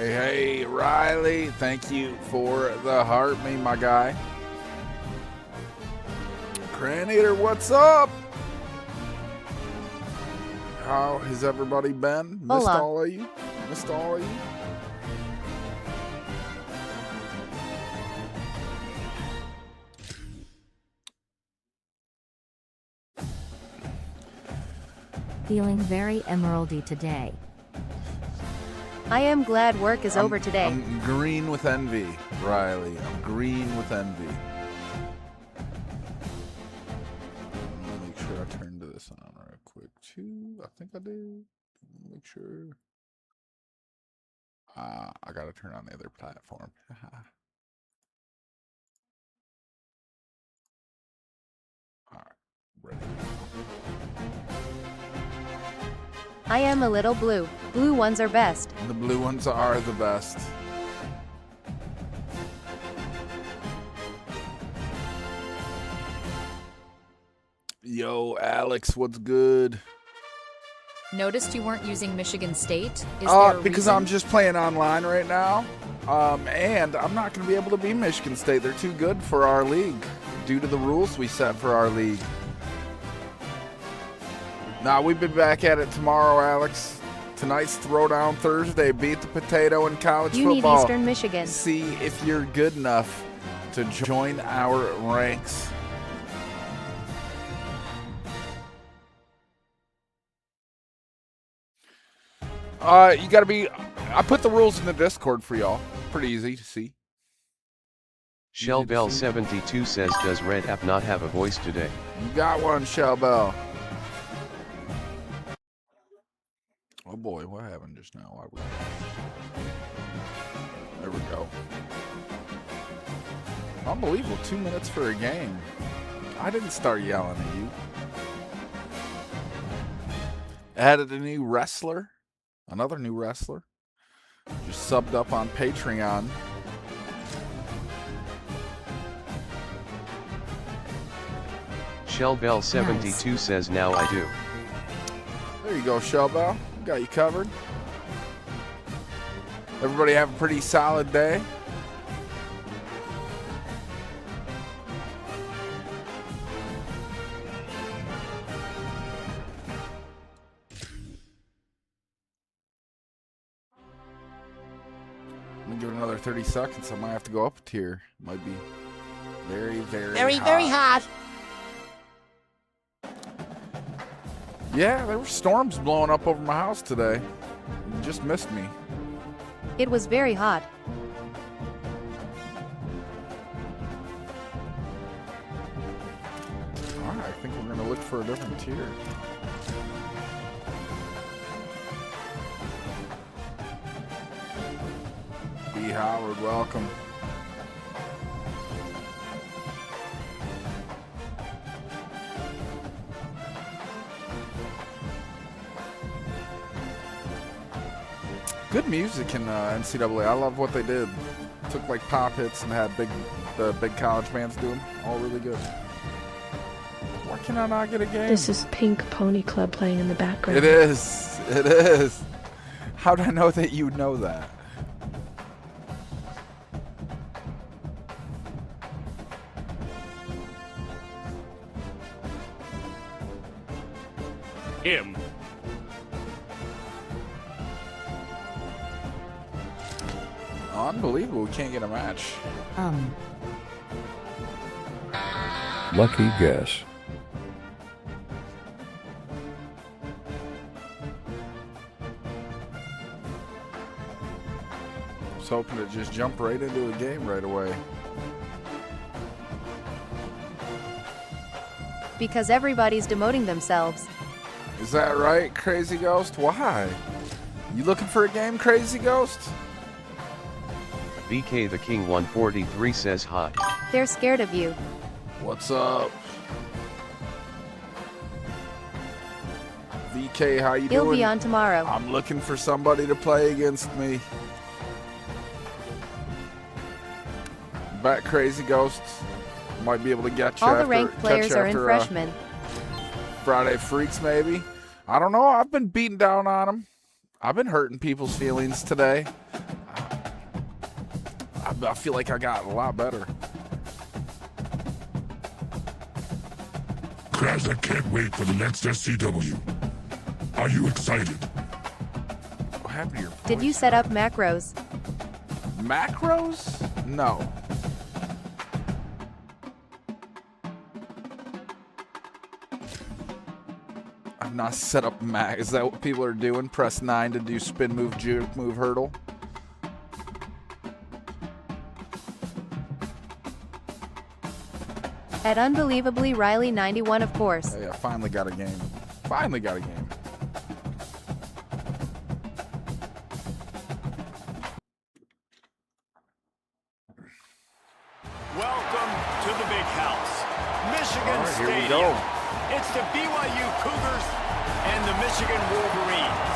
Hey, Riley. Thank you for the heart, my guy. Cran Eater, what's up? How has everybody been? Missed Hola. all of you? Missed all of you? Feeling very emeraldy today. I am glad work is over today. I'm green with envy, Riley. I'm green with envy. Let me make sure I turned this on real quick, too. I think I did. Make sure. I gotta turn on the other platform. Alright, ready. I am a little blue. Blue ones are best. The blue ones are the best. Yo, Alex, what's good? Noticed you weren't using Michigan State. Is there a because reason? I'm just playing online right now. And I'm not going to be able to be Michigan State. They're too good for our league due to the rules we set for our league. Nah, we've been back at it tomorrow, Alex. Tonight's Throwdown Thursday. Beat the potato in college You football. need Eastern Michigan. See if you're good enough to join our ranks. You gotta be. I put the rules in the Discord for y'all. Pretty easy to see. Shellbell72 says, does Red App not have a voice today? You got one, Shellbell. Oh boy, what happened just now? Why we... There we go. Unbelievable, 2 minutes for a game. I didn't start yelling at you. Added a new wrestler. Another new wrestler. Just subbed up on Patreon. Shellbell72 says, now I do. There you go, Shellbell. Got you covered. Everybody have a pretty solid day. I'm gonna give it another 30 seconds. I might have to go up a tier. Might be very, very hot. Yeah, there were storms blowing up over my house today. You just missed me. It was very hot. Alright, I think we're gonna look for a different tier. B. Howard, welcome. Good music in NCAA. I love what they did. Took like pop hits and had the big college bands do them. All really good. Why can I not get a game? This is Pink Pony Club playing in the background. It is. It is. How did I know that you would know that? Him. Unbelievable. We can't get a match. Lucky guess. I was hoping to just jump right into a game right away. Because everybody's demoting themselves. Is that right, Crazy Ghost? Why? You looking for a game, Crazy Ghost? BK the King 143 says hi. They're scared of you. What's up? VK, how you He'll doing? be on tomorrow. I'm looking for somebody to play against me. Bet Crazy Ghost might be able to get you All after, the ranked players are in freshmen. Friday Freaks, maybe. I don't know. I've been beating down on them. I've been hurting people's feelings today. I feel like I got a lot better. Kraz, I can't wait for the next SCW. Are you excited? What happened to your voice? Did you set up macros? Macros? No. I've not set up mac. Is that what people are doing? Press 9 to do spin move, juke move, hurdle. At Unbelievably Riley 91, of course. Oh, yeah, finally got a game. Finally got a game. Welcome to the big house, Michigan All right, here we Stadium. go. It's the BYU Cougars and the Michigan Wolverines.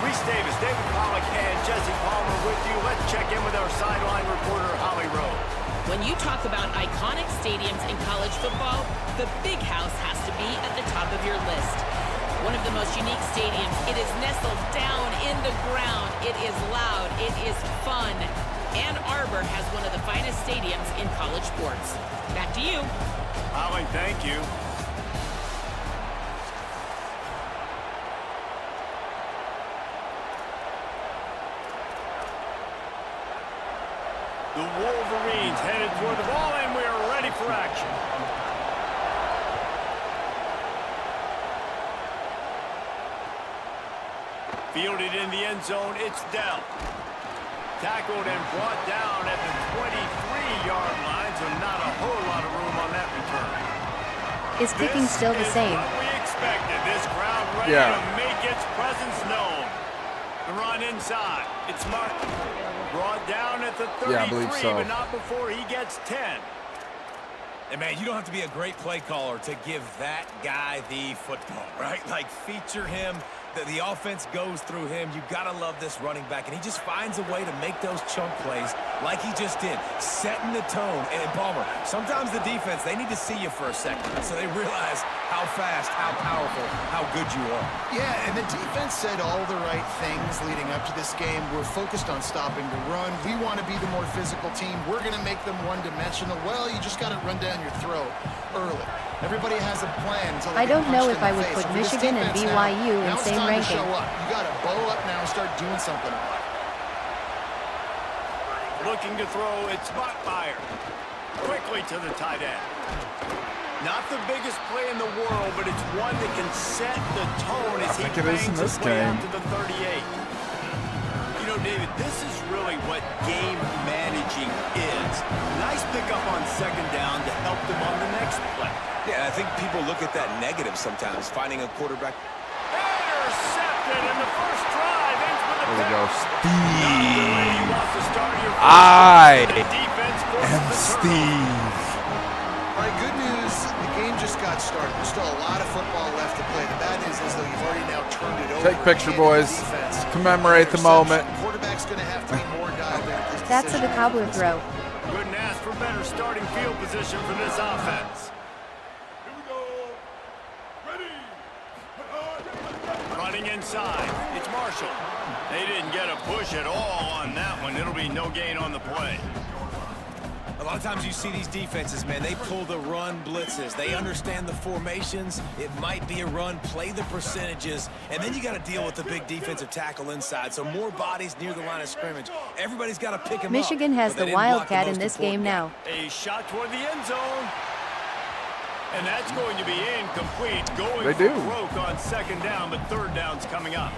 Reese Davis, David Pollock, and Jesse Palmer with you. Let's check in with our sideline reporter, Holly Rowe. When you talk about iconic stadiums in college football, the Big House has to be at the top of your list. One of the most unique stadiums. It is nestled down in the ground. It is loud. It is fun. Ann Arbor has one of the finest stadiums in college sports. Back to you. Holly, thank you. The Wolverines headed toward the ball, and we are ready for action. Fielded in the end zone, it's Dell. Tackled and brought down at the 23-yard line, so not a whole lot of room on that return. Is kicking still the This is same? what we expected. This crowd ready Yeah. to make its presence known. The run inside. It's Martin. Brought down at the 33, Yeah, I believe so. but not before he gets 10. And man, you don't have to be a great play caller to give that guy the football, right? Like, feature him. The offense goes through him. You got to love this running back. And he just finds a way to make those chunk plays like he just did, setting the tone. And Palmer, sometimes the defense, they need to see you for a second so they realize how fast, how powerful, how good you are. Yeah, and the defense said all the right things leading up to this game. We're focused on stopping the run. We want to be the more physical team. We're going to make them one-dimensional. Well, you just got to run down your throat early. Everybody has a plan. I don't know if I would put Michigan and BYU in same ranking. Show up. You got to bow up now and start doing something. Looking to throw, it's Botmeyer. Quickly to the tight end. Not the biggest play in the world, but it's one that can set the tone as he bangs his way out to the 38. You know, David, this is really what game managing is. Nice pickup on second down to help them on the next play. Yeah, I think people look at that negative sometimes, finding a quarterback. Intercepted in the first drive. Ends with a There we go. Steve. I am Steve. All right, good news. The game just got started. There's still a lot of football left to play. The bad news is, though, you've already now turned it over. Take a picture, boys. Commemorate the moment. The quarterback's going to have to be more dialed in. That's to the cobbler throw. Couldn't ask for better starting field position for this offense. Here we go. Ready. Running inside. It's Marshall. They didn't get a push at all on that one. It'll be no gain on the play. A lot of times you see these defenses, man, they pull the run blitzes. They understand the formations. It might be a run, play the percentages, and then you got to deal with the big defensive tackle inside. So more bodies near the line of scrimmage. Everybody's got to pick him up. Michigan has but they the didn't block Wildcat the in most this game important now. A shot toward the end zone. And that's going to be incomplete. Going They for do. broke on second down, but third down's coming up.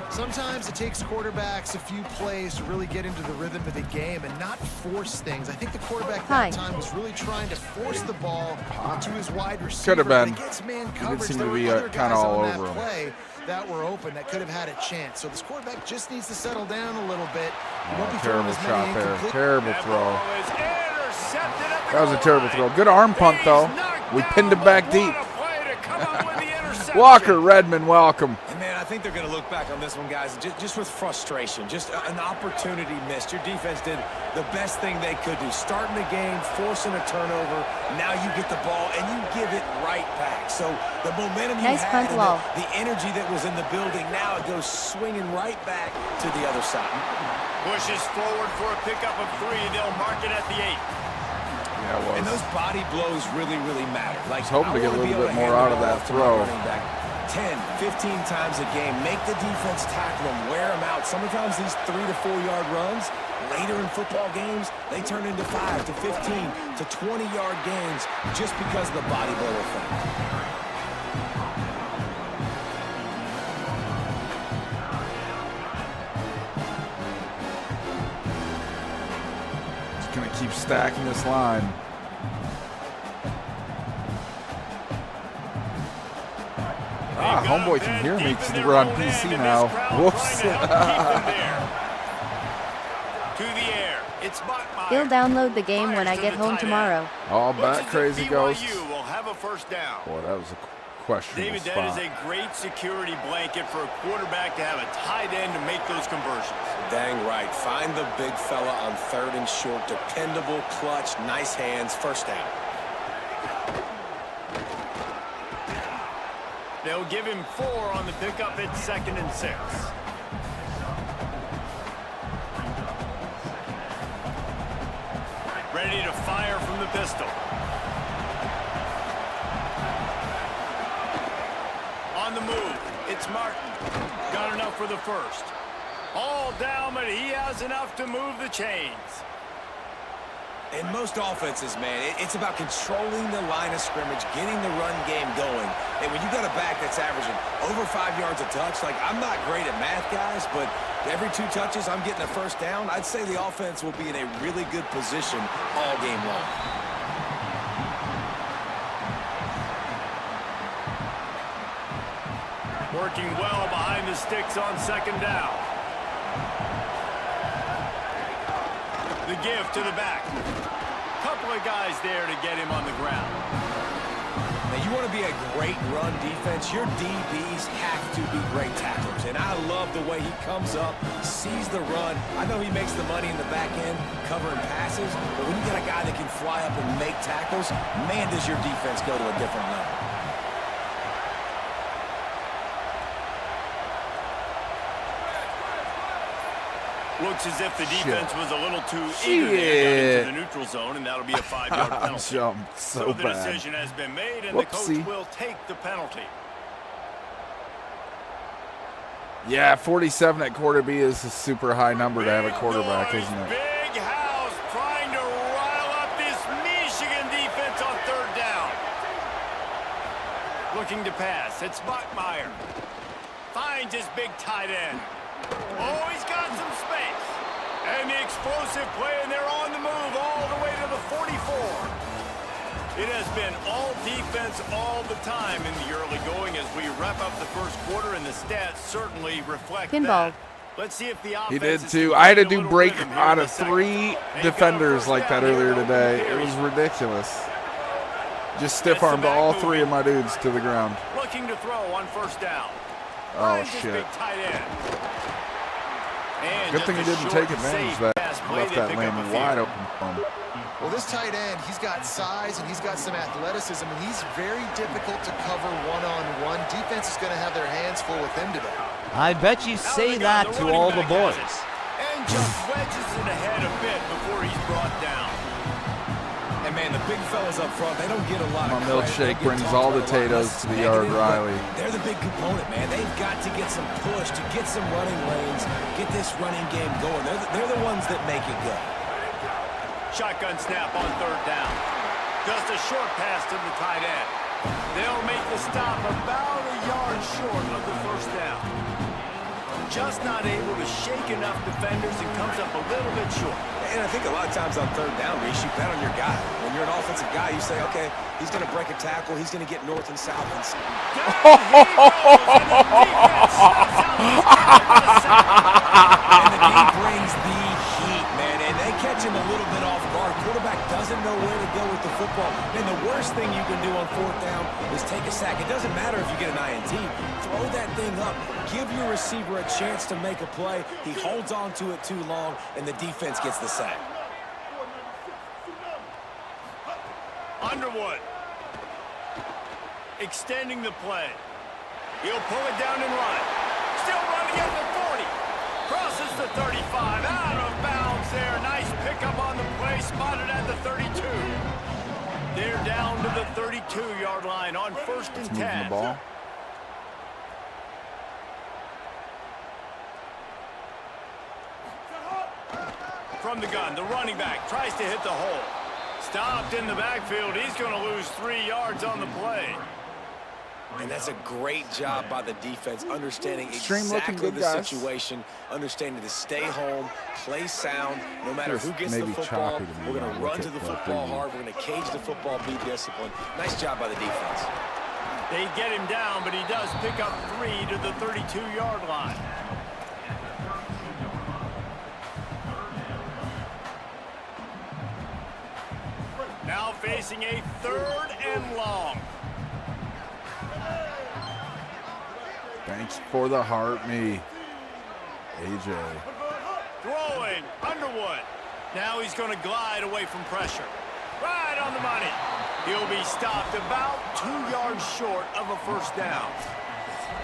Sometimes it takes quarterbacks a few plays to really get into the rhythm of the game and not force things. I think the quarterback that time was really trying to force the ball to his wide receiver. Could have been. But against man He coverage, did seem there to were be other kind of guys all on that over him. play that were open that could have had a chance. So this quarterback just needs to settle down a little bit. He won't be throwing Terrible as many shot there. incomplete- Terrible That throw. ball is intercepted at the That was a goal terrible line. throw. Good arm punt, though. He's knocked We down, pinned him back but deep. what a play to come up with the interception. Walker Redmond, welcome. And man, I think they're going to look back on this one, guys, just with frustration, just an opportunity missed. Your defense did the best thing they could do, starting the game, forcing a turnover. Now you get the ball, and you give it right back. So the momentum you Nice had punt and wall. the energy that was in the building, now it goes swinging right back to the other side. Pushes forward for a pickup of 3. They'll mark it at the 8. Yeah, it was. And those body blows really, really matter. Like, I was hoping to get a wanna be little able bit to more hand out the of ball that off to my throw. running back 10, 15 times a game. Make the defense tackle them, wear them out. Sometimes these 3 to 4 yard runs, later in football games, they turn into 5 to 15 to 20 yard gains just because of the body blow effect. Just gonna keep stacking this line. Homeboy can hear me because we're on PC now. Whoops. To the air. It's Bachmeier. He'll download the game when I get home tomorrow. All back crazy ghosts. BYU will have a first down. Boy, that was a questionable David, that spot. is a great security blanket for a quarterback to have a tight end to make those conversions. Dang right. Find the big fella on 3rd and short. Dependable, clutch, nice hands, first down. They'll give him 4 on the pickup at 2nd and 6. Ready to fire from the pistol. On the move, it's Martin. Got enough for the first. All down, but he has enough to move the chains. In most offenses, man, it's about controlling the line of scrimmage, getting the run game going. And when you got a back that's averaging over 5 yards a touch, like, I'm not great at math, guys, but every 2 touches, I'm getting a first down. I'd say the offense will be in a really good position all game long. Working well behind the sticks on 2nd down. The give to the back. Couple of guys there to get him on the ground. Now, you want to be a great run defense, your DBs have to be great tacklers. And I love the way he comes up, sees the run. I know he makes the money in the back end covering passes, but when you got a guy that can fly up and make tackles, man, does your defense go to a different level. Looks as if the defense was a little too eager to get into the neutral zone, and that'll be a 5-yard penalty. Jumped so the bad. decision has been made, and Whoopsie. the coach will take the penalty. Yeah, 47 at quarter B is a super high number to have a quarterback, isn't it? Big house trying to rile up this Michigan defense on 3rd down. Looking to pass. It's Bachmeier. Finds his big tight end. Oh, he's got some space. And the explosive play, and they're on the move all the way to the 44. It has been all defense all the time in the early going as we wrap up the first quarter, and the stats certainly reflect Pinball. that. Let's see if the offense He did is too. I had to getting a do little break rhythm here out in of the second. 3 They've got a defenders first like that down here, earlier no today. It carries. was ridiculous. Just stiff-armed all 3 of my dudes to the ground. Looking to throw on 1st down. Oh, Finds his shit. big tight end. And Good thing he just a didn't short, take advantage safe of that. pass play. Left They that pick up a lane field. wide open for him. Well, this tight end, he's got size and he's got some athleticism, and he's very difficult to cover one-on-one. Defense is going to have their hands full with him today. I bet you say that to all the boys. And just wedges it ahead a bit before he's brought down. And man, the big fellas up front, they don't get a lot My of credit. milkshake They get brings talked all the about a lot potatoes less to the yard, negative, but Riley. They're the big component, man. They've got to get some push to get some running lanes, get this running game going. They're the ones that make it go. Shotgun snap on 3rd down. Just a short pass to the tight end. They'll make the stop about a yard short of the 1st down. Just not able to shake enough defenders and comes up a little bit short. And I think a lot of times on 3rd down, Reese, you bet on your guy. When you're an offensive guy, you say, okay, he's going to break a tackle. He's going to get north and south. And the D brings the heat, man. And they catch him a little bit off guard. Quarterback doesn't know where to go with the football. And the worst thing you can do on 4th down is take a sack. It doesn't matter if you get an INT. Throw that thing up. Give your receiver a chance to make a play. He holds on to it too long, and the defense gets the sack. Underwood. Extending the play. He'll pull it down and run. Still running at the 40. Crosses the 35. Out of bounds there. Nice pickup on the play. Spotted at the 32. They're down to the 32-yard line on 1st and 10. Moving the ball. From the gun, the running back tries to hit the hole. Stopped in the backfield. He's going to lose 3 yards on the play. And that's a great job by the defense, understanding Extreme exactly looking good, the guys. situation, understanding to stay home, play sound, no matter who gets the maybe football. choppy to me We're going when I to look run to at the the football preview. hard. We're going to cage the football, be disciplined. Nice job by the defense. They get him down, but he does pick up 3 to the 32-yard line. Now facing a 3rd and long. Thanks for the heart, me. AJ. Throwing, Underwood. Now he's going to glide away from pressure. Right on the money. He'll be stopped about 2 yards short of a 1st down.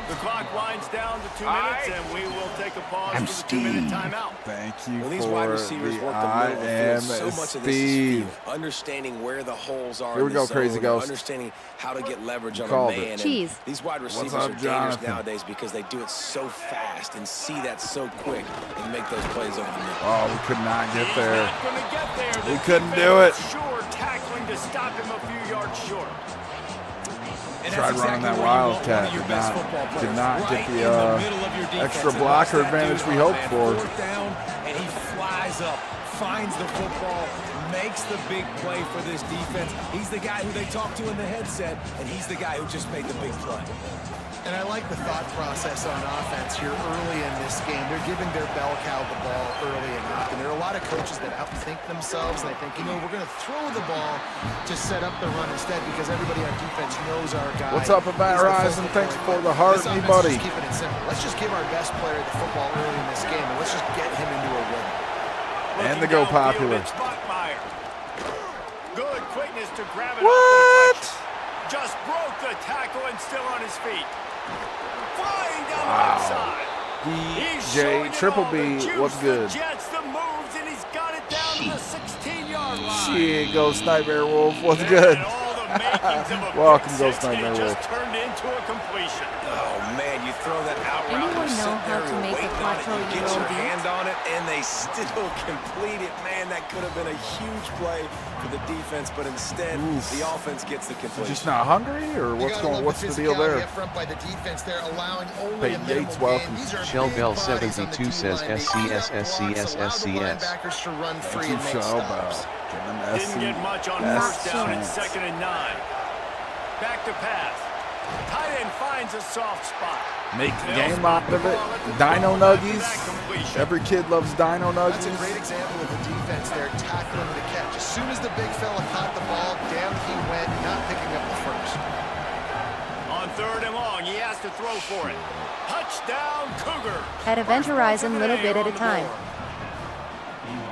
The clock winds down to 2 minutes, and we will take a pause for the 2-minute timeout. Thank you Well, these for wide receivers the work the I middle of the am field. So much of this is Steve. feel, understanding where the holes are. Here we in the go, Crazy zone, Ghost. Understanding how to get leverage on Called a it. man. And Cheese. these wide receivers up, are dangerous Jonathan? nowadays because they do it so fast and see that so quick and make those plays over the middle. Oh, we could not get He's there. not going to get there. The We couldn't defense do it. Sure, tackling to stop him a few yards short. And Tried that's running that exactly where you want wildcat. one of your best football Did players. not get Right the in the middle of your defense. extra And blocker watch that advantage dude we run, hoped man. for. 4th down, and he flies up, finds the football, makes the big play for this defense. He's the guy who they talk to in the headset, and he's the guy who just made the big play. And I like the thought process on offense here early in this game. They're giving their bell cow the ball early enough. And there are a lot of coaches that outthink themselves, and they think, you know, we're going to throw the ball to set up the run instead because everybody on defense knows our guy. What's up, Matt is the Rising? focal Thanks point. for the heart, This me offense buddy. is keeping it simple. Let's just give our best player the football early in this game, and let's just get him into a rhythm. And the go Looking popular. downfield, it's Bachmeier. Good quickness to grab it What? off the deflection. Just broke the tackle and still on his feet. Flying down the right side. He's showing DJ it Triple all, B, the juice, what's the good? Jets, the moves, and he's got it down to the 16-yard line. Shit, Ghost Nightmare Wolf, what's good? And all the makings of a Welcome, pick Ghost six, and Nightmare it Wolf. just turned into a completion. Oh, man, you throw that out route. Anyone you're know sitting how there, to you're make a waiting on it, quattro you get your euro beat? hand on it, and they still complete it. Man, that could have been a huge play for the defense, but instead, the offense gets the completion. Just not hungry, or You what's gotta love what's the deal physicality there? up front by the defense. They're allowing only Hey, a minimal Yates, gain. welcome. These are Shell big Bell bodies on the 72 says D-line. They eat up blocks, allow the SCSSCSSCS. linebackers to run free Thank you, and make Shell stops. Bell. Didn't get much on Best first down and chance. 2nd and 9. Back to pass. Tight end finds a soft spot. Make a They'll game spot out the of it. ball at the Dino 12 after Nuggies. that completion. Every kid loves Dino That's a Nuggies. great example of the defense there tackling the catch. As soon as the big fella caught the ball, down he went, not picking up the first. On 3rd and long, he has to throw for it. Touchdown, Cougar. At Event Horizon, little bit at a time.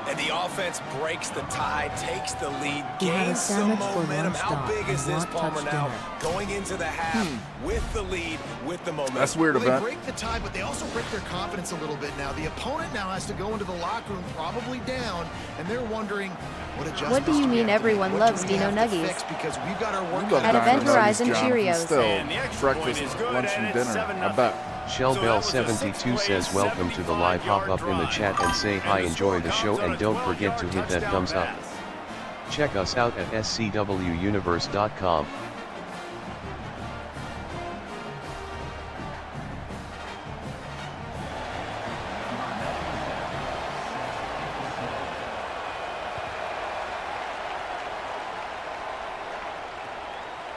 And the offense breaks the tie, takes the lead, He had a gains some sandwich for momentum. lunch, How Doc, big is and this, not Palmer, touch now? dinner. Going into the half with the lead, with the momentum. That's weird, Well, Event. they break the tie, but they also break their confidence a little bit now. The opponent now has to go into the locker room probably down, and they're wondering what adjustments What do you we mean have to make? everyone What loves do we Dino have to Nuggies? fix? Because we've got our work You love At Dino Event Nuggies, Horizon, Jonathan, Cheerios. Still, And the extra point breakfast, is good, lunch, and and it's dinner. 7-0. I bet. Shell So Bell that was a 72 six-play, says welcome to the live 75-yard hop up in the drive. chat and say hi, And the enjoy the score show, comes on and a don't forget to 12-yard hit that touchdown thumbs up. pass. Check us out at scwuniverse.com.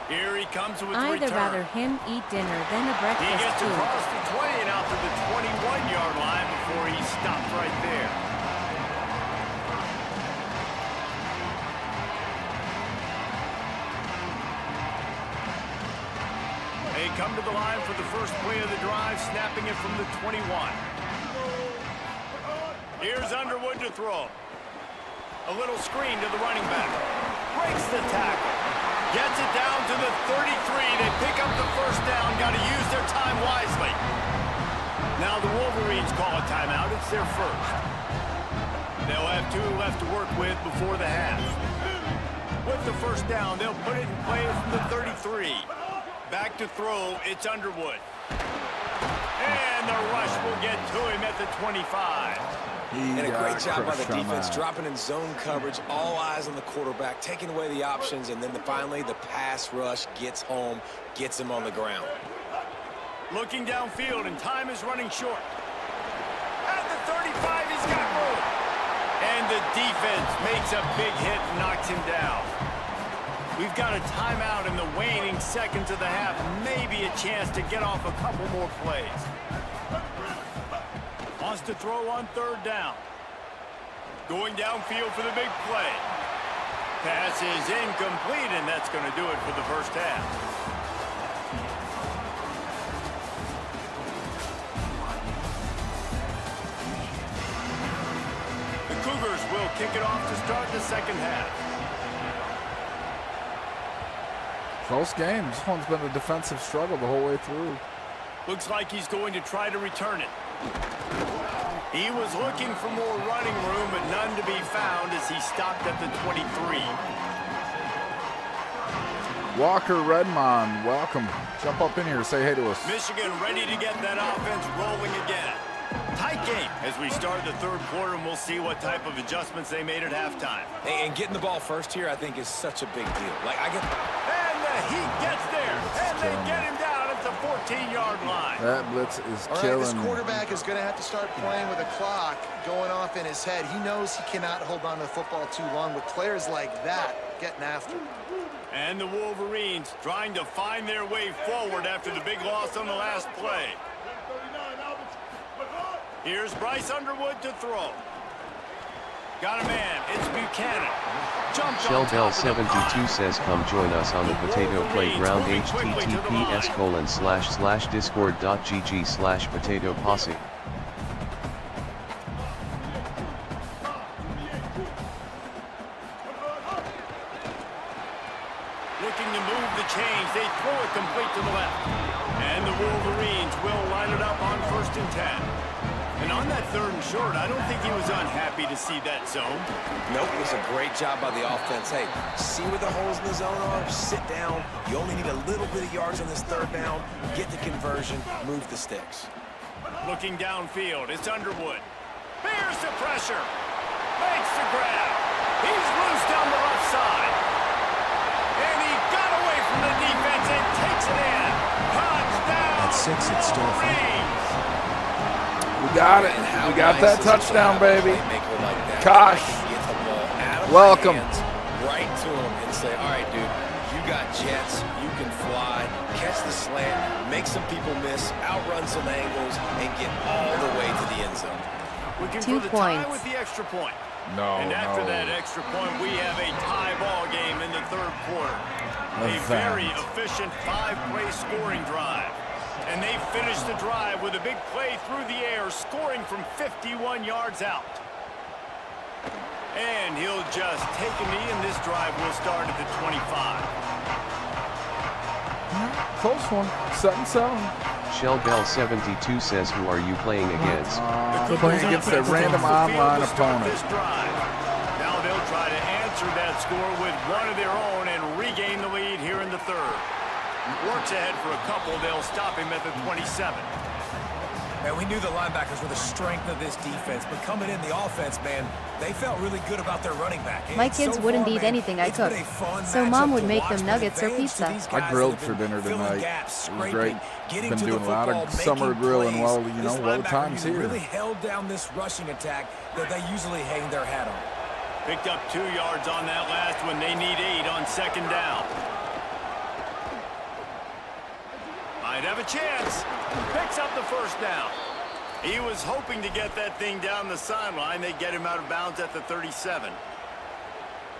Here he comes with I'd return. rather him eat dinner than a He breakfast gets too. across the 20 and out to the 21-yard line before he stopped right there. come to the line for the first play of the drive, snapping it from the 21. Here's Underwood to throw. A little screen to the running back. Breaks the tackle. Gets it down to the 33. They pick up the first down. Got to use their time wisely. Now the Wolverines call a timeout. It's their first. They'll have 2 left to work with before the half. With the first down, they'll put it in play from the 33. Back to throw, it's Underwood. And the rush will get to him at the 25. And a great job by the defense, dropping in zone coverage, all eyes on the quarterback, taking away the options, and then finally the pass rush gets home, gets him on the ground. Looking downfield, and time is running short. At the 35, he's got room. And the defense makes a big hit and knocks him down. We've got a timeout in the waning seconds of the half. Maybe a chance to get off a couple more plays. Wants to throw on third down. Going downfield for the big play. Pass is incomplete, and that's going to do it for the first half. The Cougars will kick it off to start the second half. Close game. This one's been a defensive struggle the whole way through. Looks like he's going to try to return it. He was looking for more running room, but none to be found as he stopped at the 23. Walker Redmond, welcome. Jump up in here, say hey to us. Michigan ready to get that offense rolling again. Tight game as we start the third quarter, and we'll see what type of adjustments they made at halftime. And getting the ball first here, I think, is such a big deal. And the Heat gets there, and they get him down at the 14-yard line. That blitz is killing. This quarterback is going to have to start playing with a clock going off in his head. He knows he cannot hold on to the football too long with players like that getting after him. And the Wolverines trying to find their way forward after the big loss on the last play. Here's Bryce Underwood to throw. Got a man. It's Buchanan. Shellbell72 says come join us on the Potato Playground https://discord.gg/potato posse. Looking to move the chains. They throw it complete to the left. And the Wolverines will line it up on 1st and 10. And on that 3rd and short, I don't think he was unhappy to see that zone. Nope, it was a great job by the offense. Hey, see where the holes in the zone are, sit down. You only need a little bit of yards on this 3rd down. Get the conversion, move the sticks. Looking downfield, it's Underwood. Bears the pressure. Makes the grab. He's loose down the left side. And he got away from the defense and takes it in. Touchdown. At 6, it's still We got it. We got that touchdown, baby. Kosh, welcome. Right to him and say, all right, dude, you got jets, you can fly, catch the slant, make some people miss, outrun some angles, and get all the way to the end zone. Looking 2 for the points. tie with the extra point. No, and after that extra point, we have a tie ball game in the 3rd quarter. A very efficient 5-play scoring drive. And they finish the drive with a big play through the air, scoring from 51 yards out. And he'll just take a knee, and this drive will start at the 25. Close one. 7-7. Shellbell72 says who are you playing against? We're playing against a random online opponent. Now they'll try to answer that score with one of their own and regain the lead here in the 3rd. Works ahead for a couple. They'll stop him at the 27. Man, we knew the linebackers were the strength of this defense, but coming in the offense, man, they felt really good about their running back. My kids wouldn't eat anything I cook, so Mom would make them nuggets or pizza. I grilled for dinner tonight. It was great. Been doing a lot of summer grilling while, you know, while the time's here. Really held down this rushing attack that they usually hang their hat on. Picked up 2 yards on that last one. They need 8 on 2nd down. Might have a chance. Picks up the first down. He was hoping to get that thing down the sideline. They get him out of bounds at the 37.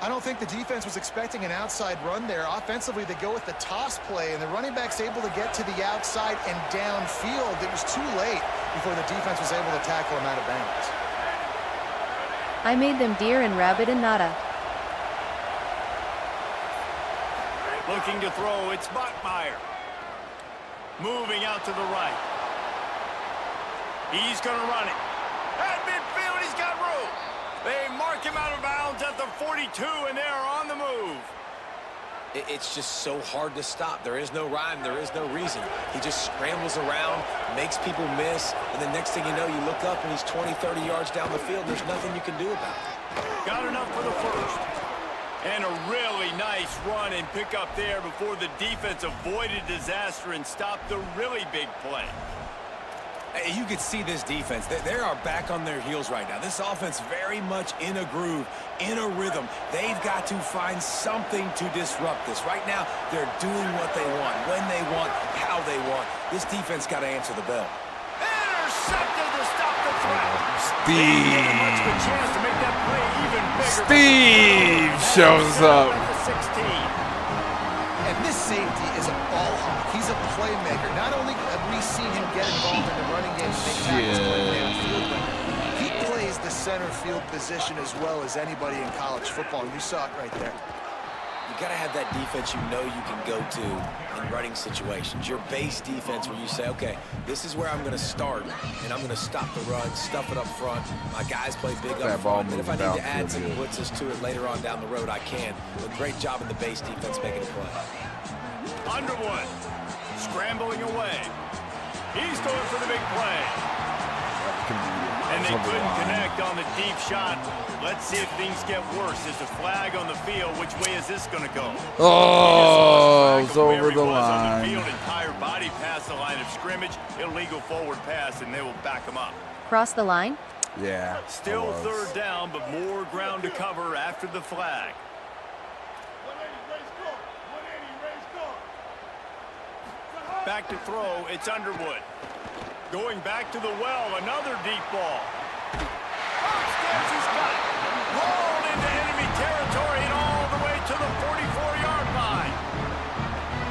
I don't think the defense was expecting an outside run there. Offensively, they go with the toss play, and the running back's able to get to the outside and downfield. It was too late before the defense was able to tackle him out of bounds. I made them deer and rabbit and nada. Looking to throw, it's Bachmeier. Moving out to the right. He's going to run it. At midfield, he's got room. They mark him out of bounds at the 42, and they're on the move. It's just so hard to stop. There is no rhyme. There is no reason. He just scrambles around, makes people miss, and the next thing you know, you look up and he's 20, 30 yards down the field. There's nothing you can do about it. Got enough for the first. And a really nice run and pick up there before the defense avoided disaster and stopped the really big play. You could see this defense. They are back on their heels right now. This offense very much in a groove, in a rhythm. They've got to find something to disrupt this. Right now, they're doing what they want, when they want, how they want. This defense got to answer the bell. Intercepted to stop the threat. Steve shows up. And this safety is a ball hawk. He's a playmaker. Not only have we seen him get involved in the running game and make tackles play downfield, but he plays the center field position as well as anybody in college football. You saw it right there. You got to have that defense you know you can go to in running situations. Your base defense where you say, okay, this is where I'm going to start, and I'm going to stop the run, stuff it up front. My guys play big up front. And if I need to add some blitzes to it later on down the road, I can. But great job in the base defense making a play. Underwood scrambling away. He's going for the big play. And they couldn't connect on the deep shot. Let's see if things get worse. There's a flag on the field. Which way is this going to go? Oh, it's over the line. On the field, entire body past the line of scrimmage. Illegal forward pass, and they will back him up. Cross the line? Yeah. Still third down, but more ground to cover after the flag. Back to throw, it's Underwood. Going back to the well, another deep ball. Upstairs he's got it. Rolled into enemy territory and all the way to the 44-yard line.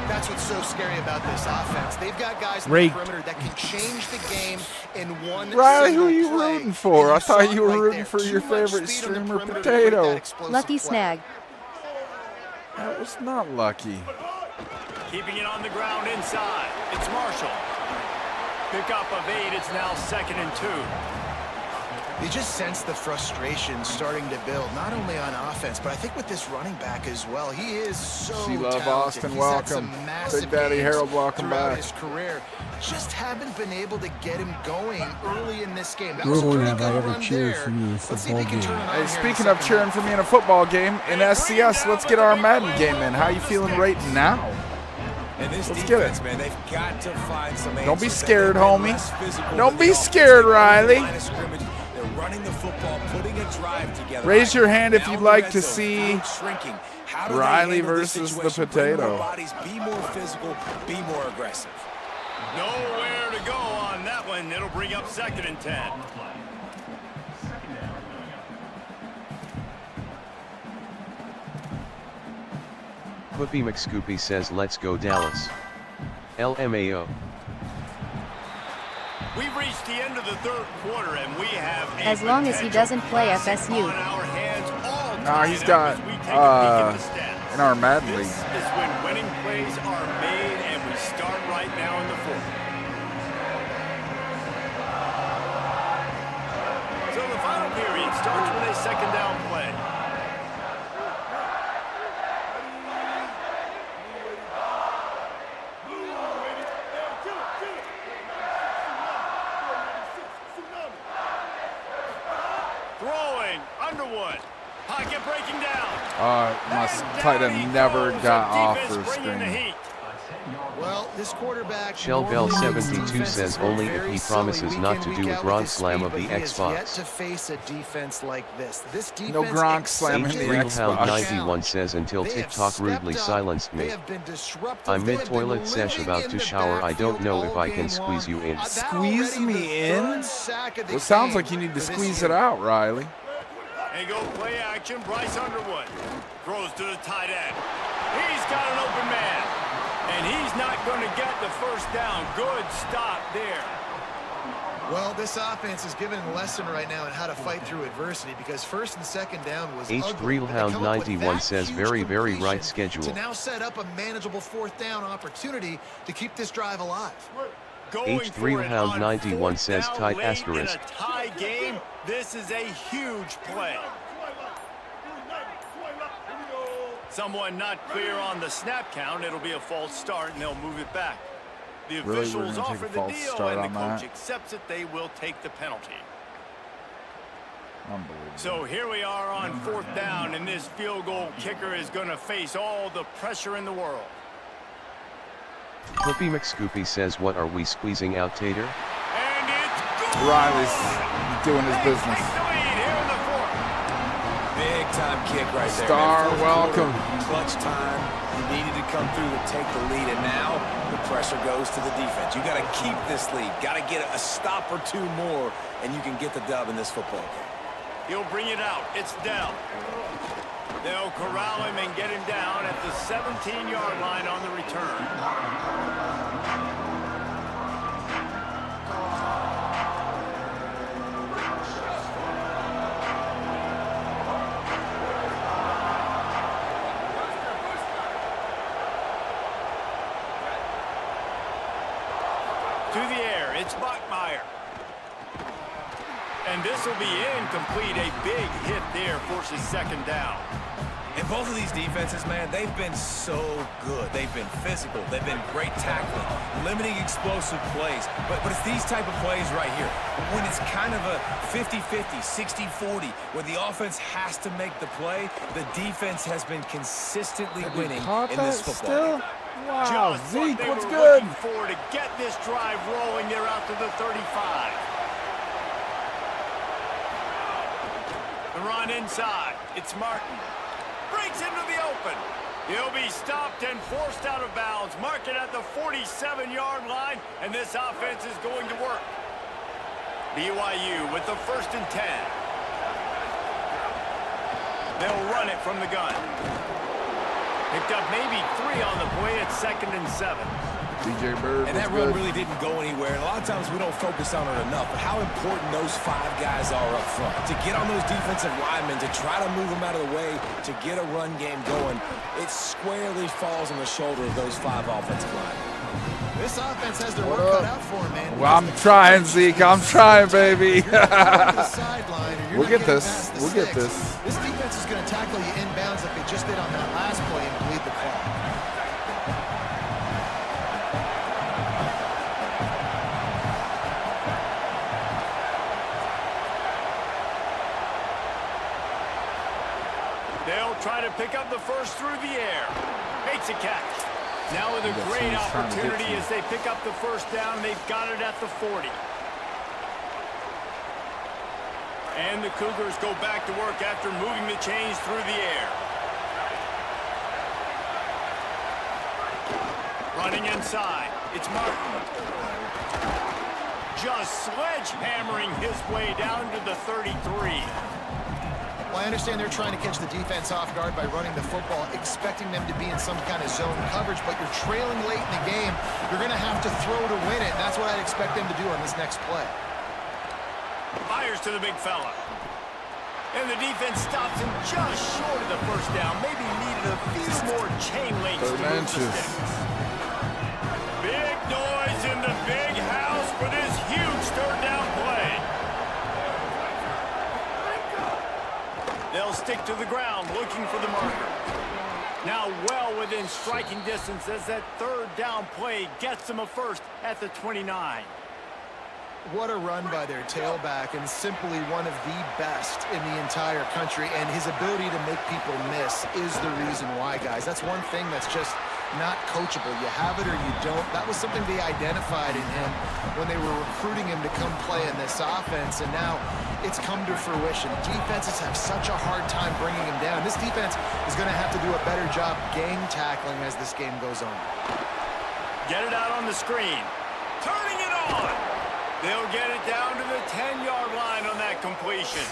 That's what's so scary about this offense. They've got guys in the perimeter that can change the game in one Riley, who are you play. rooting for? I thought you were right rooting there. for your Too much favorite speed on the streamer perimeter to break Potato. that explosive Lucky play. snag. That was not lucky. Keeping it on the ground inside. It's Marshall. Pickup of 8. It's now 2nd and 2. You just sense the frustration starting to build, not only on offense, but I think with this running back as well. He is so Love talented. Austin, He's welcome. had some massive Big Daddy games Harold, welcome throughout back. his career. Just haven't been able to get him going early in this game. That was a Rule pretty have I good ever run cheered there. for you in a Let's see if football he can game? turn it on Hey, here in speaking the of second cheering half. for me in a football game, in SCS, let's get our Madden game in. How you feeling right now? And this Let's defense, get it. man, they've got to find some Don't be answers. scared, They've been homie. less physical Don't than be the offense. scared, Riley. Line of scrimmage, they're running the football, putting a drive together. Raise your hand if Now you'd the like red to zone, see field shrinking. How do they Riley handle this versus the situation? Bring Potato. more bodies, be more physical, be more aggressive. Nowhere to go on that one. It'll bring up 2nd and 10. Whoopi McScoopy says let's go Dallas. LMAO. We've reached the end of the third quarter, and we have a As long as he doesn't play classic FSU. on our hands all Nah, he's tied got, up as we take a peek at the stats. in our Madden This league. is when winning plays are made, and we start right now in the fourth. So the final period starts with a 2nd down play. Throwing, Underwood. Pocket breaking down. My tight end never got off for a Bringing the screen. heat. Well, this quarterback Shellbell normally leads 72 defenses says go only if very he silly promises week not in, to week do a out with Gronk his slam speed, of but the he has yet Xbox. to face a defense like this. This defense No Gronk slamming accepted the it. Xbox. H3Hound91 says until They have TikTok rudely stepped up. silenced They me. have been disruptive. I'm They have mid-toilet been sesh living about in to the shower. I don't backfield know if all I can game squeeze you long. in. Now Squeeze already me the in? third sack of the Well, it sounds game like you need to for this squeeze it unit. out, Riley. And go play action, Bryce Underwood. Throws to the tight end. He's got an open man. And he's not going to get the first down. Good stop there. Well, this offense is giving a lesson right now on how to fight through adversity because first and second down was ugly. H3Hound 91 says very right schedule. To now set up a manageable fourth down opportunity to keep this drive alive. H3Hound 91 says tight late asterisk. In a tie game, this is a huge play. Someone not clear on the snap count. It'll be a false start, and they'll move it back. The officials offer the deal, and the coach accepts it. They will take the penalty. Unbelievable. So here we are on fourth down, and this field goal kicker is going to face all the pressure in the world. Clippy McScoopy says, what are we squeezing out, Tater? And it's good. Riley's doing his business. Big time kick right there. Star, man. welcome. Clutch time. He needed to come through to take the lead, and now the pressure goes to the defense. You got to keep this lead. Got to get a stop or two more, and you can get the dub in this football game. He'll bring it out. It's down. They'll corral him and get him down at the 17-yard line on the return. To the air, it's Bachmeier. And this will be incomplete. A big hit there forces second down. And both of these defenses, man, they've been so good. They've been physical. They've been great tackling, limiting explosive plays. But it's these type of plays right here. When it's kind of a 50-50, 60-40, where the offense has to make the play, the defense has been consistently winning in this football game. Wow, Just Zeke, what what's they were good? looking for to get this drive rolling. They're out to the 35. The run inside. It's Martin. Breaks into the open. He'll be stopped and forced out of bounds. Mark it at the 47-yard line, and this offense is going to work. BYU with the 1st and 10. They'll run it from the gun. Picked up maybe 3 on the play at 2nd and 7. DJ Bird. And that run really didn't go anywhere. And a lot of times we don't focus on it enough. But how important those 5 guys are up front. To get on those defensive linemen, to try to move them out of the way, to get a run game going, it squarely falls on the shoulder of those 5 offensive linemen. This offense has their work cut out for them, man. Well, I'm trying, Zeke. I'm trying, baby. We'll get this. We'll get this. This defense is going to tackle you inbounds like they just did on that last play and bleed the clock. They'll try to pick up the first through the air. Makes a catch. Now with a great opportunity as they pick up the first down. They've got it at the 40. And the Cougars go back to work after moving the chains through the air. Running inside. It's Martin. Just sledgehammering his way down to the 33. Well, I understand they're trying to catch the defense off guard by running the football, expecting them to be in some kind of zone coverage, but you're trailing late in the game. You're going to have to throw to win it, and that's what I'd expect them to do on this next play. Fires to the big fella. And the defense stops him just short of the first down. Maybe needed a few more chain links to move the sticks. Big noise in the big house for this huge third down play. They'll stick to the ground looking for the marker. Now well within striking distance as that third down play gets them a first at the 29. What a run by their tailback, and simply one of the best in the entire country, and his ability to make people miss is the reason why, guys. That's one thing that's just not coachable. You have it or you don't. That was something they identified in him when they were recruiting him to come play in this offense, and now it's come to fruition. Defenses have such a hard time bringing him down. This defense is going to have to do a better job gang tackling as this game goes on. Get it out on the screen. Turning it on. They'll get it down to the 10-yard line on that completion.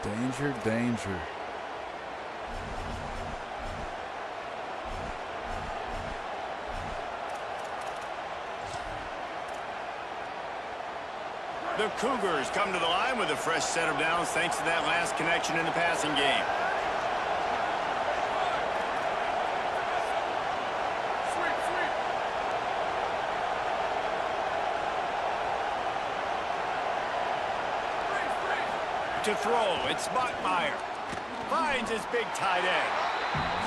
Danger, danger. The Cougars come to the line with a fresh set of downs thanks to that last connection in the passing game. To throw, it's Bachmeier. Finds his big tight end.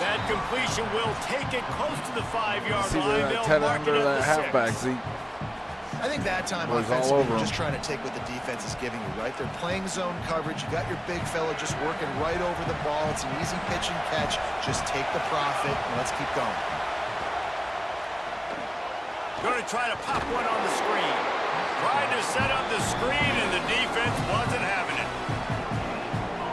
That completion will take it close to the 5-yard See line. that tight end under that halfback, Zeke. I think that time Was all offensively, over you're him. just trying to take what the defense is giving you, right? They're playing zone coverage. You got your big fella just working right over the ball. It's an easy pitch and catch. Just take the profit, and let's keep going. Going to try to pop one on the screen. Tried to set up the screen, and the defense wasn't having it.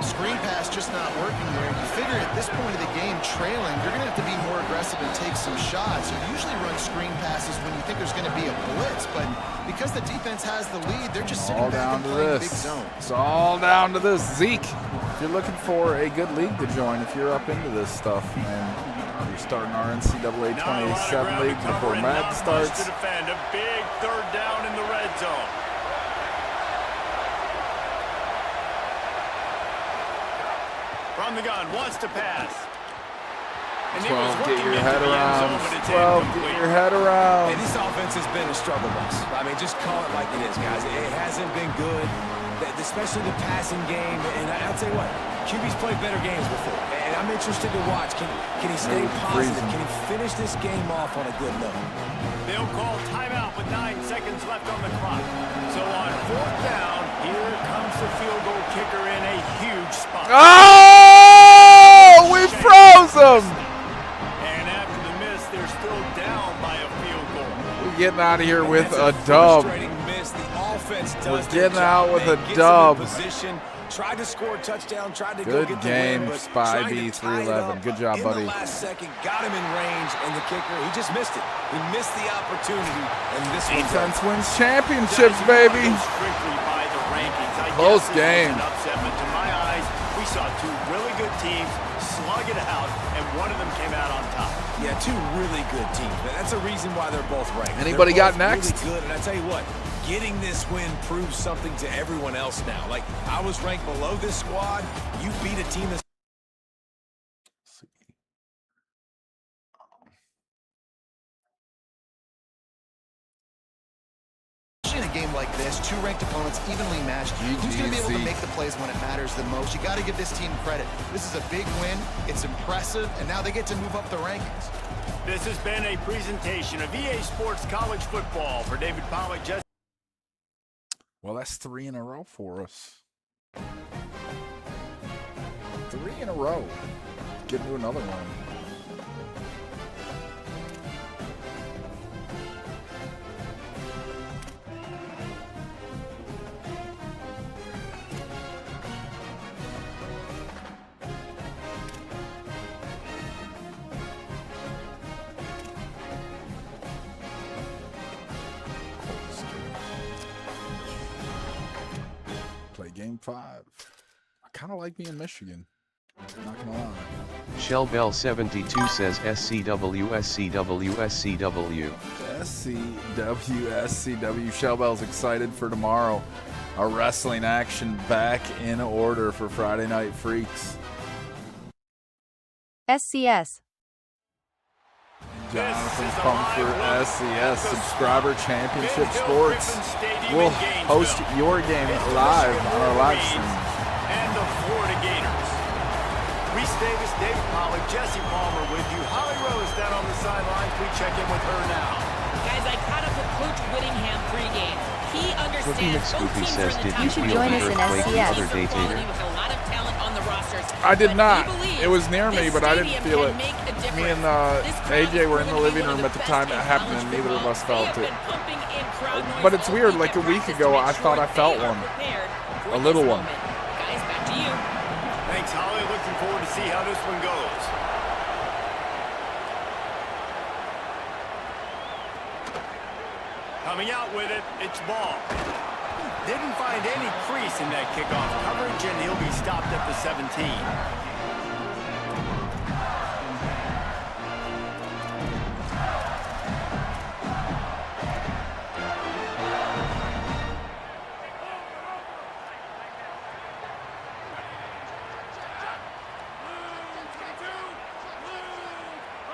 Screen pass just not working there. You figure at this point of the game, trailing, you're going to have to be more aggressive and take some shots. You usually run screen passes when you think there's going to be a blitz, but because the defense has the lead, they're just sitting All back down and to playing big this. zone. It's all down to this. Zeke, if you're looking for a good league to join, if you're up into this stuff, and you're starting our NCAA 27 league before Madden starts. To defend a big third down in the red zone. From the gun, wants to pass. And 12, get your head around. 12, get your head around. Hey, this offense has been a struggle bus. I mean, just call it like it is, guys. It hasn't been good, especially the passing game. And I'll tell you what, QB's played better games before. And I'm interested to watch. Can he stay positive? Can he finish this game off on a good note? They'll call timeout with 9 seconds left on the clock. So on 4th down, here comes the field goal kicker in a huge spot. Oh, we froze them. And after the miss, they're still down by a field goal. We're getting out of here with a dub. Miss. The offense does We're their getting job, out with man. a Gets dub. them in position, tried to score a touchdown, tried to go Good get game, the win, but Spy trying B to tie it 311. up Good job, in buddy. the last second, got him in range, and the kicker, he just missed it. He missed the opportunity, and this Defense wins championships, baby. Strictly by the rankings. I Close guess this game. was an upset, but to my eyes, we saw two really good teams slug it out, and one of them came out on top. Yeah, two really good teams, man. That's a reason why they're both ranked. Anybody They're got both next? Really good, and I tell you what, getting this win proves something to everyone else now. Like, I was ranked below this squad. You beat a team that's In a game like this, two ranked opponents evenly matched. Who's going to be able to make the plays when it matters the most? You got to give this team credit. This is a big win. It's impressive, and now they get to move up the rankings. This has been a presentation of EA Sports College Football. For David Pollack, Jesse. Well, that's 3 in a row for us. 3 in a row. Get into another one. Play game 5. I kind of like being Michigan. Not gonna lie. Shellbell72 says SCW, SCW, SCW. SCW. Shellbell's excited for tomorrow. A wrestling action back in order for Friday Night Freaks. SCS. Jonathan Comfort, SCS, Subscriber Championship Sports. We'll host your game live on our live stream. And the Florida Gators. Reese Davis, David Pollack, Jesse Palmer with you. Holly Rose down on the sidelines. We check in with her now. Guys, I caught up with Coach Whittingham pregame. He understands both Scoopy teams says, are in the did top you three. feel join the us in earthquake the SCS. other day, Tater? With a lot of talent on the rosters. I did But not. he believes It was near me, this but I didn't stadium feel can it. make a Me difference. and This crowd AJ is were in the going to be living one room of at the the time best it in happened, college and neither of football. us felt They it. have been pumping in crowd noise But it's all weird, week like a at week practice ago, to make I thought sure I felt they are one. prepared for A this little one. moment. Guys, back to you. Thanks, Holly. Looking forward to see how this one goes. Coming out with it, it's Ball. Didn't find any crease in that kickoff coverage, and he'll be stopped at the 17.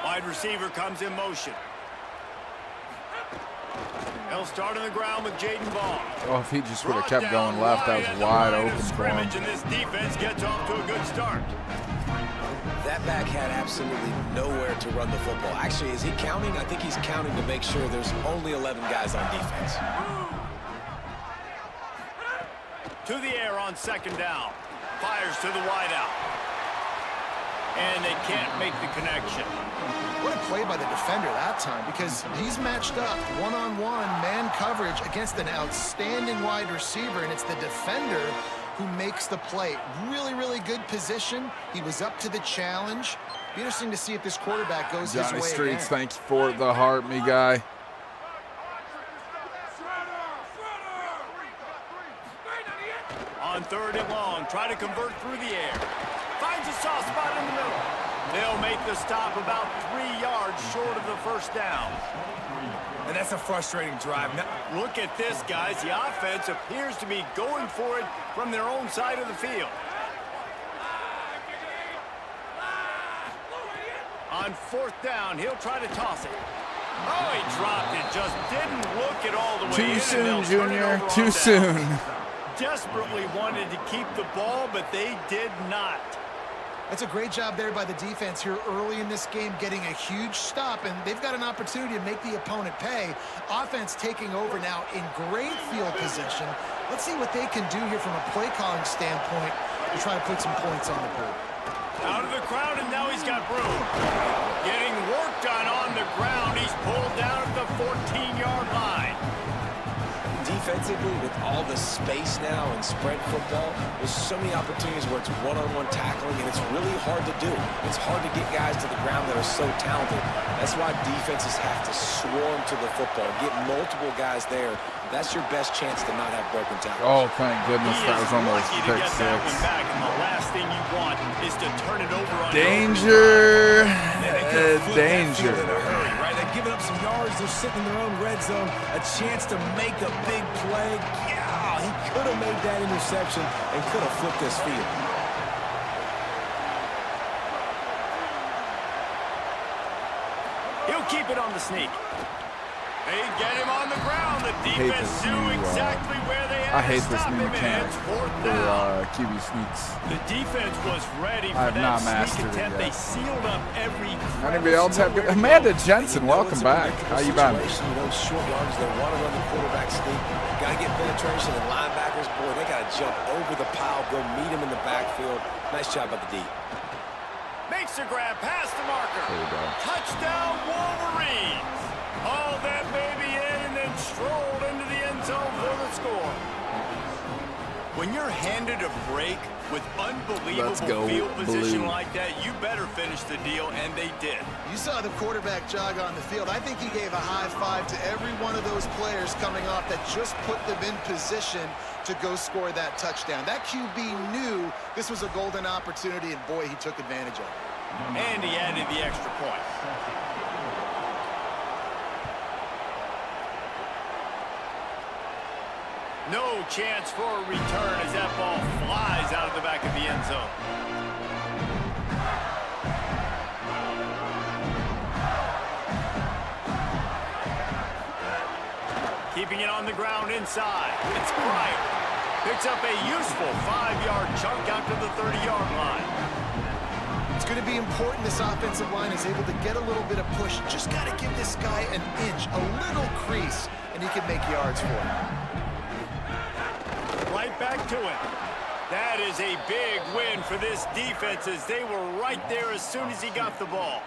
Wide receiver comes in motion. He'll start on the ground with Jaden Ball. Oh, if he just would have kept going left, that was wide open for him. And this defense gets off to a good start. That back had absolutely nowhere to run the football. Actually, is he counting? I think he's counting to make sure there's only 11 guys on defense. To the air on second down. Fires to the wideout. And they can't make the connection. What a play by the defender that time, because he's matched up one-on-one man coverage against an outstanding wide receiver, and it's the defender who makes the play. Really, really good position. He was up to the challenge. Be interesting to see if this quarterback goes his way Johnny Streets, again. thank you for the heart, me guy. On third and long, try to convert through the air. Finds a soft spot in the middle. They'll make the stop about 3 yards short of the first down. And that's a frustrating drive. Now, look at this, guys. The offense appears to be going for it from their own side of the field. On fourth down, he'll try to toss it. Oh, he dropped it. Just didn't look it all the way in. Too soon, Junior. Too soon. Desperately wanted to keep the ball, but they did not. That's a great job there by the defense here early in this game, getting a huge stop, and they've got an opportunity to make the opponent pay. Offense taking over now in great field position. Let's see what they can do here from a play calling standpoint to try to put some points on the board. Out of the crowd, and now he's got room. Getting work done on the ground. He's pulled down at the 14-yard line. defensively, with all the space now and spread football, there's so many opportunities where it's one-on-one tackling, and it's really hard to do. It's hard to get guys to the ground that are so talented. That's why defenses have to swarm to the football, get multiple guys there. That's your best chance to not have broken tackles. Oh, thank goodness, that was almost pick six. Back, and the last thing you want is to turn it over on danger. Danger. In a hurry, right? They've given up some yards. They're sitting in their own red zone. A chance to make a big play. Yeah, he could have made that interception and could have flipped this field. He'll keep it on the sneak. They get him on the ground. The defense knew exactly where they had I hate to this stop new him, and mechanic it's for fourth down. QB sneaks. The defense was ready I for have not that mastered sneak it attempt. yet. They sealed up every. Anybody else have good? Amanda Jensen, welcome back. How you been? You know, short yards, they want to run the quarterback sneak. Got to get penetration, and linebackers, boy, they got to jump over the pile, go meet him in the backfield. Nice job by the D. Makes the grab past the marker. There you go. Touchdown, Wolverines. Hauled that baby in and then strolled into the end zone for the score. When you're handed a break with unbelievable field position like that, you better finish the deal, and they did. You saw the quarterback jog on the field. I think he gave a high five to every one of those players coming off that just put them in position to go score that touchdown. That QB knew this was a golden opportunity, and boy, he took advantage of it. And he added the extra point. No chance for a return as that ball flies out of the back of the end zone. Keeping it on the ground inside. It's Bryant. Picks up a useful 5-yard chunk out to the 30-yard line. It's going to be important this offensive line is able to get a little bit of push. Just got to give this guy an inch, a little crease, and he can make yards for him. Right back to it. That is a big win for this defense as they were right there as soon as he got the ball.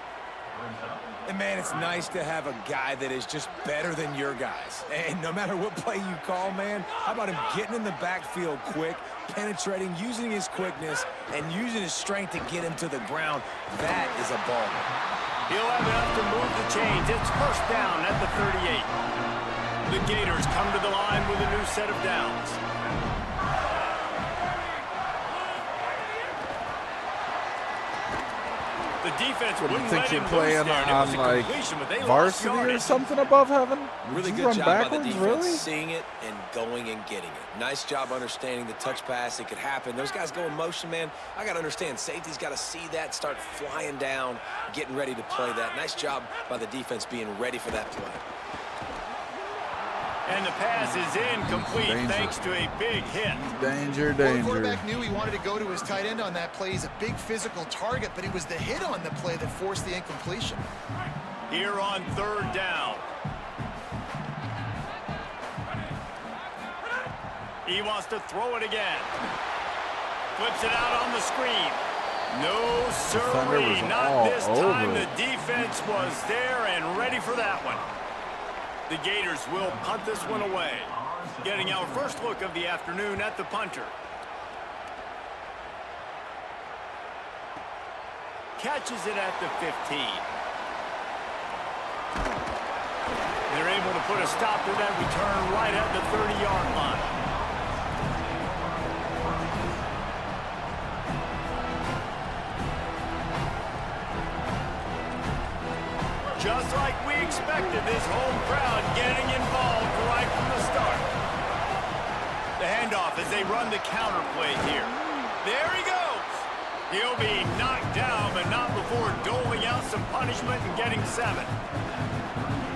And, man, it's nice to have a guy that is just better than your guys. And no matter what play you call, man, how about him getting in the backfield quick, penetrating, using his quickness, and using his strength to get him to the ground. That is a ball. He'll have enough to move the chains. It's first down at the 38. The Gators come to the line with a new set of downs. The defense What do you wouldn't think let you're him playing loose there, and it was on, a like, completion, but they lost varsity or yardage. something above heaven? Really Did you good run job by the backwards, defense, really? seeing it and going and getting it. Nice job understanding the touch pass. It could happen. Those guys go in motion, man. I got to understand. Safety's got to see that, start flying down, getting ready to play that. Nice job by the defense being ready for that play. And the pass is incomplete thanks to a big hit. Danger, Well, the danger. quarterback knew he wanted to go to his tight end on that play. He's a big physical target, but it was the hit on the play that forced the incompletion. Here on third down. He wants to throw it again. Flips it out on the screen. No, sirree, not this time. The defense was there and ready for that one. The Gators will punt this one away. Getting our first look of the afternoon at the punter. Catches it at the 15. They're able to put a stop to that return right at the 30-yard line. Just like we expected, this home crowd getting involved right from the start. The handoff as they run the counter play here. There he goes. He'll be knocked down, but not before doling out some punishment and getting 7.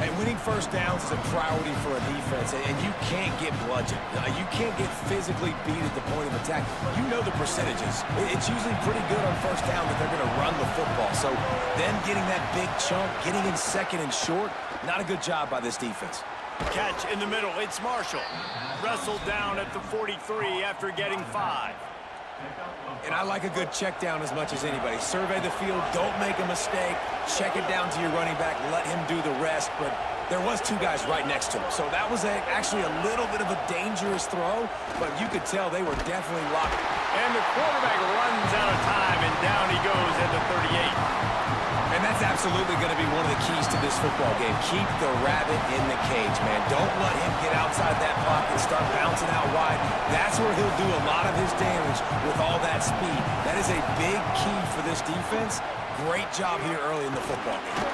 And winning first downs is a priority for a defense, and you can't get bludgeoned. You can't get physically beat at the point of attack. You know the percentages. It's usually pretty good on first down that they're going to run the football. So then getting that big chunk, getting in second and short, not a good job by this defense. Catch in the middle. It's Marshall. Wrestled down at the 43 after getting 5. And I like a good check down as much as anybody. Survey the field, don't make a mistake, check it down to your running back, let him do the rest. But there was 2 guys right next to him. So that was actually a little bit of a dangerous throw, but you could tell they were definitely locked. And the quarterback runs out of time, and down he goes at the 38. And that's absolutely going to be one of the keys to this football game. Keep the rabbit in the cage, man. Don't let him get outside that pocket, start bouncing out wide. That's where he'll do a lot of his damage with all that speed. That is a big key for this defense. Great job here early in the football game.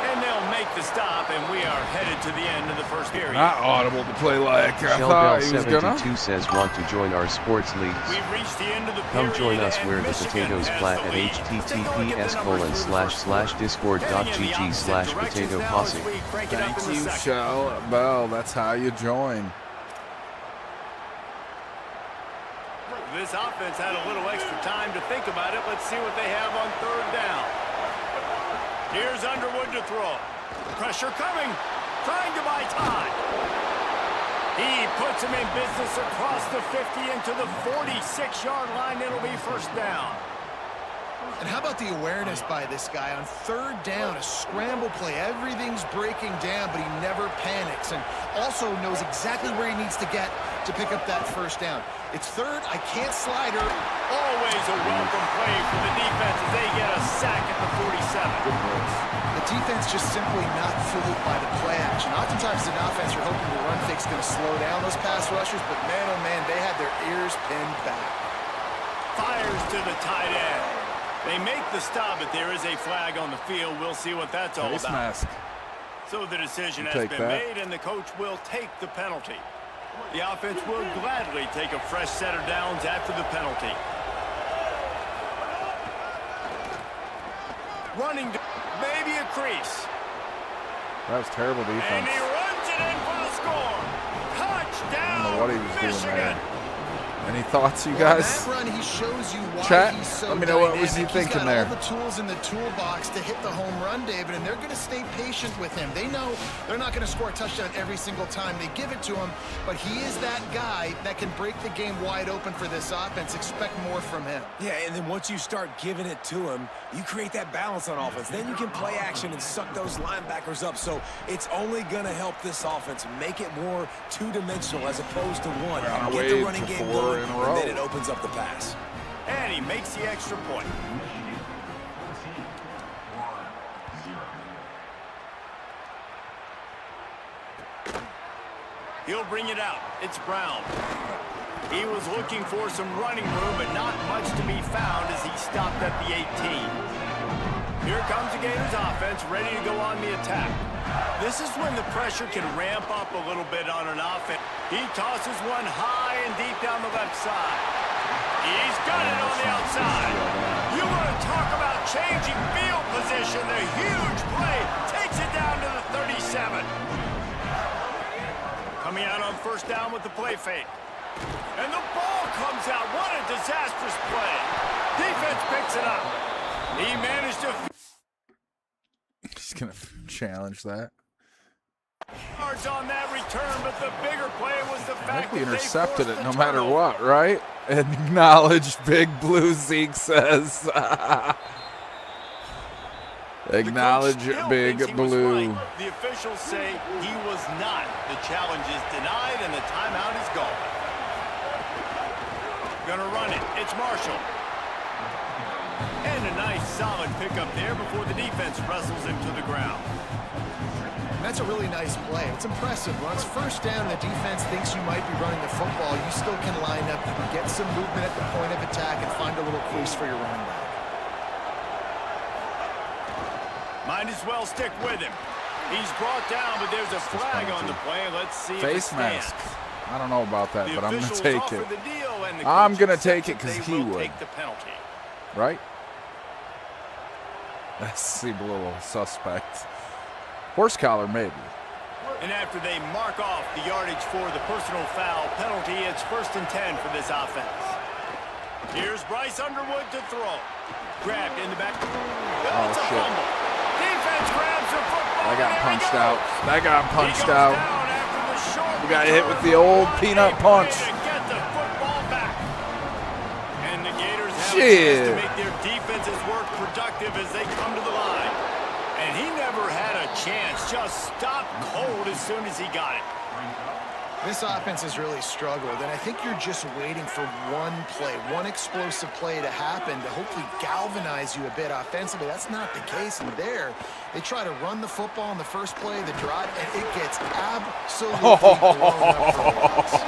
And they'll make the stop, and we are headed to the end of the first period. Not audible to play like I thought he was gonna. Shellbell72 says want to join our sports leagues. We've reached the end of the Come period, join us and where the Michigan potatoes has flat the at lead. https://discord.gg/potato posse. Thank you, Shell Bell. That's how you join. This offense had a little extra time to think about it. Let's see what they have on third down. Here's Underwood to throw. Pressure coming. Trying to buy time. He puts him in business across the 50 into the 46-yard line. It'll be first down. And how about the awareness by this guy on third down, a scramble play. Everything's breaking down, but he never panics and also knows exactly where he needs to get to pick up that first down. It's third, I can't slide her. Always a welcome play for the defense as they get a sack at the 47. The defense just simply not fooled by the play action. Oftentimes an offense, you're hoping the run fake's going to slow down those pass rushers, but man, oh man, they had their ears pinned back. Fires to the tight end. They make the stop, but there is a flag on the field. We'll see what that's all Face about. mask. So the decision You has take been that. made, and the coach will take the penalty. The offense will gladly take a fresh set of downs after the penalty. Running, maybe a crease. That was terrible And defense. he runs it in for the score. Touchdown, I don't know what he was doing Michigan. there. Any thoughts, you Well, guys? on that run, he shows you why Chat, he's so let me know what was he dynamic. thinking He's got there. all the tools in the toolbox to hit the home run, David, and they're going to stay patient with him. They know they're not going to score a touchdown every single time they give it to him, but he is that guy that can break the game wide open for this offense. Expect more from him. Yeah, and then once you start giving it to him, you create that balance on offense. Then you can play action and suck those linebackers up. So it's only going to help this offense make it more two-dimensional as opposed to one. Gotta Get the wait running for game 4 going, in a and row. then it opens up the pass. And he makes the extra point. He'll bring it out. It's Brown. He was looking for some running room, but not much to be found as he stopped at the 18. Here comes the Gators offense, ready to go on the attack. This is when the pressure can ramp up a little bit on an offense. He tosses one high and deep down the left side. He's got it on the outside. You want to talk about changing field position. The huge play takes it down to the 37. Coming out on first down with the play fake. And the ball comes out. What a disastrous play. Defense picks it up. He managed to... He's going to challenge that. Yards on that return, but the bigger play was the fact he that intercepted they it forced no the matter turnover. what, right? Acknowledged Big Blue, Zeke says. Acknowledge Big Blue. Right. The officials say he was not. The challenge is denied and the timeout is gone. Gonna run it. It's Marshall. And a nice solid pickup there before the defense wrestles him to the ground. That's a really nice play. It's impressive. When it's first down, the defense thinks you might be running the football. You still can line up. You can get some movement at the point of attack and find a little crease for your running back. Might as well stick with him. He's brought down, but there's a flag on the play. Let's see if it Face stands. mask. I don't know about that, The but I'm going to officials take offer it. the deal, and the I'm coach going to take it accepts because that he they will would. take the penalty. Right? That seemed a little suspect. Horse collar, maybe. And after they mark off the yardage for the personal foul penalty, it's 1st and 10 for this offense. Here's Bryce Underwood to throw. Grabbed in the back. That's a shit. fumble. Defense grabs the football. That got There he punched goes. out. That got He punched goes out. down after the short You got hit with the return. old What peanut a play punch. to get the football back. And the Gators have a chance Shit. to make their defenses work productive as they come to the line. And he never had a chance. Just stopped cold as soon as he got it. This offense has really struggled, and I think you're just waiting for one play, one explosive play to happen to hopefully galvanize you a bit offensively. That's not the case, and there, they try to run the football in the first play, the drive, and it gets absolutely blown up for loss.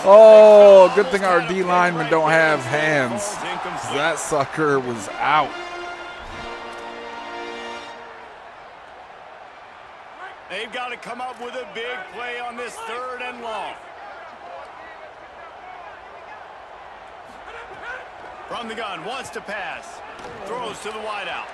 Oh, good thing our D linemen don't have hands. That sucker was out. They've got to come up with a big play on this 3rd and long. From the gun, wants to pass. Throws to the wideout.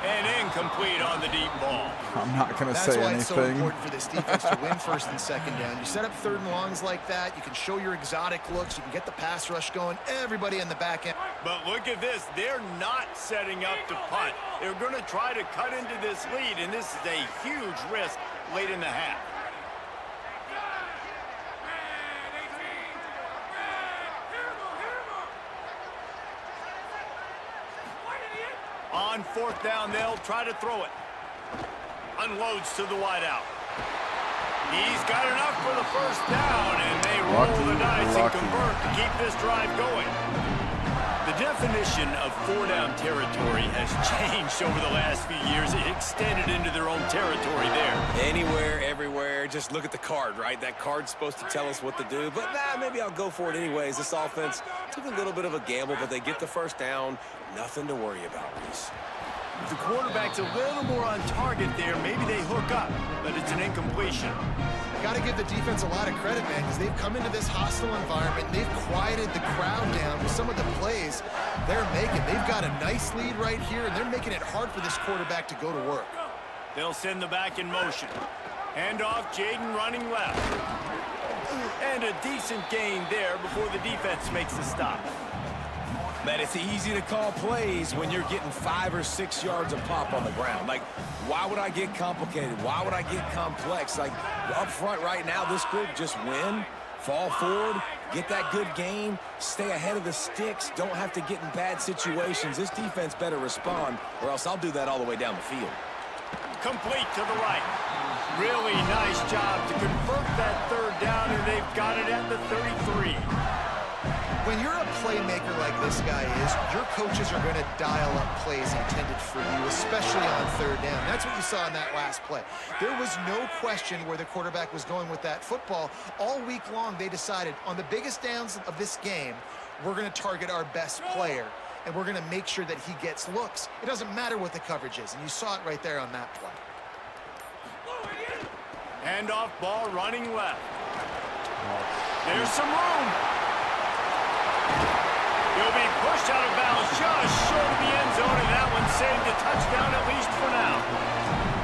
And incomplete on the deep ball. I'm not going to That's say why it's so anything. important for this defense to win 1st and 2nd down. You set up 3rd and longs like that. You can show your exotic looks. You can get the pass rush going. Everybody in the back end. But look at this. They're not setting up to punt. They're going to try to cut into this lead, and this is a huge risk late in the half. On 4th down, they'll try to throw it. Unloads to the wideout. He's got enough for the 1st down, and they roll the dice and convert to keep this drive going. The definition of 4-down territory has changed over the last few years. It extended into their own territory there. Anywhere, everywhere, just look at the card, right? That card's supposed to tell us what to do, but maybe I'll go for it anyways. This offense took a little bit of a gamble, but they get the 1st down. Nothing to worry about, Reese. If the quarterback's a little more on target there, maybe they hook up, but it's an incompletion. Got to give the defense a lot of credit, man, because they've come into this hostile environment. They've quieted the crowd down with some of the plays they're making. They've got a nice lead right here, and they're making it hard for this quarterback to go to work. They'll send the back in motion. Hand off, Jaden running left. And a decent gain there before the defense makes the stop. Man, it's easy to call plays when you're getting 5 or 6 yards of pop on the ground. Like, why would I get complicated? Why would I get complex? Like, up front right now, this group just win, fall forward, get that good game, stay ahead of the sticks, don't have to get in bad situations. This defense better respond, or else I'll do that all the way down the field. Complete to the right. Really nice job to convert that 3rd down, and they've got it at the 33. When you're a playmaker like this guy is, your coaches are going to dial up plays intended for you, especially on third down. That's what you saw in that last play. There was no question where the quarterback was going with that football. All week long, they decided on the biggest downs of this game, we're going to target our best player, and we're going to make sure that he gets looks. It doesn't matter what the coverage is, and you saw it right there on that play. Handoff ball running left. There's some room. He'll be pushed out of bounds just short of the end zone, and that one saved a touchdown at least for now.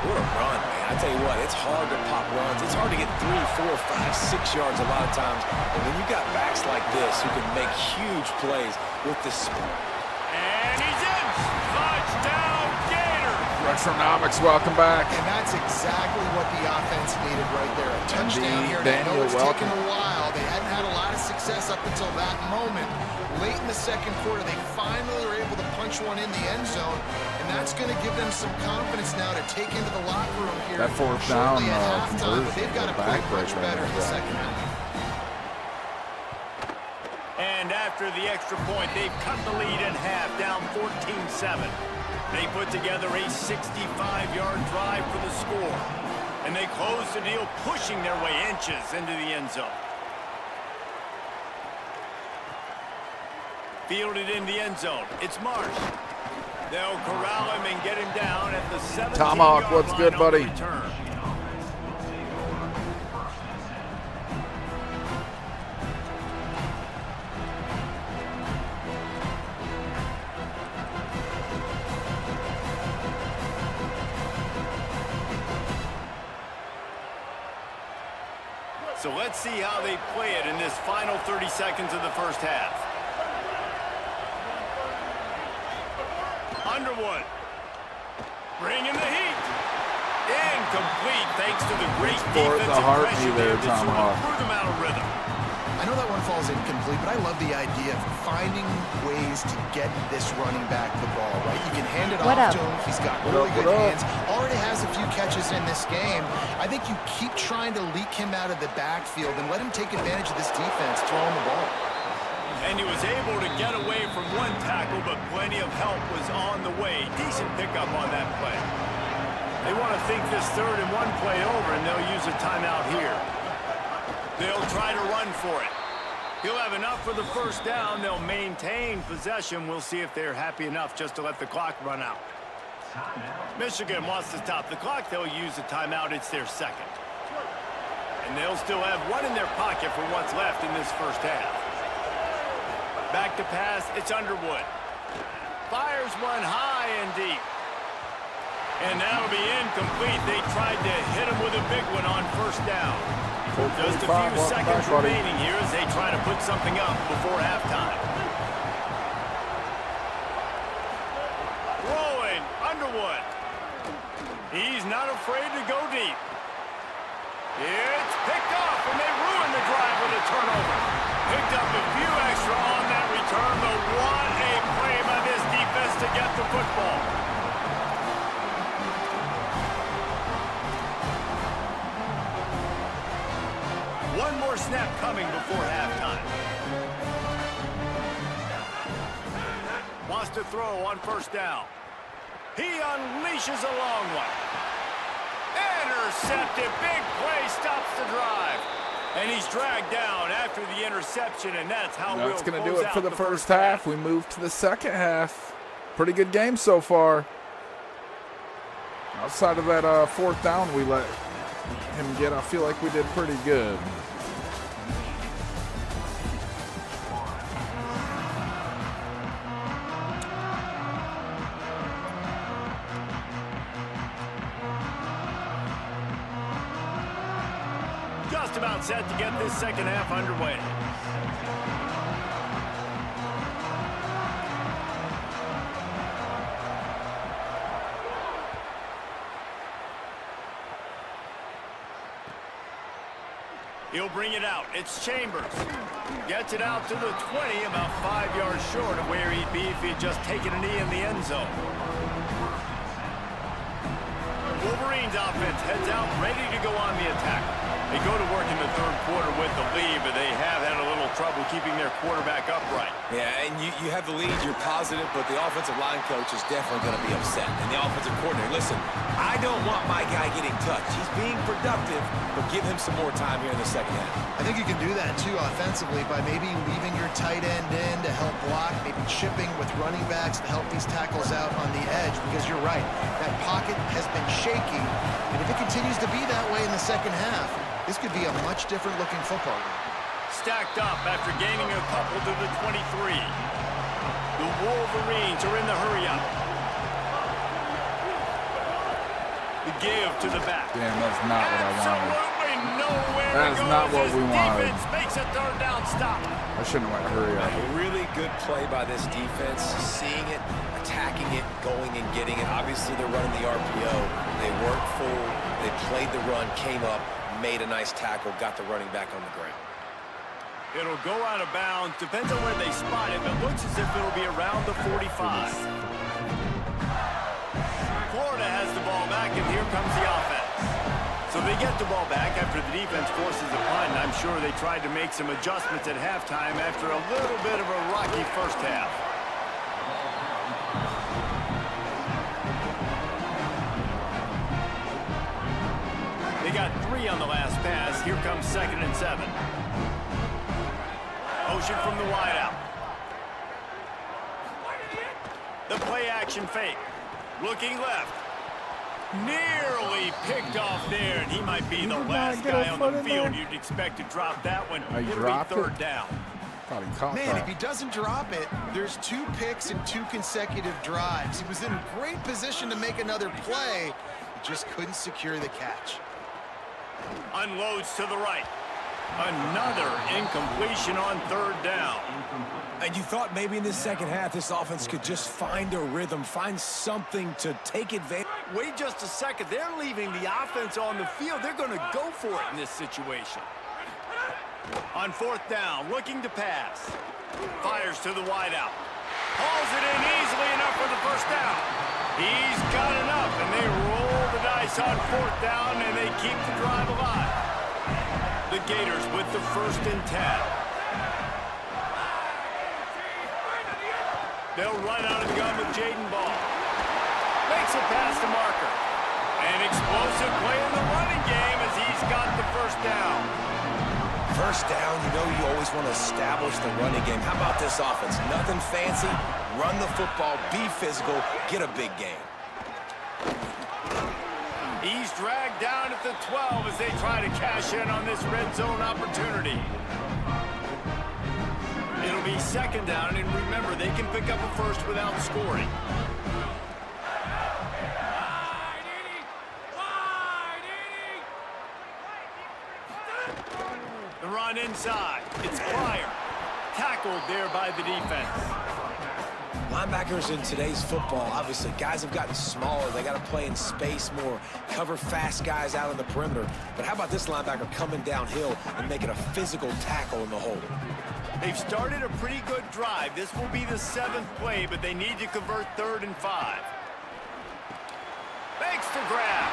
What a run, man. I tell you what, it's hard to pop runs. It's hard to get 3, 4, 5, 6 yards a lot of times. And when you got backs like this who can make huge plays with this. And he's in. Touchdown, Gators. Rexonomics, welcome back. And that's exactly what the offense needed right there. A touchdown here. I know it's taken a while. They hadn't had a lot of success up until that moment. Late in the second quarter, they finally were able to punch one in the end zone, and that's going to give them some confidence now to take into the locker room here. That fourth down halftime, but they've got to play much better in the second half. And after the extra point, they've cut the lead in half, down 14-7. They put together a 65-yard drive for the score, and they close the deal, pushing their way inches into the end zone. Fielded in the end zone. It's Marsh. They'll corral him and get him down at the 17-yard Tomahawk, what's good, buddy? Return. So let's see how they play it in this final 30 seconds of the first half. Underwood. Bringing the heat. Incomplete thanks to the great defensive pressure there that sort of threw them out of rhythm. I know that one falls incomplete, but I love the idea of finding ways to get this running back the ball, right? You can hand it off to him. He's got really good hands. Already has a few catches in this game. I think you keep trying to leak him out of the backfield and let him take advantage of this defense throwing the ball. And he was able to get away from one tackle, but plenty of help was on the way. Decent pickup on that play. They want to think this 3rd and 1 play over, and they'll use a timeout here. They'll try to run for it. He'll have enough for the first down. They'll maintain possession. We'll see if they're happy enough just to let the clock run out. Michigan wants to stop the clock. They'll use a timeout. It's their second. And they'll still have one in their pocket for what's left in this first half. Back to pass, it's Underwood. Fires one high and deep. And that'll be incomplete. They tried to hit him with a big one on first down. Just a few seconds remaining here as they try to put something up before halftime. Rolling, Underwood. He's not afraid to go deep. It's picked off, and they ruin the drive with a turnover. Picked up a few extra on that return, but what a play by this defense to get the football. One more snap coming before halftime. Wants to throw on first down. He unleashes a long one. Intercepted. Big play stops the drive. And he's dragged down after the interception, and that's how we'll That's going to do it for the first half. We move to the second half. Pretty good game so far. Outside of that 4th down we let him get, I feel like we did pretty good. Just about set to get this second half underway. He'll bring it out. It's Chambers. Gets it out to the 20, about 5 yards short of where he'd be if he'd just taken a knee in the end zone. Wolverines offense heads out, ready to go on the attack. They go to work in the 3rd quarter with the lead, but they have had a little trouble keeping their quarterback upright. Yeah, and you have the lead, you're positive, but the offensive line coach is definitely going to be upset. And the offensive coordinator, listen, I don't want my guy getting touched. He's being productive, but give him some more time here in the second half. I think you can do that, too, offensively, by maybe leaving your tight end in to help block, maybe chipping with running backs to help these tackles out on the edge, because you're right, that pocket has been shaky, and if it continues to be that way in the second half, this could be a much different looking football game. Stacked up after gaining a couple to the 23. The Wolverines are in the hurry-up. The give to the back. Damn, that's not what I wanted. Absolutely nowhere That to is go not as what this we wanted. defense makes a third down stop. I shouldn't have went hurry up. A really good play by this defense, seeing it, attacking it, going and getting it. Obviously, they're running the RPO. They worked full. They played the run, came up, made a nice tackle, got the running back on the ground. It'll go out of bounds. Depends on where they spot it, but looks as if it'll be around the 45. Florida has the ball back, and here comes the offense. So they get the ball back after the defense forces a punt, and I'm sure they tried to make some adjustments at halftime after a little bit of a rocky first half. They got 3 on the last pass. Here comes 2nd and 7. Motion from the wideout. The play action fake. Looking left. Nearly picked off there, and he might be the last guy on the field you'd expect to drop that one. It'll be 3rd down. Thought he caught Man, that. if he doesn't drop it, there's 2 picks and 2 consecutive drives. He was in great position to make another play. He just couldn't secure the catch. Unloads to the right. Another incompletion on 3rd down. And you thought maybe in this second half this offense could just find a rhythm, find something to take advantage. Wait just a second. They're leaving the offense on the field. They're going to go for it in this situation. On 4th down, looking to pass. Fires to the wideout. Hauls it in easily enough for the 1st down. He's got enough, and they roll the dice on 4th down, and they keep the drive alive. The Gators with the 1st and 10. They'll run out of the gun with Jaden Ball. Makes it past the marker. An explosive play in the running game as he's got the 1st down. 1st down, you know you always want to establish the running game. How about this offense? Nothing fancy. Run the football, be physical, get a big game. He's dragged down at the 12 as they try to cash in on this red zone opportunity. It'll be 2nd down, and remember, they can pick up a 1st without scoring. The run inside. It's Pryor. Tackled there by the defense. Linebackers in today's football, obviously, guys have gotten smaller. They got to play in space more, cover fast guys out on the perimeter. But how about this linebacker coming downhill and making a physical tackle in the hole? They've started a pretty good drive. This will be the 7th play, but they need to convert 3rd and 5. Makes the grab.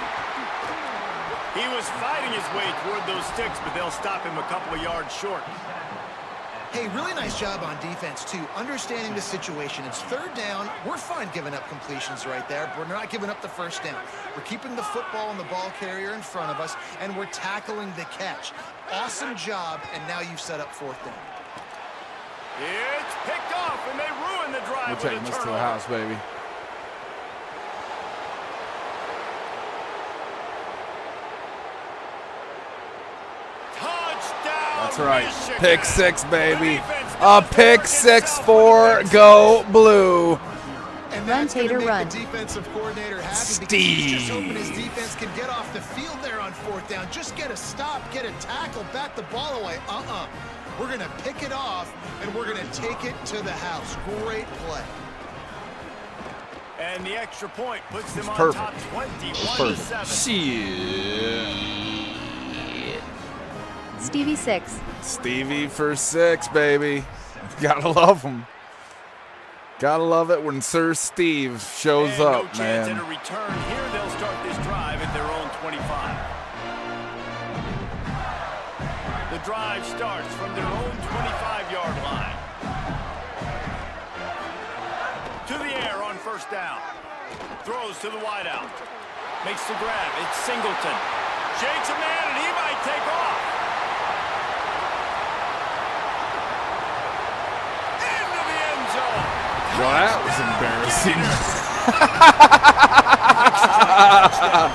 He was fighting his way toward those sticks, but they'll stop him a couple of yards short. Hey, really nice job on defense, too. Understanding the situation. It's 3rd down. We're fine giving up completions right there, but we're not giving up the 1st down. We're keeping the football and the ball carrier in front of us, and we're tackling the catch. Awesome job, and now you've set up 4th down. It's picked off, and they ruin the drive with a We're taking this to the turnover. house, baby. That's right. Michigan. Pick 6, baby. A pick 6 for Go Blue. And Run, that's gonna Tater, make run. the defensive coordinator happy Steve. because he's just hoping his defense can get off the field there on 4th down. Just get a stop, get a tackle, bat the ball away. We're going to pick it off, and we're going to take it to the house. Great play. And the extra point puts them on Perfect. top 21-7. Shit. Stevie 6. Stevie for 6, baby. Gotta love him. Gotta love it when Sir Steve shows And up, no chance man. at a return here. They'll start this drive at their own 25. The drive starts from their own 25-yard line. To the air on first down. Throws to the wideout. Makes the grab. It's Singleton. Shakes a man, and he might take off. Into the end zone. Well, that was embarrassing.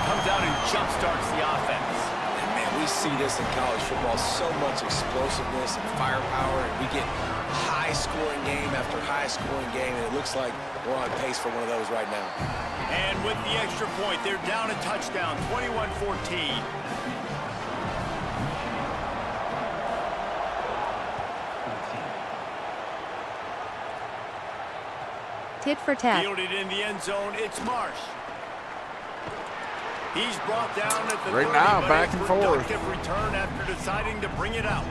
Comes out and jump-starts the offense. And man, we see this in college football. So much explosiveness and firepower, and we get high-scoring game after high-scoring game, and it looks like we're on pace for one of those right now. And with the extra point, they're down a touchdown, 21-14. Tit for tat. Fielded in the end zone, it's Marsh. He's brought down at the right 30, now, but back a and forth. productive return after deciding to bring it out.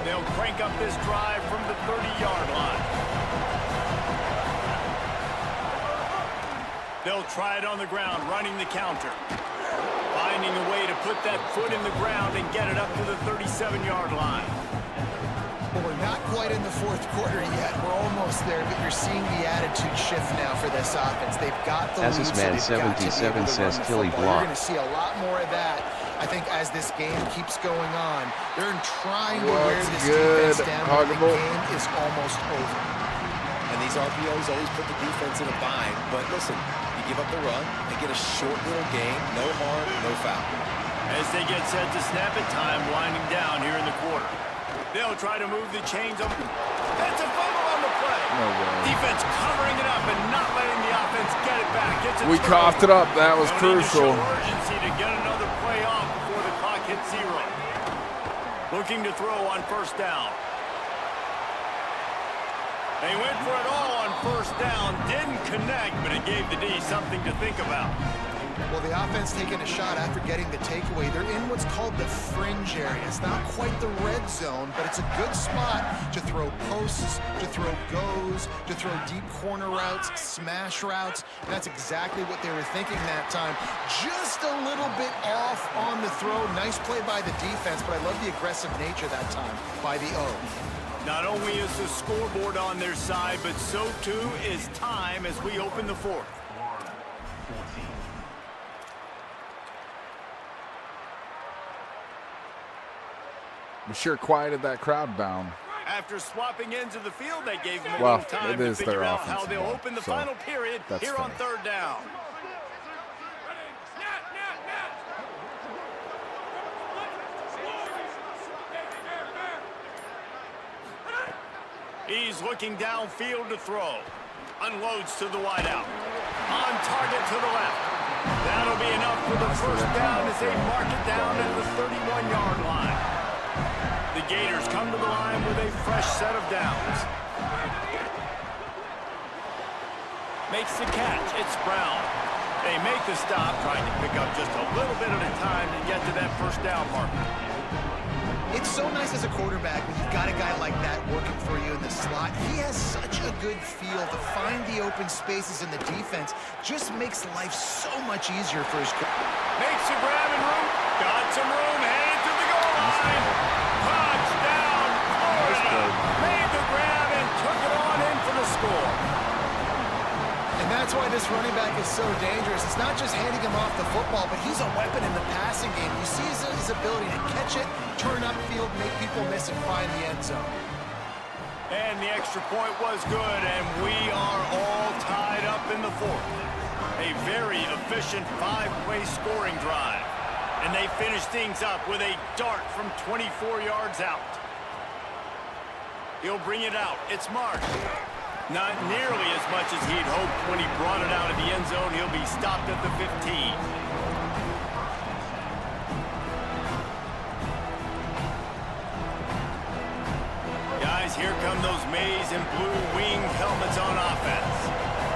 They'll crank up this drive from the 30-yard line. They'll try it on the ground, running the counter. Finding a way to put that foot in the ground and get it up to the 37-yard line. Well, we're not quite in the fourth quarter yet. We're almost there, but you're seeing the attitude shift now for this offense. They've got the lead, so Assisman they've got to be 77 able to says run the Tilly football. You're block. going to see a lot more of that, I think, as this game keeps going on. They're trying to wear What's this good, defense down, but the Huggable? game is almost over. And these RPOs always put the defense in a bind. But listen, you give up the run, they get a short little game, no harm, no foul. As they get set to snap it, time winding down here in the quarter. They'll try to move the chains up. That's a fumble on the play. No way. Defense covering it up and not letting the offense get it back. It's a We turnover. coughed it up. That was They'll need to crucial. show urgency to get another play off before the clock hits 0. Looking to throw on first down. They went for it all on first down. Didn't connect, but it gave the D something to think about. Well, the offense taking a shot after getting the takeaway. They're in what's called the fringe area. It's not quite the red zone, but it's a good spot to throw posts, to throw goes, to throw deep corner routes, smash routes. And that's exactly what they were thinking that time. Just a little bit off on the throw. Nice play by the defense, but I love the aggressive nature that time by the O. Not only is the scoreboard on their side, but so too is time as we open the fourth. We sure quieted that crowd down. After swapping ends of the field, they gave them a Well, little time it to is figure their out how offensive they'll ball, open the so final period that's here on fair. third down. He's looking downfield to throw. Unloads to the wideout. On target to the left. That'll be enough for the first down as they mark it down at the 31-yard line. The Gators come to the line with a fresh set of downs. Makes the catch. It's Brown. They make the stop, trying to pick up just a little bit at a time to get to that first down marker. It's so nice as a quarterback when you've got a guy like that working for you in the slot. He has such a good feel to find the open spaces in the defense. Just makes life so much easier for his quarterback. Makes a grab and room. Got some room. Headed to the goal line. Touchdown, Florida. Made the grab and took it on in for the score. And that's why this running back is so dangerous. It's not just handing him off the football, but he's a weapon in the passing game. You see his ability to catch it, turn upfield, make people miss, and find the end zone. And the extra point was good, and we are all tied up in the fourth. A very efficient 5-play scoring drive. And they finish things up with a dart from 24 yards out. He'll bring it out. It's Marsh. Not nearly as much as he'd hoped when he brought it out of the end zone. He'll be stopped at the 15. Guys, here come those maize and blue winged helmets on offense.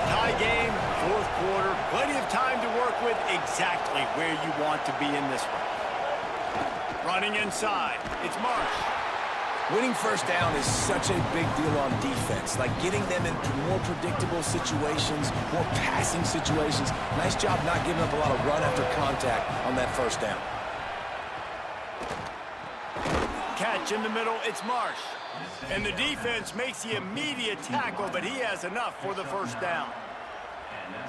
Tie game, fourth quarter, plenty of time to work with, exactly where you want to be in this one. Running inside, it's Marsh. Winning first down is such a big deal on defense, like getting them into more predictable situations, more passing situations. Nice job not giving up a lot of run after contact on that first down. Catch in the middle, it's Marsh. And the defense makes the immediate tackle, but he has enough for the first down.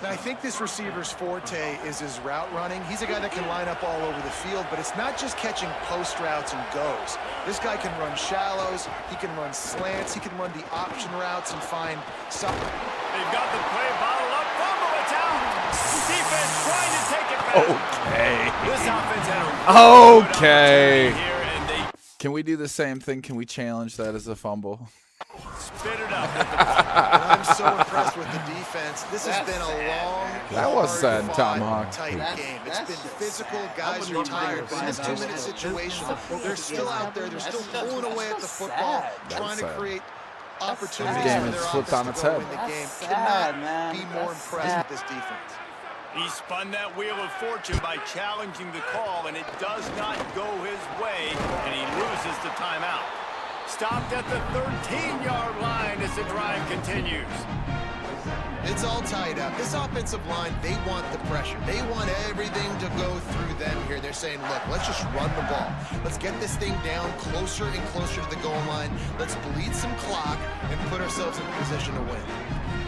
Now, I think this receiver's forte is his route running. He's a guy that can line up all over the field, but it's not just catching post routes and goes. This guy can run shallows, he can run slants, he can run the option routes and find some. They've got the play bottled up, fumble, it's out. Defense trying to take it back. Okay. This offense had a Okay. here, and they Can we do the same thing? Can we challenge that as a fumble? spit it up. I'm so impressed with the defense. This has been a long, That was sad, Tomahawk. tight game. It's been physical. Guys are tired. But in this 2-minute situation, they're still out there. They're still pulling away at the football, trying to create opportunities This game for is their flipped offense on its to go head. win the game. Cannot be more impressed with this defense. He spun that wheel of fortune by challenging the call, and it does not go his way, and he loses the timeout. Stopped at the 13-yard line as the drive continues. It's all tied up. This offensive line, they want the pressure. They want everything to go through them here. They're saying, look, let's just run the ball. Let's get this thing down closer and closer to the goal line. Let's bleed some clock and put ourselves in position to win.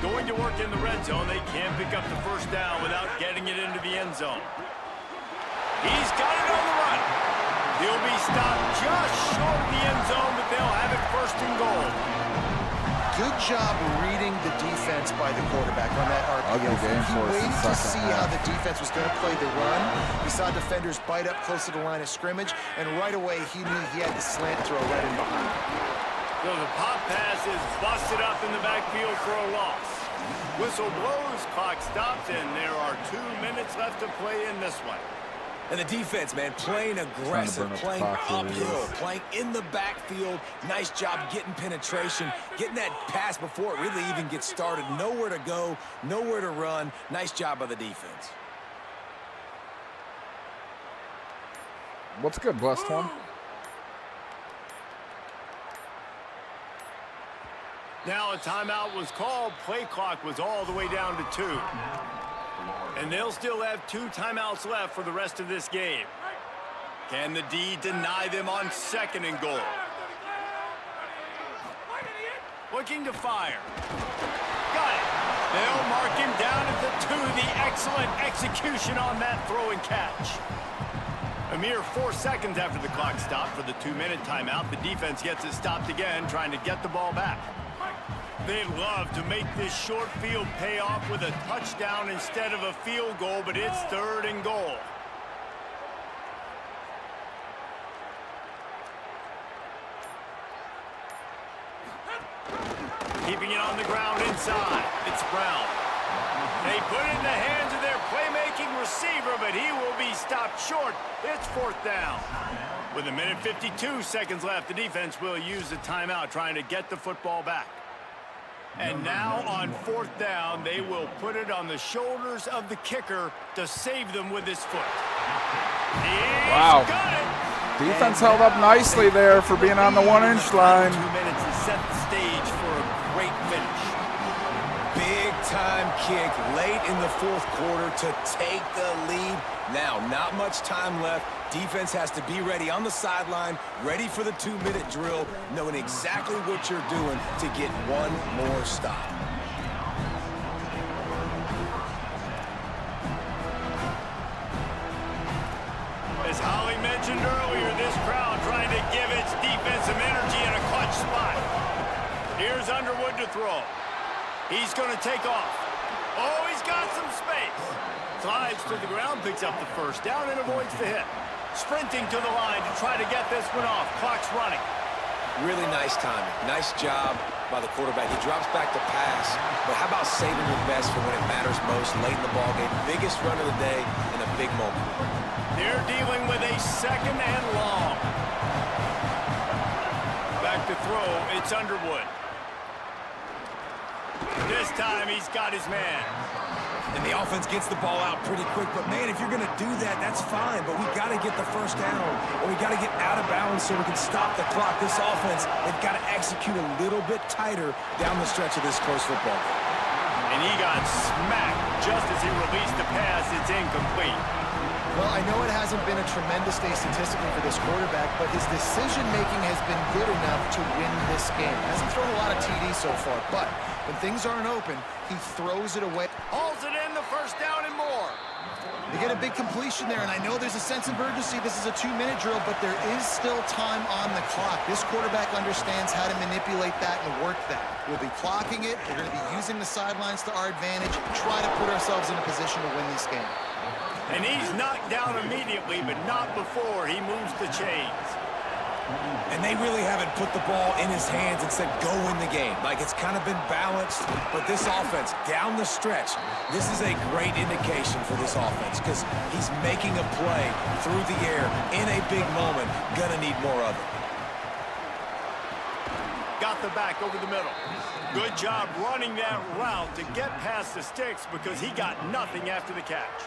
Going to work in the red zone, they can't pick up the first down without getting it into the end zone. He's got it on the run. He'll be stopped just short of the end zone, but they'll have it first and goal. Good job reading the defense by the quarterback on that RPO. Ugly game He for us in waited the to second see how half. the defense was going to play the run. He saw defenders bite up close to the line of scrimmage, and right away he knew he had the slant throw right in behind. So the pop pass is busted up in the backfield for a loss. Whistle blows, clock stops, and there are 2 minutes left to play in this one. And the defense, man, playing aggressive, burn up the playing clock here, uphill, yes. playing in the backfield. Nice job getting penetration, getting that pass before it really even gets started. Nowhere to go, nowhere to run. Nice job by the defense. What's good, blessed one? Now a timeout was called. Play clock was all the way down to 2. And they'll still have 2 timeouts left for the rest of this game. Can the D deny them on 2nd and goal? Looking to fire. Got it. They'll mark him down at the 2. The excellent execution on that throw and catch. A mere 4 seconds after the clock stopped for the 2-minute timeout, the defense gets it stopped again, trying to get the ball back. They'd love to make this short field pay off with a touchdown instead of a field goal, but it's 3rd and goal. Keeping it on the ground inside. It's Brown. They put it in the hands of their playmaking receiver, but he will be stopped short. It's 4th down. With 1:52 seconds left, the defense will use a timeout trying to get the football back. And now on 4th down, they will put it on the shoulders of the kicker to save them with his foot. Wow. Defense held up nicely there for being on the 1-inch line. 2 minutes to set the stage for a great finish. Big time kick late in the 4th quarter to take the lead. Now, not much time left. Defense has to be ready on the sideline, ready for the 2-minute drill, knowing exactly what you're doing to get one more stop. As Holly mentioned earlier, this crowd trying to give its defense some energy in a clutch spot. Here's Underwood to throw. He's going to take off. Oh, he's got some space. Slides to the ground, picks up the first down, and avoids the hit. Sprinting to the line to try to get this one off. Clock's running. Really nice timing. Nice job by the quarterback. He drops back to pass, but how about saving your best for when it matters most late in the ballgame? Biggest run of the day in a big moment. They're dealing with a 2nd and long. Back to throw, it's Underwood. This time he's got his man. And the offense gets the ball out pretty quick. But, man, if you're going to do that, that's fine. But we got to get the first down, or we got to get out of bounds so we can stop the clock. This offense, they've got to execute a little bit tighter down the stretch of this close football game. And he got smacked just as he released the pass. It's incomplete. Well, I know it hasn't been a tremendous day statistically for this quarterback, but his decision-making has been good enough to win this game. Hasn't thrown a lot of TDs so far, but when things aren't open, he throws it away. Hauls it in, the first down and more. They get a big completion there, and I know there's a sense of urgency. This is a 2-minute drill, but there is still time on the clock. This quarterback understands how to manipulate that and work that. We'll be clocking it. We're going to be using the sidelines to our advantage, try to put ourselves in a position to win this game. And he's knocked down immediately, but not before he moves the chains. And they really haven't put the ball in his hands and said, go win the game. Like, it's kind of been balanced, but this offense, down the stretch, this is a great indication for this offense because he's making a play through the air in a big moment. Gonna need more of it. Got the back over the middle. Good job running that route to get past the sticks because he got nothing after the catch.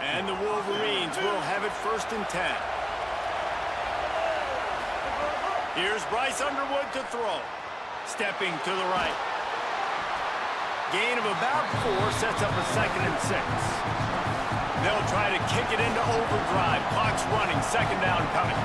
And the Wolverines will have it 1st and 10. Here's Bryce Underwood to throw. Stepping to the right. Gain of about 4 sets up a 2nd and 6. They'll try to kick it into overdrive. Clock's running. 2nd down coming.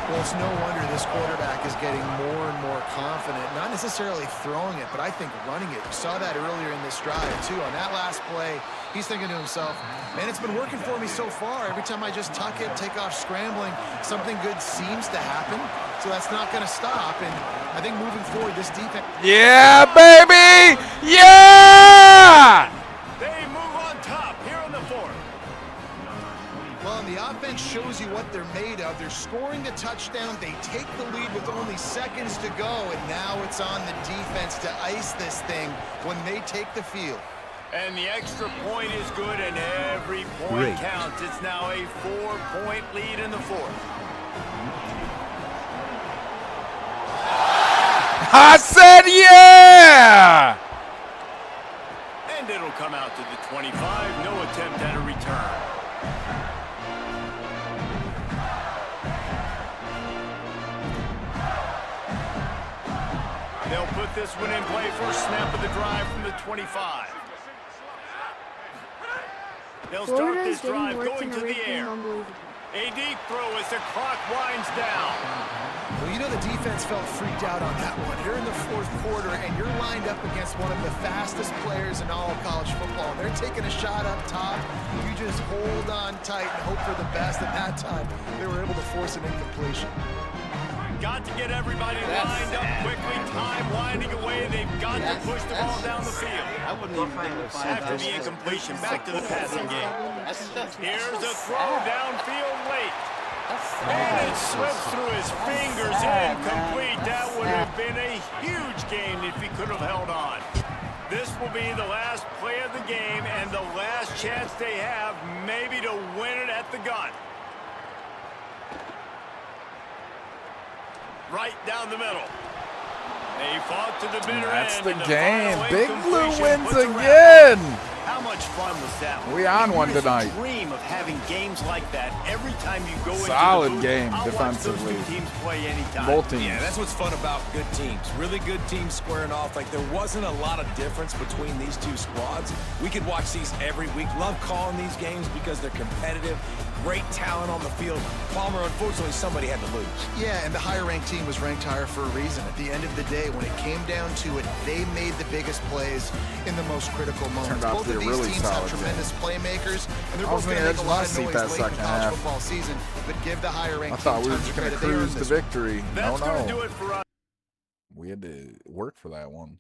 Well, it's no wonder this quarterback is getting more and more confident. Not necessarily throwing it, but I think running it. You saw that earlier in this drive, too. On that last play, he's thinking to himself, man, it's been working for me so far. Every time I just tuck it, take off scrambling, something good seems to happen. So that's not going to stop. And I think moving forward, this defense... Yeah, baby! Yeah! They move on top here in the 4th. Well, and the offense shows you what they're made of. They're scoring the touchdown. They take the lead with only seconds to go, and now it's on the defense to ice this thing when they take the field. And the extra point is good, and every point counts. It's now a 4-point lead in the 4th. I said yeah! And it'll come out to the 25. No attempt at a return. They'll put this one in play for a snap of the drive from the 25. They'll start this drive going to the air. A deep throw as the clock winds down. Well, you know the defense felt freaked out on that one. You're in the 4th quarter, and you're lined up against one of the fastest players in all of college football. They're taking a shot up top. You just hold on tight and hope for the best. At that time, they were able to force an incompletion. Got to get everybody lined up quickly. Time winding away. They've got to push the ball down the field. I wouldn't even think of After the incompletion, back to the passing game. Here's a throw downfield late. And it slips through his fingers. Incomplete. That would have been a huge gain if he could have held on. This will be the last play of the game and the last chance they have maybe to win it at the gun. Right down the middle. They fought to the bitter That's end. the and game. final Big Blue incompletion wins puts a wrap. again. How much fun was that? We on one You just tonight. Dream of having games like that every time you go Solid into the booth. game I'll defensively. Watch those 2 teams play anytime. Both teams. Yeah, that's what's fun about good teams. Really good teams squaring off. Like, there wasn't a lot of difference between these 2 squads. We could watch these every week. Love calling these games because they're competitive. Great talent on the field. Palmer, unfortunately, somebody had to lose. Yeah, and the higher-ranked team was ranked higher for a reason. At the end of the day, when it came down to it, they made the biggest plays in the most critical moments. Turned out Both to of be a these really teams have solid tremendous playmakers, and they're I was both going to gonna make a edge lot my of seat noise that late in second college half. football season, but give the higher-ranked I team thought we were tons just of going to credit. They earned cruise to this. victory. That's No, going to no. do it for us. We had to work for that one.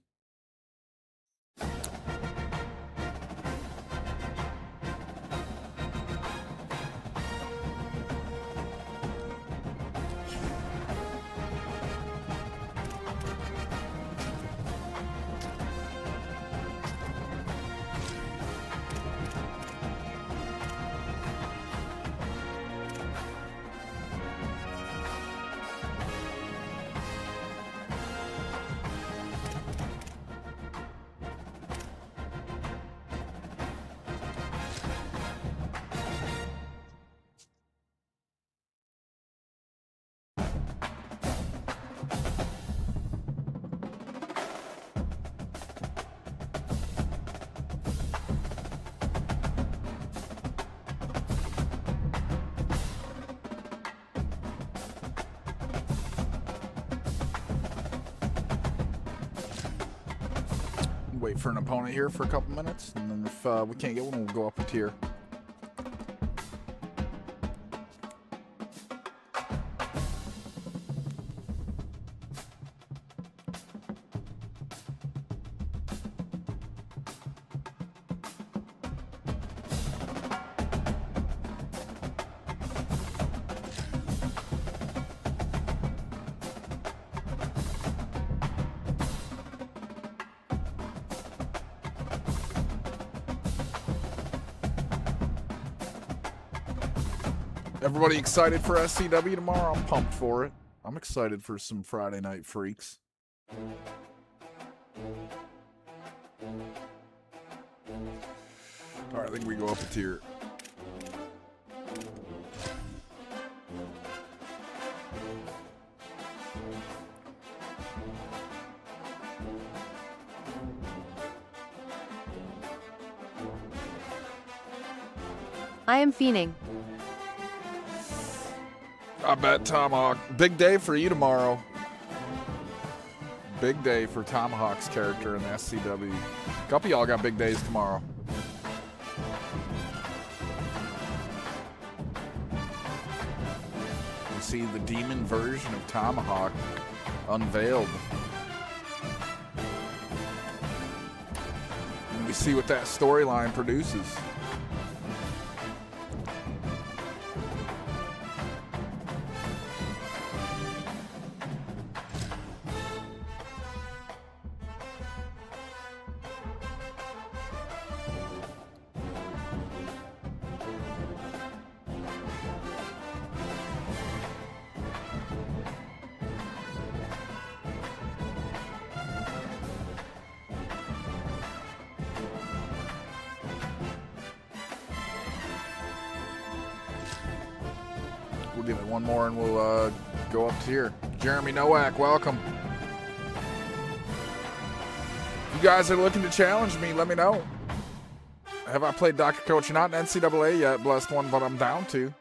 Wait for an opponent here for a couple minutes, and then if we can't get one, we'll go up a tier. Everybody excited for SCW tomorrow? I'm pumped for it. I'm excited for some Friday Night Freaks. All right, I think we go up a tier. I am fiending. I bet Tomahawk. Big day for you tomorrow. Big day for Tomahawk's character in the SCW. A couple of y'all got big days tomorrow. We see the demon version of Tomahawk unveiled. And we see what that storyline produces. We'll give it one more and we'll go up here. Jeremy Nowak, welcome. If you guys are looking to challenge me, let me know. Have I played Dr. Coach? Not in NCAA yet, blessed one, but I'm down to.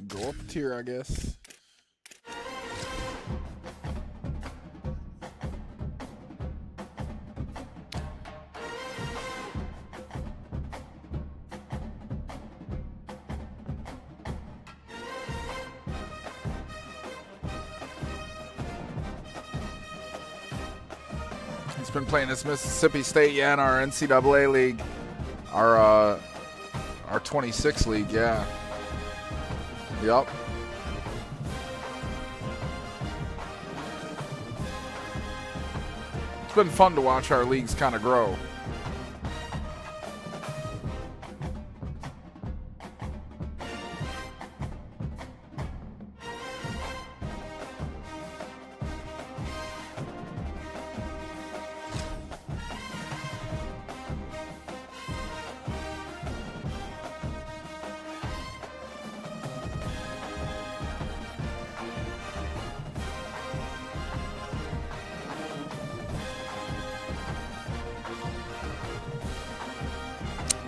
Go up a tier, I guess. He's been playing this Mississippi State, yeah, in our NCAA league, our 26 league, yeah. Yep. It's been fun to watch our leagues kind of grow.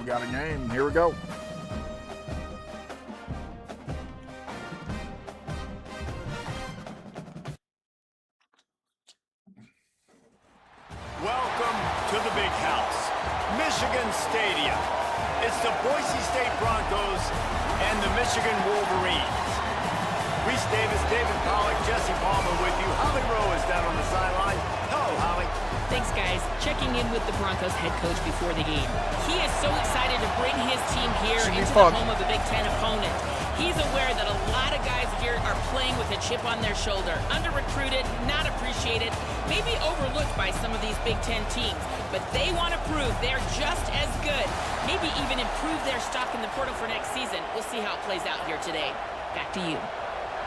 Got a game. Here we go. Welcome to the big house, Michigan Stadium. It's the Boise State Broncos and the Michigan Wolverines. Reese Davis, David Pollack, Jesse Palmer with you. Holly Rowe is down on the sideline. Hello, Holly. Thanks, guys. Checking in with the Broncos head coach before the game. He is so excited to bring his team here into the home of a Big Ten opponent. He's aware that a lot of guys here are playing with a chip on their shoulder, under-recruited, not appreciated, maybe overlooked by some of these Big Ten teams. But they want to prove they're just as good, maybe even improve their stock in the portal for next season. We'll see how it plays out here today. Back to you.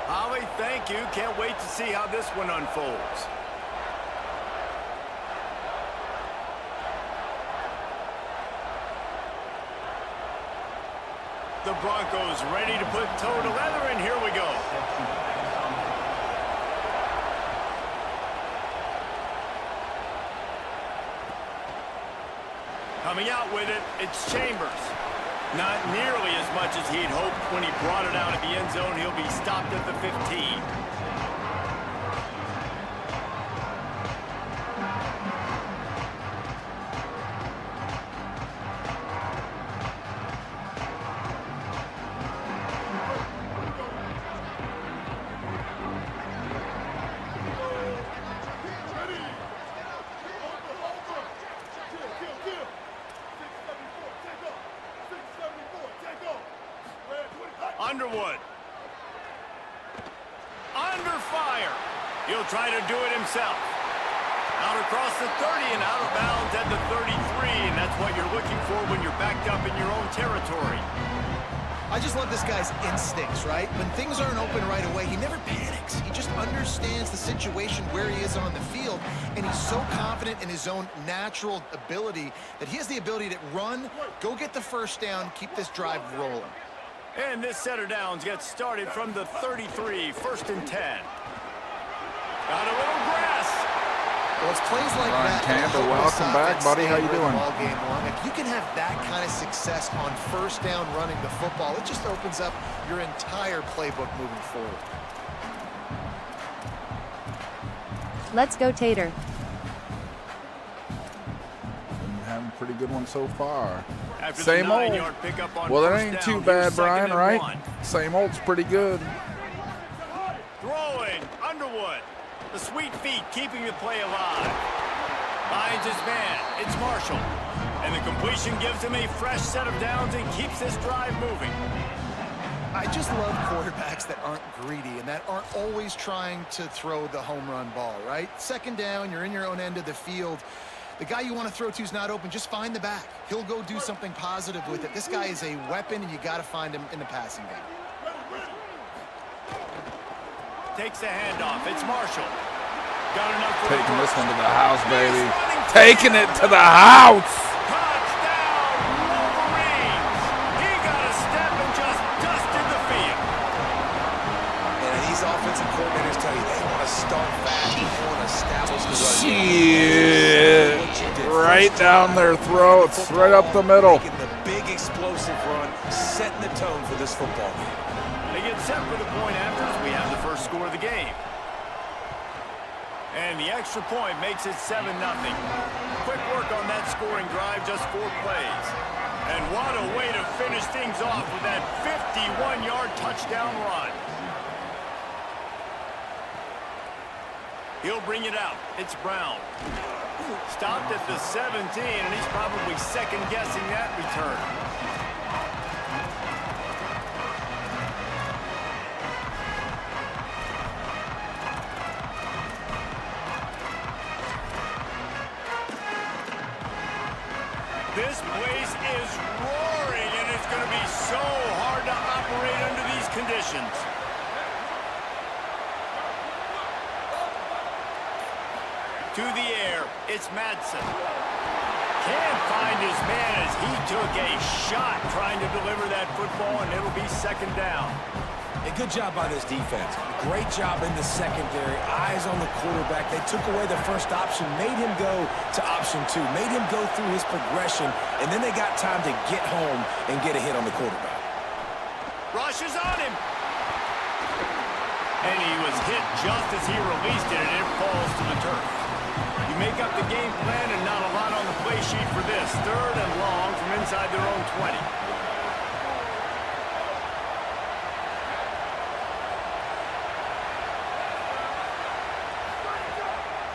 Holly, thank you. Can't wait to see how this one unfolds. The Broncos ready to put toe to leather, and here we go. Coming out with it, it's Chambers. Not nearly as much as he'd hoped when he brought it out at the end zone. He'll be stopped at the 15. Underwood. Under fire. He'll try to do it himself. Out across the 30 and out of bounds at the 33, and that's what you're looking for when you're backed up in your own territory. I just love this guy's instincts, right? When things aren't open right away, he never panics. He just understands the situation where he is on the field, and he's so confident in his own natural ability that he has the ability to run, go get the first down, keep this drive rolling. And this set of downs gets started from the 33, 1st and 10. Got a little grass. Well, it's plays like Ryan that. Campbell, welcome back, buddy. How you doing? All game long. If you can have that kind of success on first down running the football, it just opens up your entire playbook moving forward. Let's go, Tater. Been having a pretty good one so far. After Same the old. 9-yard pickup on Well, that first ain't down, too here's bad, 2nd Brian, and right? 1. Same old's pretty good. Throwing, Underwood. The sweet feet keeping the play alive. Finds his man, it's Marshall. And the completion gives him a fresh set of downs and keeps this drive moving. I just love quarterbacks that aren't greedy and that aren't always trying to throw the home run ball, right? 2nd down, you're in your own end of the field. The guy you want to throw to is not open. Just find the back. He'll go do something positive with it. This guy is a weapon, and you got to find him in the passing game. Takes the handoff. It's Marshall. Got enough for Taking this one to the house, baby. Taking it to the house. Touchdown, Wolverines. He got a step and just dusted the field. And these offensive coordinators tell you they want to start fast. They want to establish the run. Shit. Right down their throats, right up the middle. Making the big explosive run, setting the tone for this football game. They get set for the point after as we have the first score of the game. And the extra point makes it 7-0. Quick work on that scoring drive, just 4 plays. And what a way to finish things off with that 51-yard touchdown run. He'll bring it out. It's Brown. Stopped at the 17, and he's probably second-guessing that return. This place is roaring, and it's going to be so hard to operate under these conditions. To the air, it's Madsen. Can't find his man as he took a shot trying to deliver that football, and it'll be 2nd down. A good job by this defense. Great job in the secondary. Eyes on the quarterback. They took away the first option, made him go to option 2, made him go through his progression, and then they got time to get home and get a hit on the quarterback. Rush is on him. And he was hit just as he released it, and it falls to the turf. You make up the game plan and not a lot on the play sheet for this. 3rd and long from inside their own 20.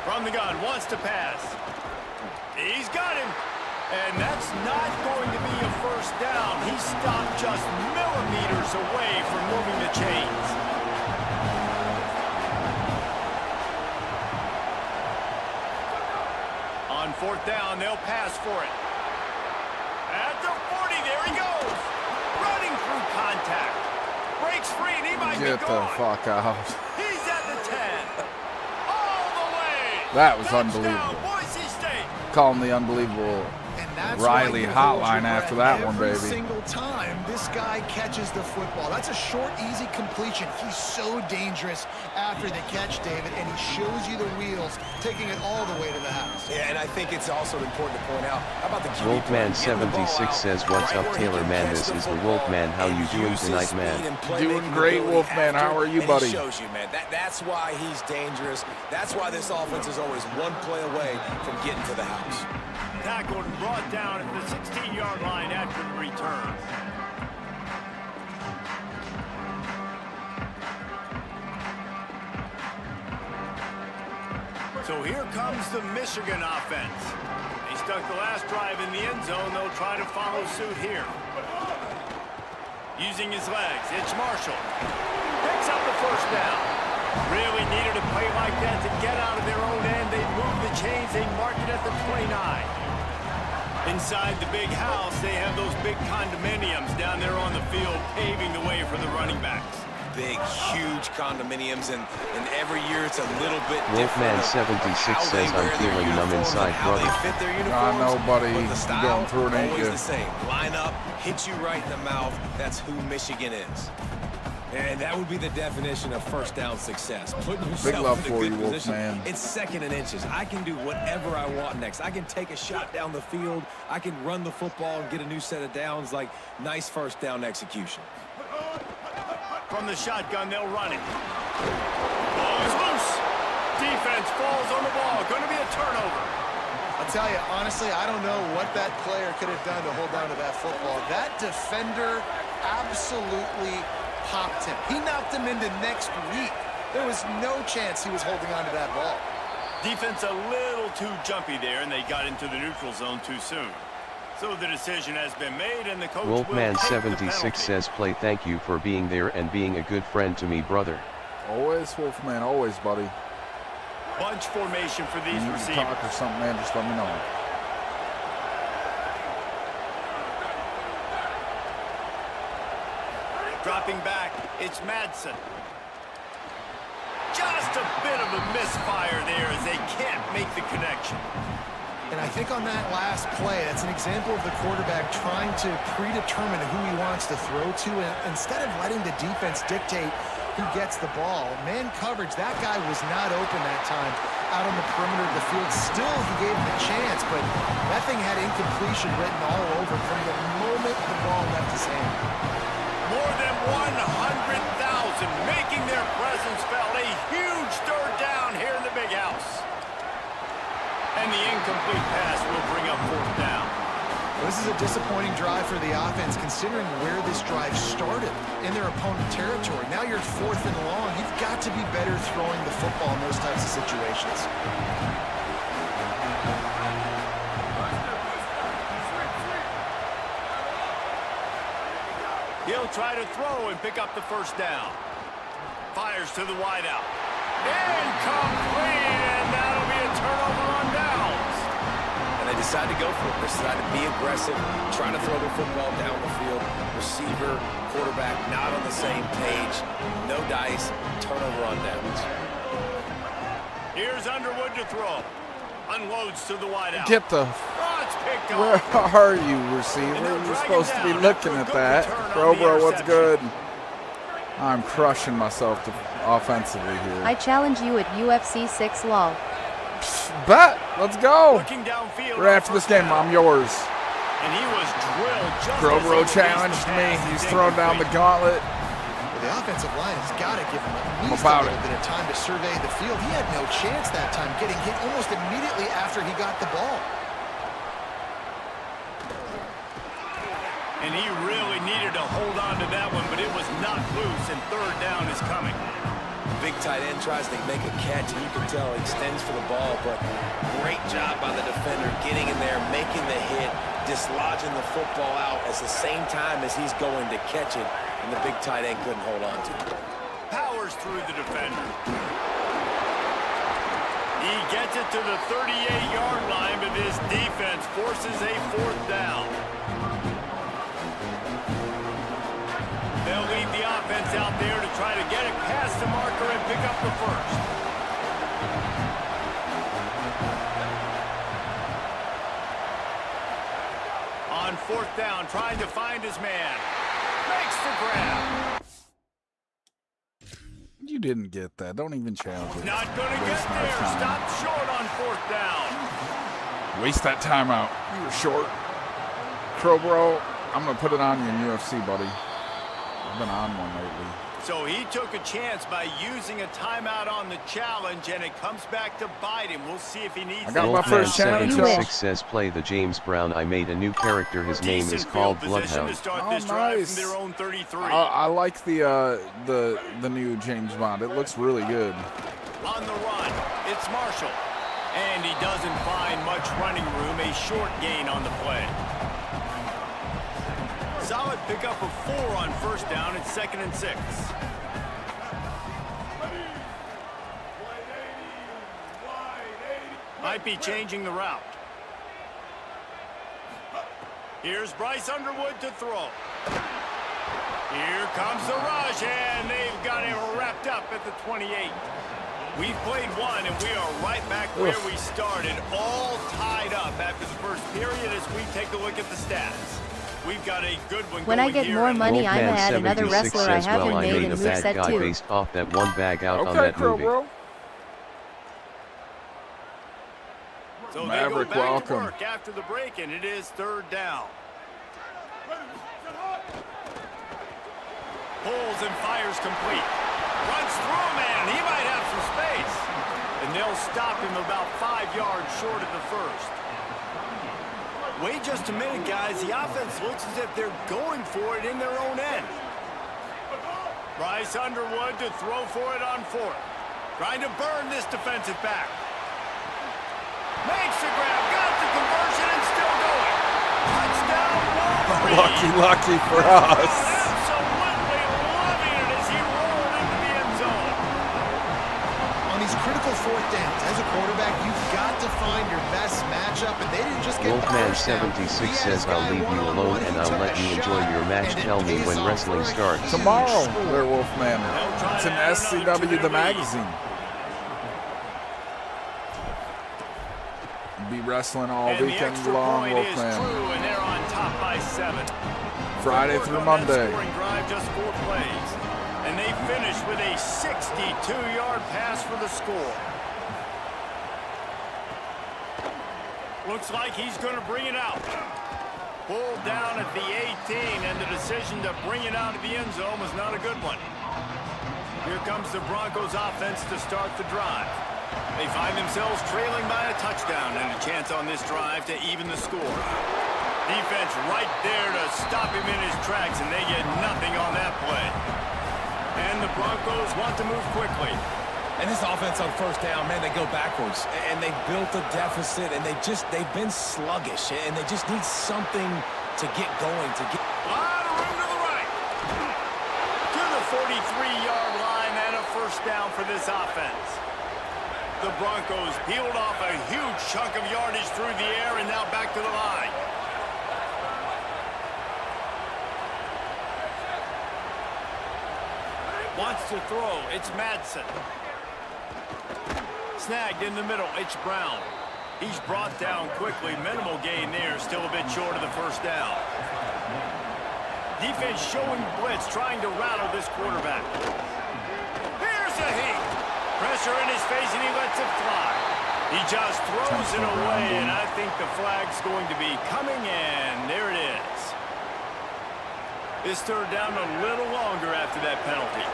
From the gun, wants to pass. He's got him. And that's not going to be a first down. He stopped just millimeters away from moving the chains. On 4th down, they'll pass for it. At the 40, there he goes. Running through contact. Breaks free, and he might Get be the gone. fuck out. He's at the 10. All the way. That was Touchdown, unbelievable. Boise State. Calling the unbelievable That's Riley why you hold hotline your after breath that one, every baby. single time this guy catches the football. That's a short, easy completion. He's so dangerous after the catch, David, and he shows you the wheels, taking it all the way to the house. Yeah, and I think it's also important to point out, how about the QB Wolfman play? Getting the ball 76 out says, "What's right up, where he Taylor? can Man, catch this the is the football Wolfman. How and you doing use his tonight, speed man?" and playmaking Doing great, ability Wolfman. after, How are you, and buddy? He shows you, man. That's why he's dangerous. That's why this offense is always one play away from getting to the house. Tackled and brought down at the 16-yard line after the return. So here comes the Michigan offense. They stuck the last drive in the end zone. They'll try to follow suit here. Using his legs, it's Marshall. Picks up the first down. Really needed a play like that to get out of their own end. They move the chains. They mark it at the 29. Inside the big house, they have those big condominiums down there on the field, paving the way for the running backs. Big, huge condominiums, and every year it's a little bit Wolfman different. 76 says, "I'm feeling numb inside, How brother." they fit their I uniforms, know, buddy. but You the style, going through it, ain't always you? the same. Line up, hit you right in the mouth. That's who Michigan is. And that would be the definition of first down success. Putting yourself love in a for good you, position. Wolfman. It's second and inches. I can do whatever I want next. I can take a shot down the field. I can run the football and get a new set of downs. Like, nice first down execution. From the shotgun, they'll run it. Ball is loose. Defense falls on the ball. Going to be a turnover. I'll tell you, honestly, I don't know what that player could have done to hold on to that football. That defender absolutely popped him. He knocked him into next week. There was no chance he was holding on to that ball. Defense a little too jumpy there, and they got into the neutral zone too soon. So the decision has been made, and the coach Wolfman will take the 76 penalty. says, "Play, thank you for being there and being a good friend to me, brother." Always, Wolfman. Always, buddy. Bunch formation for these You need to receivers. talk or something, man, just let me know. Dropping back, it's Madsen. Just a bit of a misfire there as they can't make the connection. And I think on that last play, that's an example of the quarterback trying to predetermine who he wants to throw to, and instead of letting the defense dictate who gets the ball. Man coverage, that guy was not open that time out on the perimeter of the field. Still, he gave him a chance, but that thing had incompletion written all over from the moment the ball left his hand. More than 100,000 making their presence felt. A huge third down here in the big house. And the incomplete pass will bring up fourth down. This is a disappointing drive for the offense, considering where this drive started in their opponent territory. Now you're 4th and long. You've got to be better throwing the football in those types of situations. He'll try to throw and pick up the first down. Fires to the wideout. Incomplete, and that'll be a turnover on downs. And they decide to go for it. They decide to be aggressive, try to throw the football down the field. Receiver, quarterback, not on the same page. No dice, turnover on downs. Here's Underwood to throw. Unloads to the wideout. Get the... Oh, it's picked Where off. are you, receiver? You're supposed to be looking at that. Bro, what's good? I'm crushing myself offensively here. I challenge you at UFC 6 lol. Bet. Let's go. Looking downfield Right after this game, I'm yours. And he was drilled just Grobro as he challenged released the me. pass. He's It's thrown down the gauntlet. Well, the offensive line has got to give him at least about a little bit of time to survey the field. He had no chance that time, getting hit almost immediately after he got the ball. And he really needed to hold on to that one, but it was not loose, and third down is coming. Big tight end tries to make a catch, and you can tell he extends for the ball, but great job by the defender getting in there, making the hit, dislodging the football out at the same time as he's going to catch it, and the big tight end couldn't hold on to it. Powers through the defender. He gets it to the 38-yard line, but this defense forces a fourth down. They'll leave the offense out there to try to get it past the marker and pick up the first. On fourth down, trying to find his man. Makes the grab. You didn't get that. Don't even challenge it. Not going to get there. Stop short on fourth down. Waste that timeout. You were short. Crowbro, I'm going to put it on you in UFC, buddy. I've been on one lately. So he took a chance by using a timeout on the challenge, and it comes back to bite him. We'll see if he needs I got my first challenge. 76 says play the James Brown. I made a new character. His name is called Bloodhound. Oh, nice. I like the new James Bond. It looks really good. On the run, it's Marshall. And he doesn't find much running room. A short gain on the play. Solid pickup of 4 on first down. It's 2nd and 6. Might be changing the route. Here's Bryce Underwood to throw. Here comes the rush, and they've got it wrapped up at the 28. We've played one, and we are right back where we started, all tied up after the first period as we take a look at the stats. We've got a good one. When I get more money, I'm gonna add another wrestler I haven't made in moveset too. Based off that one bag out on that movie. So Maverick, they go back welcome. to work after the break, and it is 3rd down. Pulls and fires complete. Runs through a man. He might have some space. And they'll stop him about 5 yards short of the first. Wait just a minute, guys. The offense looks as if they're going for it in their own end. Bryce Underwood to throw for it on 4th. Trying to burn this defensive back. Makes the grab, got the conversion, and still going. Touchdown, Wolverine. Lucky for us. Absolutely loving it as he rolled into the end zone. On these critical 4th downs, as a quarterback, you've got to find your best matchup, and they didn't just get Wolfman 76 says I'll leave you alone and I'll let you enjoy your match. Tell me when wrestling starts. Tomorrow, there, Wolfman. It's in SCW, the magazine. Be wrestling all And weekend the extra long, point is Wolfman. true, and they're on top by 7. Friday through Monday. Scoring drive, just 4 plays. And they finish with a 62-yard pass for the score. Looks like he's going to bring it out. Pulled down at the 18, and the decision to bring it out of the end zone was not a good one. Here comes the Broncos offense to start the drive. They find themselves trailing by a touchdown and a chance on this drive to even the score. Defense right there to stop him in his tracks, and they get nothing on that play. And the Broncos want to move quickly. And this offense on first down, man, they go backwards. And they built a deficit, and they've been sluggish. And they just need something to get going. A lot of room to the right. To the 43-yard line and a first down for this offense. The Broncos peeled off a huge chunk of yardage through the air and now back to the line. Wants to throw. It's Madsen. Snagged in the middle. It's Brown. He's brought down quickly. Minimal gain there. Still a bit short of the first down. Defense showing blitz, trying to rattle this quarterback. Here's a heat. Pressure in his face, and he lets it fly. He just throws it away, and I think the flag's going to be coming in. There it is. This 3rd down a little longer after that penalty.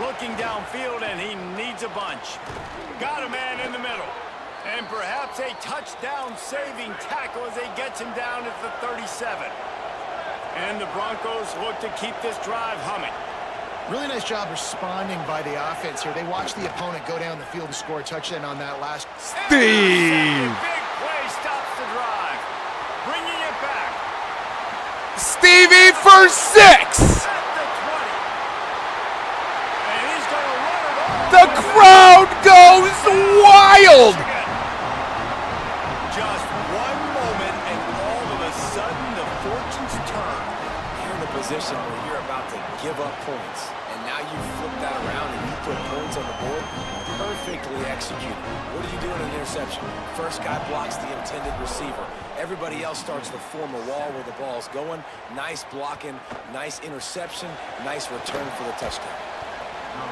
Looking downfield, and he needs a bunch. Got a man in the middle. And perhaps a touchdown-saving tackle as he gets him down at the 37. And the Broncos look to keep this drive humming. Really nice job responding by the offense here. They watched the opponent go down the field to score a touchdown on that last. Steve! Big play stops the drive. Bringing it back. Stevie for 6! And he's going to run it all. The crowd goes wild! Just one moment, and all of a sudden the fortunes turn, you're in a position where you're about to give up points. And now you flip that around and you put points on the board. Perfectly executed. What do you do in an interception? First guy blocks the intended receiver. Everybody else starts to form a wall where the ball's going. Nice blocking, nice interception, nice return for the touchdown.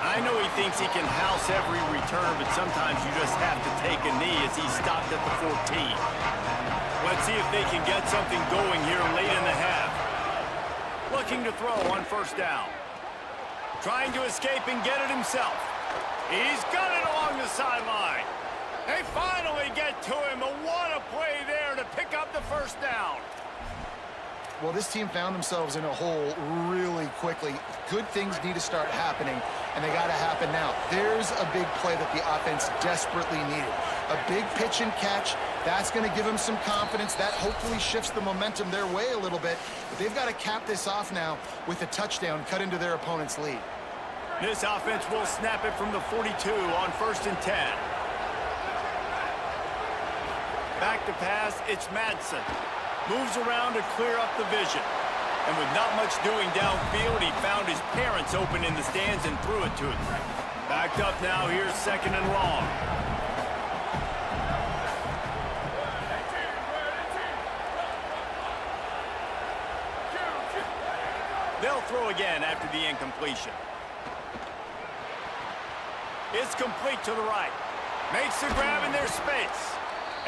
I know he thinks he can house every return, but sometimes you just have to take a knee as he stopped at the 14. Let's see if they can get something going here late in the half. Looking to throw on first down. Trying to escape and get it himself. He's got it along the sideline. They finally get to him. What a play there to pick up the first down. Well, this team found themselves in a hole really quickly. Good things need to start happening, and they got to happen now. There's a big play that the offense desperately needed. A big pitch and catch. That's going to give them some confidence. That hopefully shifts the momentum their way a little bit. But they've got to cap this off now with a touchdown cut into their opponent's lead. This offense will snap it from the 42 on 1st and 10. Back to pass, it's Madsen. Moves around to clear up the vision. And with not much doing downfield, he found his parents open in the stands and threw it to him. Backed up now, here's 2nd and long. They'll throw again after the incompletion. It's complete to the right. Makes the grab in their space.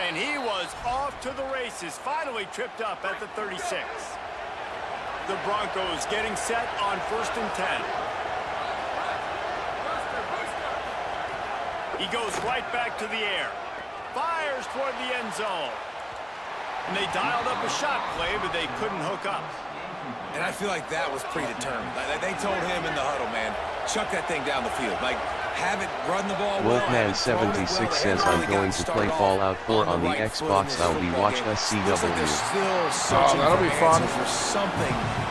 And he was off to the races, finally tripped up at the 36. The Broncos getting set on 1st and 10. He goes right back to the air. Fires toward the end zone. And they dialed up a shot play, but they couldn't hook up. And I feel like that was predetermined. They told him in the huddle, man, chuck that thing down the field. Like, have it run the ball well. Wolfman76 says, I'm going to play Fallout 4 on the Xbox. I'll be watching SCW. Oh, that'll be fun.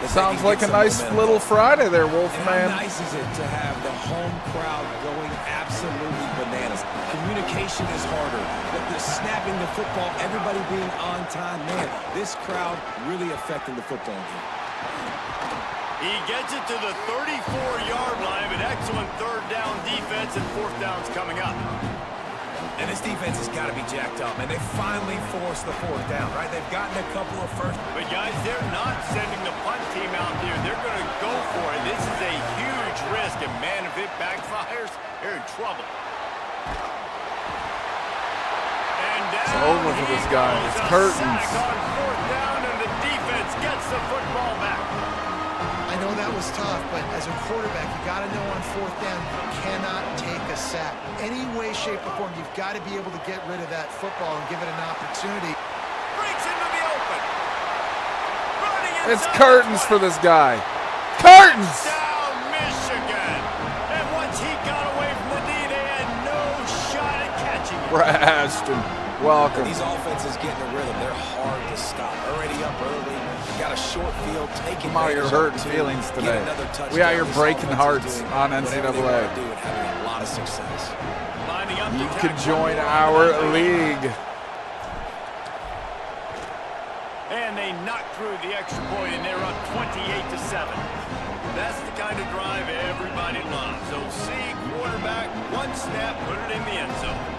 Sounds like a nice little Friday there, Wolfman. How nice is it to have the home crowd going absolutely bananas? Communication is harder, but the snapping the football, everybody being on time, man, this crowd really affecting the football game. He gets it to the 34-yard line, but excellent 3rd down defense, and 4th down's coming up. And this defense has got to be jacked up, and they finally forced the 4th down, right? They've gotten a couple of first. But guys, they're not sending the punt team out there. They're going to go for it. This is a huge risk, and man, if it backfires, they're in trouble. And It's over for this guy. It's curtains. On 4th down, and the defense gets the football back. I know that was tough, but as a quarterback, you got to know on 4th down, you cannot take a sack. Any way, shape, or form, you've got to be able to get rid of that football and give it an opportunity. Breaks into the open. It's curtains for this guy. Curtains! Down Michigan. And once he got away from the D, they had no shot at catching him. Brad Ashton, welcome. These offenses getting a rhythm. They're hard to stop. Already up early. Got a short field. Taking I'm out here hurting feelings today. We out here breaking hearts on NCAA. Having a lot of success. You can join our league. And they knock through the extra point, and they're up 28-7. That's the kind of drive everybody loves. OC, quarterback, one snap, put it in the end zone.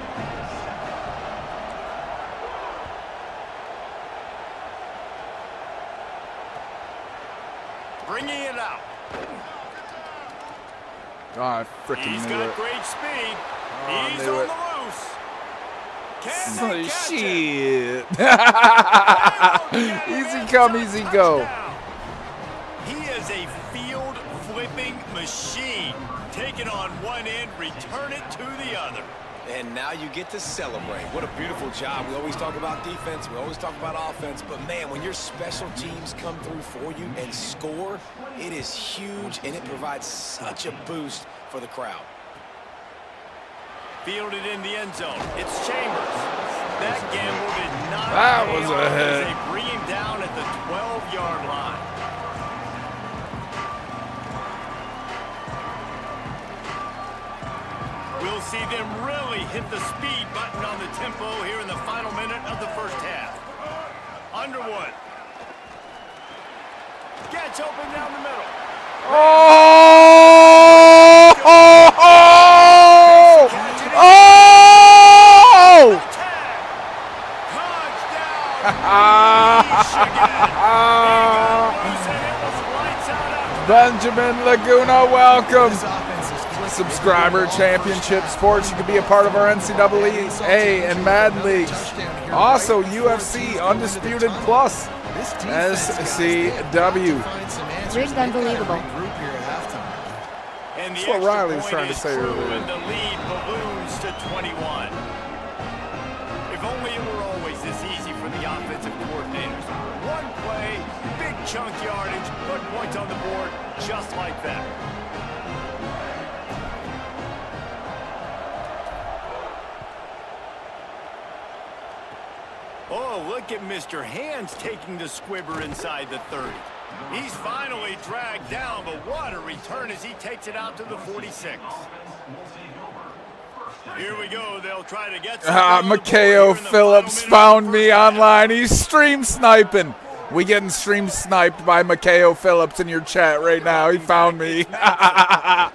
Bringing it out. Oh, I freaking He's knew got it. great speed. Oh, He's I knew on it. the loose. Can Oh, they catch shit. Easy come, easy go. He is a field-flipping machine. Take it on one end, return it to the other. And now you get to celebrate. What a beautiful job. We always talk about defense. We always talk about offense. But, man, when your special teams come through for you and score, it is huge, and it provides such a boost for the crowd. Fielded in the end zone. It's Chambers. That gamble did not That pay was a off as hit. They bring him down at the 12-yard line. We'll see them really hit the speed button on the tempo here in the final minute of the first half. Underwood. Gets open down the middle. Oh! Oh! Oh! Oh! Benjamin Laguna, welcome. Subscriber Championship Sports. You can be a part of our NCAA and Madden leagues. Also, UFC Undisputed Plus. SCW. Rigged unbelievable. That's what Riley was trying to say earlier. And the lead balloons to 21. If only it were always this easy for the offensive coordinators. One play, big chunk yardage, put points on the board just like that. Oh, look at Mr. Hands taking the squibber inside the 30. He's finally dragged down, but what a return as he takes it out to the 46. Here we go. They'll try to get Makeo Phillips found me online. He's stream sniping. We getting stream sniped by Makeo Phillips in your chat right now. He found me. And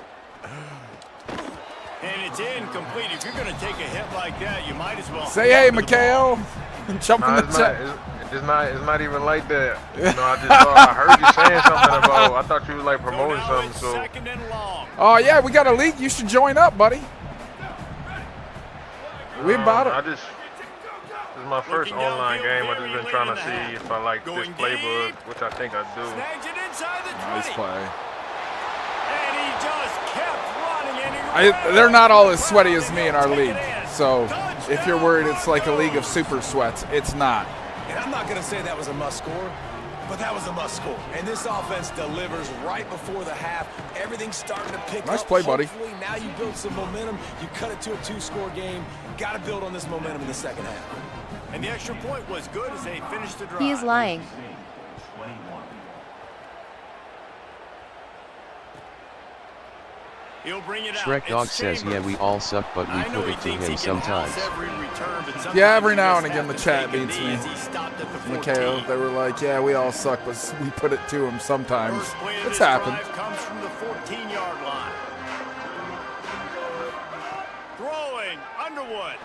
it's incomplete. If you're going to take a hit like that, you might as well say hey, Makeo. Jump in the chat. It's not even like that. You know, I heard you saying something about. I thought you was like promoting something. So. Oh yeah, we got a league. You should join up, buddy. We about it. This is my first online game. I've just been trying to see if I like this playbook, which I think I do. Nice play. And he just kept running. They're not all as sweaty as me in our league. So if you're worried it's like a league of super sweats, it's not. And I'm not going to say that was a must score, but that was a must score. And this offense delivers right before the half. Everything's starting to pick up. Nice play, buddy. Hopefully now you build some momentum. You cut it to a 2-score game. Got to build on this momentum in the second half. And the extra point was good as they finished the drive. He is lying. Shrek Dog says, yeah, we all suck, but we put it to him sometimes. Yeah, every now and again the chat beats me. Makeo, they were like, yeah, we all suck, but we put it to him sometimes. It's happened. Comes from the 14-yard line. Throwing, Underwood.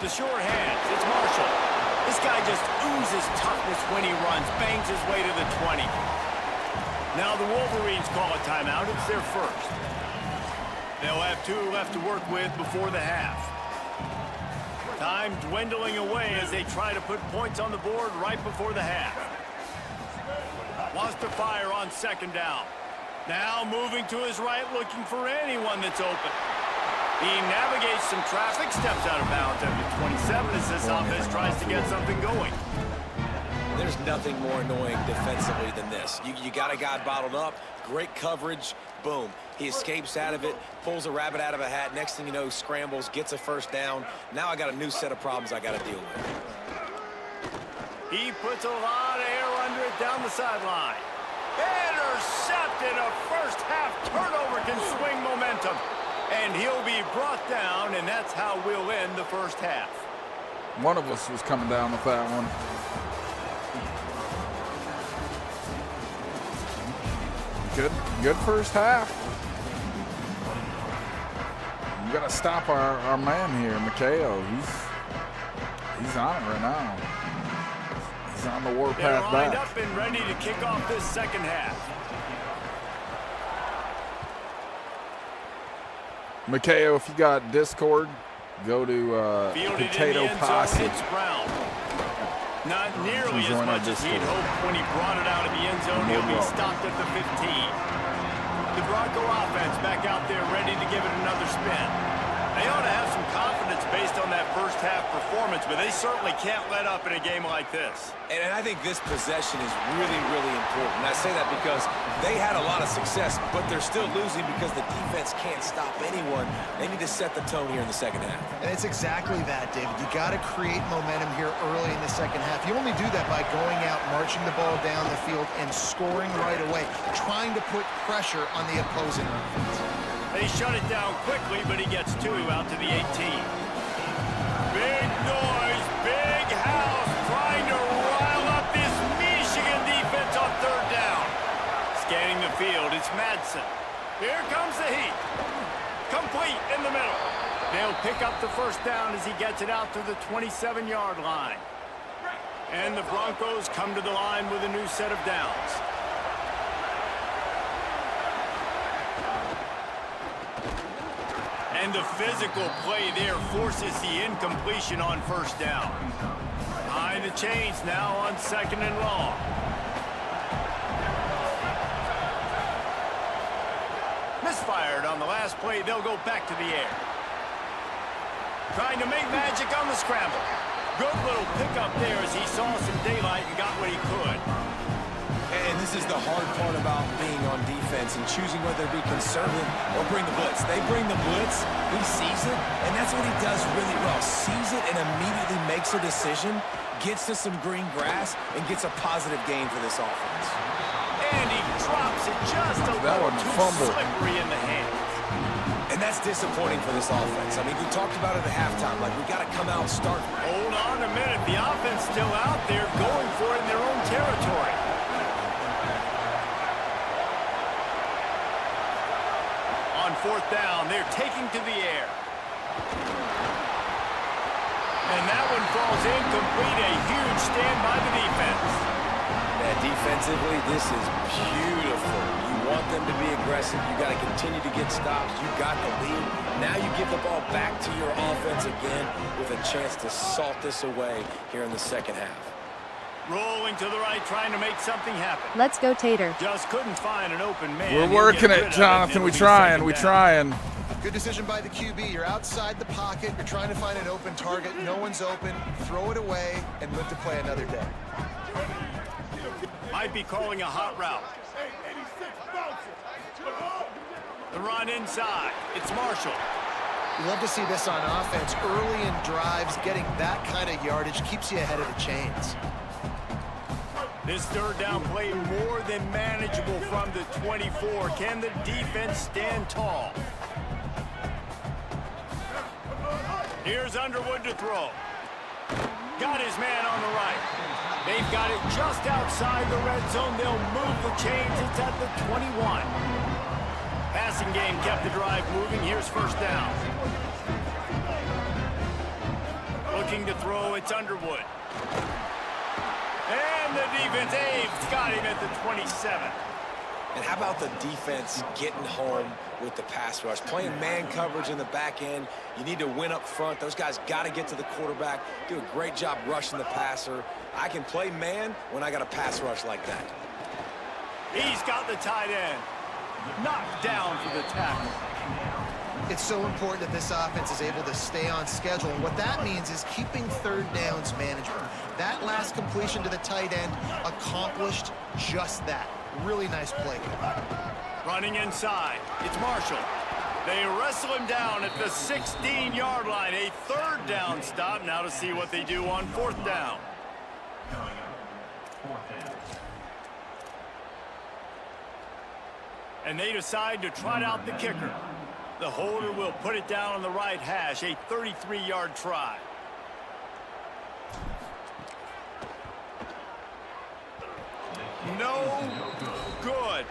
The short hands, it's Marshall. This guy just oozes toughness when he runs, bangs his way to the 20. Now the Wolverines call a timeout. It's their first. They'll have 2 left to work with before the half. Time dwindling away as they try to put points on the board right before the half. Wants to fire on second down. Now moving to his right, looking for anyone that's open. He navigates some traffic, steps out of bounds after 27 as this offense tries to get something going. There's nothing more annoying defensively than this. You got a guy bottled up, great coverage, boom. He escapes out of it, pulls a rabbit out of a hat. Next thing you know, scrambles, gets a first down. Now I got a new set of problems I got to deal with. He puts a lot of air under it down the sideline. Intercepted. A first half turnover can swing momentum. And he'll be brought down, and that's how we'll end the first half. One of us was coming down with that one. Good first half. You gotta stop our man here, Makeo. He's on it right now. He's on the warpath back. Up and ready to kick off this second half. Makeo, if you got Discord, go to Potato Posse. Not nearly as much as he'd hoped when he brought it out of the end zone. He'll be stopped at the 15. The Bronco offense back out there ready to give it another spin. They ought to have some confidence based on that first half performance, but they certainly can't let up in a game like this. And I think this possession is really, really important. And I say that because they had a lot of success, but they're still losing because the defense can't stop anyone. They need to set the tone here in the second half. And it's exactly that, David. You got to create momentum here early in the second half. You only do that by going out, marching the ball down the field, and scoring right away, trying to put pressure on the opposing offense. They shut it down quickly, but he gets 2 out to the 18. Big noise, big house, trying to rile up this Michigan defense on third down. heat. Complete in the middle. They'll pick up the first down as he gets it out to the 27-yard line. And the Broncos come to the line with a new set of downs. And the physical play there forces the incompletion on first down. Behind the chains now on 2nd and long. Misfired on the last play. They'll go back to the air. Trying to make magic on the scramble. Good little pickup there as he saw some daylight and got what he could. And this is the hard part about being on defense and choosing whether to be conservative or bring the blitz. They bring the blitz, he sees it, and that's what he does really well. Sees it and immediately makes a decision, gets to some green grass, and gets a positive gain for this offense. And he drops it just a little too slippery in the hands. And that's disappointing for this offense. I mean, we talked about it at halftime. Like, we got to come out and start. Hold on a minute. The offense still out there going for it in their own territory. On 4th down, they're taking to the air. And that one falls incomplete. A huge stand by the defense. Yeah, defensively, this is beautiful. You want them to be aggressive. You got to continue to get stops. You got the lead. Now you give the ball back to your offense again with a chance to salt this away here in the second half. Rolling to the right, trying to make something happen. Let's go, Tater. Just couldn't find an open man. We're working it, Jonathan. We trying. Good decision by the QB. You're outside the pocket. You're trying to find an open target. No one's open. Throw it away and live to play another day. Might be calling a hot route. The run inside. It's Marshall. You love to see this on offense. Early in drives, getting that kind of yardage keeps you ahead of the chains. This 3rd down play more than manageable from the 24. Can the defense stand tall? Here's Underwood to throw. Got his man on the right. They've got it just outside the red zone. They'll move the chains. It's at the 21. Passing game kept the drive moving. Here's 1st down. Looking to throw, it's Underwood. And the defense, Abe's got him at the 27. And how about the defense getting home with the pass rush? Playing man coverage in the back end. You need to win up front. Those guys got to get to the quarterback. Do a great job rushing the passer. I can play man when I got a pass rush like that. He's got the tight end. Knocked down for the tackle. It's so important that this offense is able to stay on schedule. And what that means is keeping 3rd downs manageable. That last completion to the tight end accomplished just that. Really nice play. Running inside. It's Marshall. They wrestle him down at the 16-yard line. A 3rd down stop. Now to see what they do on 4th down. And they decide to trot out the kicker. The holder will put it down on the right hash. A 33-yard try. No good.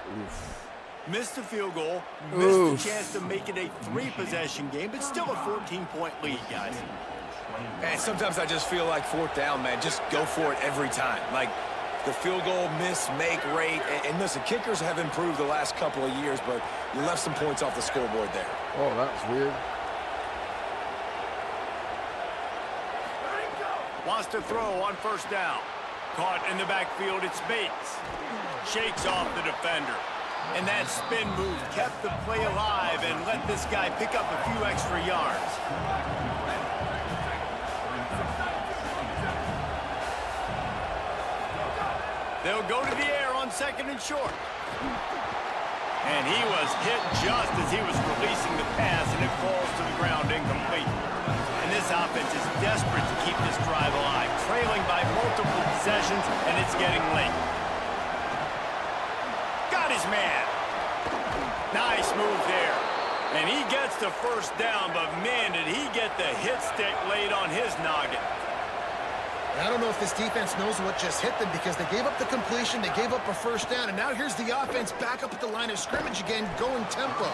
Missed the field goal. Missed the chance to make it a 3-possession game, but still a 14-point lead, guys. And sometimes I just feel like 4th down, man. Just go for it every time. Like the field goal miss, make rate. And listen, kickers have improved the last couple of years, but you left some points off the scoreboard there. Oh, that was weird. Wants to throw on 1st down. Caught in the backfield, it's Bates. Shakes off the defender. And that spin move kept the play alive and let this guy pick up a few extra yards. They'll go to the air on 2nd and short. And he was hit just as he was releasing the pass, and it falls to the ground incomplete. And this offense is desperate to keep this drive alive, trailing by multiple possessions, and it's getting late. Got his man. Nice move there. And he gets the 1st down, but man, did he get the hit stick laid on his noggin. And I don't know if this defense knows what just hit them because they gave up the completion, they gave up a first down, and now here's the offense back up at the line of scrimmage again, going tempo.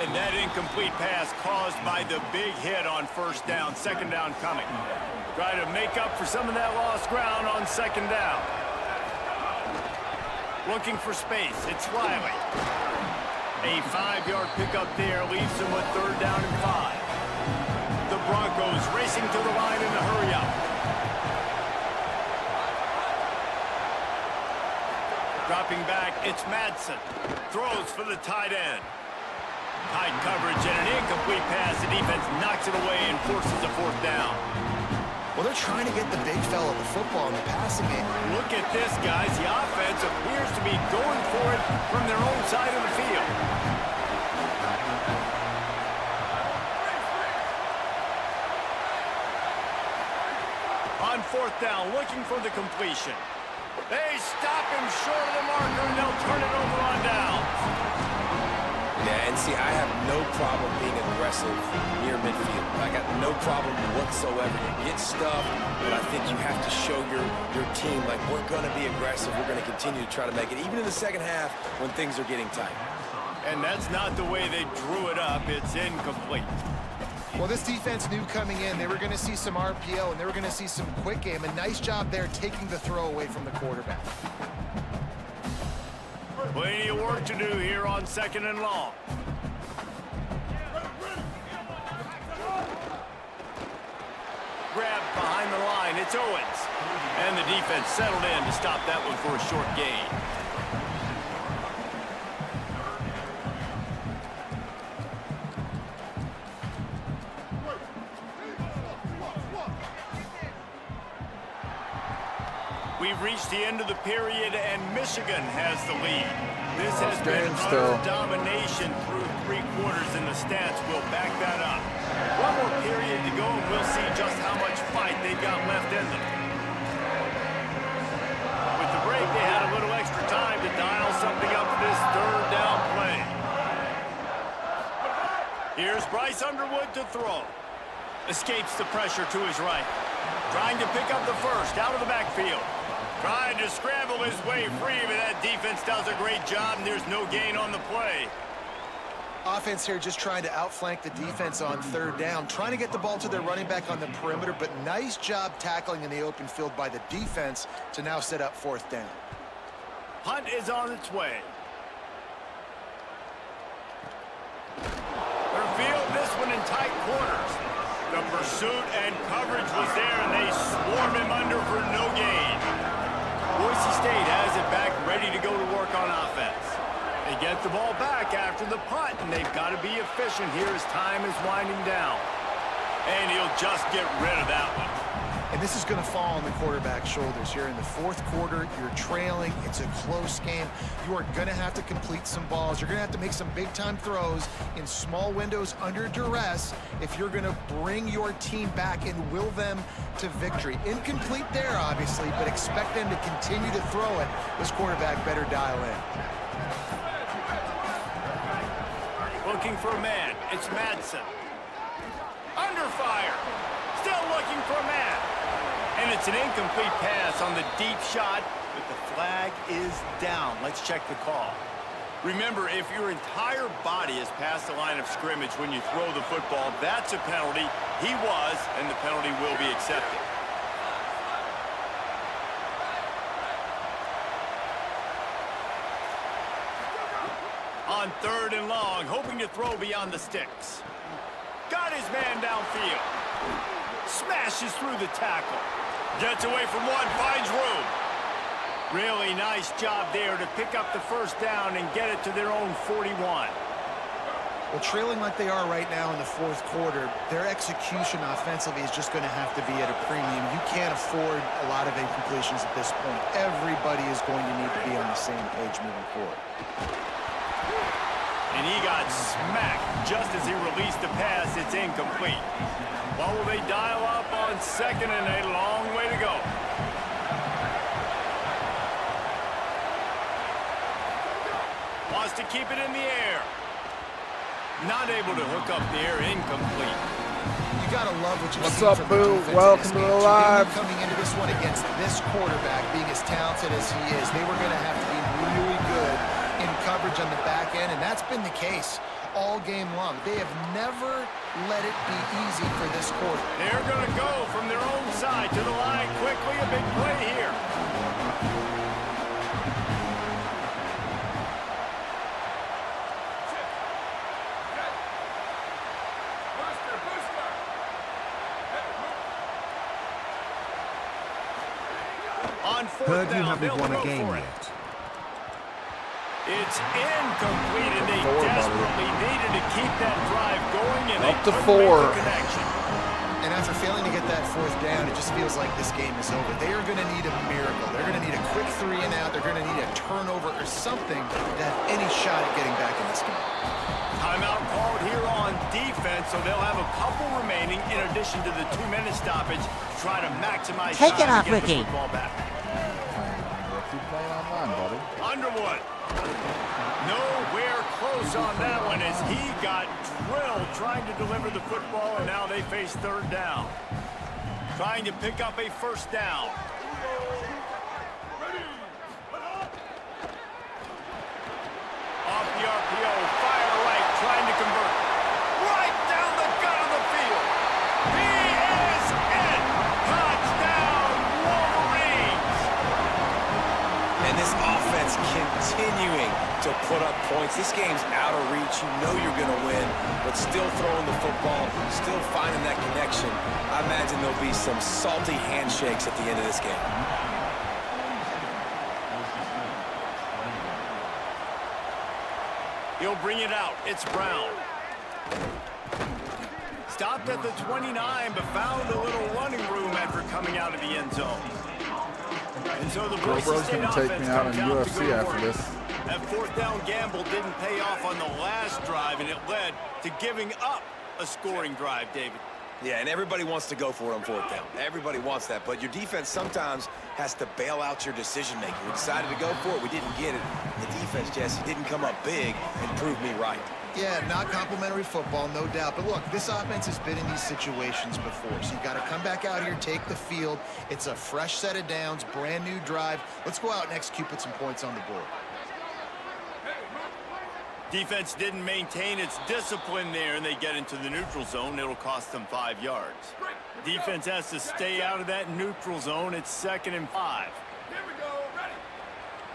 And that incomplete pass caused by the big hit on first down, second down coming. Try to make up for some of that lost ground on second down. Looking for space, it's Riley. A 5-yard pickup there leaves him with third down and 5. The Broncos racing to the line in a hurry up. Dropping back, it's Madsen. Throws for the tight end. Tight coverage and an incomplete pass. The defense knocks it away and forces a fourth down. Well, they're trying to get the big fella the football in the passing game. Look at this, guys. The offense appears to be going for it from their own side of the field. On fourth down, looking for the completion. They stop him short of the marker, and they'll turn it over on downs. Yeah, and see, I have no problem being aggressive near midfield. I got no problem whatsoever. You get stuff, but I think you have to show your team, like, we're going to be aggressive. We're going to continue to try to make it, even in the second half when things are getting tight. And that's not the way they drew it up. It's incomplete. Well, this defense knew coming in they were going to see some RPO and they were going to see some quick game. A nice job there taking the throw away from the quarterback. Plenty of work to do here on second and long. Grabbed behind the line, it's Owens. And the defense settled in to stop that one for a short gain. We've reached the end of the period, and Michigan has the lead. This has been utter domination through 3 quarters, and the stats will back that up. One more period to go, and we'll see just how much fight they've got left in them. With the break, they had a little extra time to dial something up for this third down play. Here's Bryce Underwood to throw. Escapes the pressure to his right. Trying to pick up the first out of the backfield. Trying to scramble his way free, but that defense does a great job, and there's no gain on the play. Offense here just trying to outflank the defense on third down, trying to get the ball to their running back on the perimeter, but nice job tackling in the open field by the defense to now set up fourth down. Hunt is on its way. They'll field this one in tight quarters. The pursuit and coverage was there, and they swarm him under for no gain. Boise State has it back, ready to go to work on offense. They get the ball back after the punt, and they've got to be efficient here as time is winding down. And he'll just get rid of that one. And this is going to fall on the quarterback's shoulders here in the fourth quarter. You're trailing. It's a close game. You are going to have to complete some balls. You're going to have to make some big-time throws in small windows under duress if you're going to bring your team back and will them to victory. Incomplete there, obviously, but expect them to continue to throw it. This quarterback better dial in. Looking for a man. It's Madsen. Under fire. Still looking for a man. And it's an incomplete pass on the deep shot, but the flag is down. Let's check the call. Remember, if your entire body is past the line of scrimmage when you throw the football, that's a penalty. He was, and the penalty will be accepted. On third and long, hoping to throw beyond the sticks. Got his man downfield. Smashes through the tackle. Gets away from one, finds room. Really nice job there to pick up the first down and get it to their own 41. Well, trailing like they are right now in the fourth quarter, their execution offensively is just going to have to be at a premium. You can't afford a lot of incompletions at this point. Everybody is going to need to be on the same page moving forward. And he got smacked just as he released the pass. It's incomplete. What will they dial up on second and a long way to go? Wants to keep it in the air. Not able to hook up the air, incomplete. You gotta love what you What's see up, from Boo? the defense Welcome in to this the game. live. Coming into this one against this quarterback, being as talented as he is, they were going to have to be really good in coverage on the back end, and that's been the case all game long. They have never let it be easy for this quarter. They're going to go from their own side to the line quickly. A big play here. On fourth down, they'll go for it. It's incomplete, and they desperately needed to keep that drive going, and Up they to couldn't make 4. the connection. And after failing to get that fourth down, it just feels like this game is over. They are going to need a miracle. They're going to need a quick 3 and out. They're going to need a turnover or something to have any shot at getting back in this game. Timeout called here on defense, so they'll have a couple remaining in addition to the 2-minute stoppage to try to maximize Take it time off, to get Ricky. the football back. Keep playing online, buddy. Underwood. Nowhere close on that one as he got drilled trying to deliver the football, and now they face third down. Trying to pick up a first down. Off the RPO, fire right, trying to convert. Right down the gut of the field. He is in. Touchdown, Wolverines. And this offense continuing to put up points. This game's out of reach. You know you're going to win, but still throwing the football, still finding that connection. I imagine there'll be some salty handshakes at the end of this game. He'll bring it out. It's Brown. Stopped at the 29, but found a little running room after coming out of the end zone. And so the Boise GoPro's State going to take offense me out in comes out to UFC go to after work. this. That fourth down gamble didn't pay off on the last drive, and it led to giving up a scoring drive, David. Yeah, and everybody wants to go for it on fourth down. Everybody wants that, but your defense sometimes has to bail out your decision-making. We decided to go for it. We didn't get it. The defense, Jesse, didn't come up big and prove me right. Yeah, not complimentary football, no doubt. But look, this offense has been in these situations before. So you got to come back out here, take the field. It's a fresh set of downs, brand new drive. Let's go out and execute, put some points on the board. Defense didn't maintain its discipline there, and they get into the neutral zone. It'll cost them 5 yards. Defense has to stay out of that neutral zone. It's 2nd and 5. Here we go. Ready.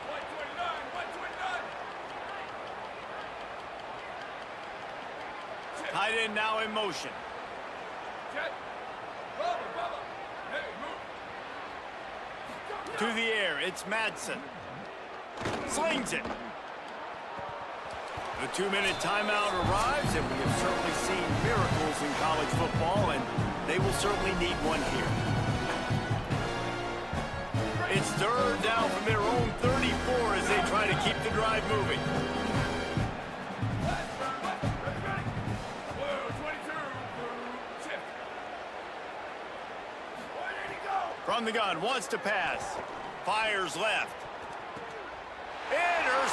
129. Tight end now in motion. To the air, it's Madsen. Slings it. The 2-minute timeout arrives, and we have certainly seen miracles in college football, and they will certainly need one here. It's third down from their own 34 as they try to keep the drive moving. From the gun, wants to pass. Fires left.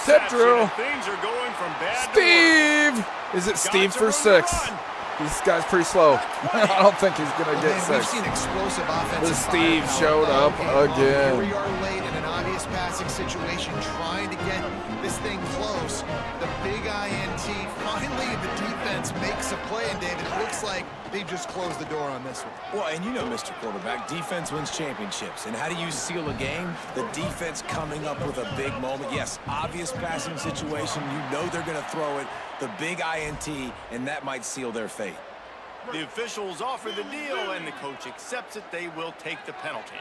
Tip drill. Things are going from bad Steve! to worse. Is it Steve for 6? This guy's pretty slow. I don't think he's going to get 6. We've seen explosive offensive Steve firepower showed all up game long. again. Here we are late in an obvious passing situation, trying to get this thing close. The big INT. Finally, the defense makes a play, and David, it looks like they just closed the door on this one. Well, and you know, Mr. Quarterback, defense wins championships. And how do you seal a game? The defense coming up with a big moment. Yes, obvious passing situation. You know they're going to throw it. The big INT, and that might seal their fate. The officials offer the deal, and the coach accepts it. They will take the penalty.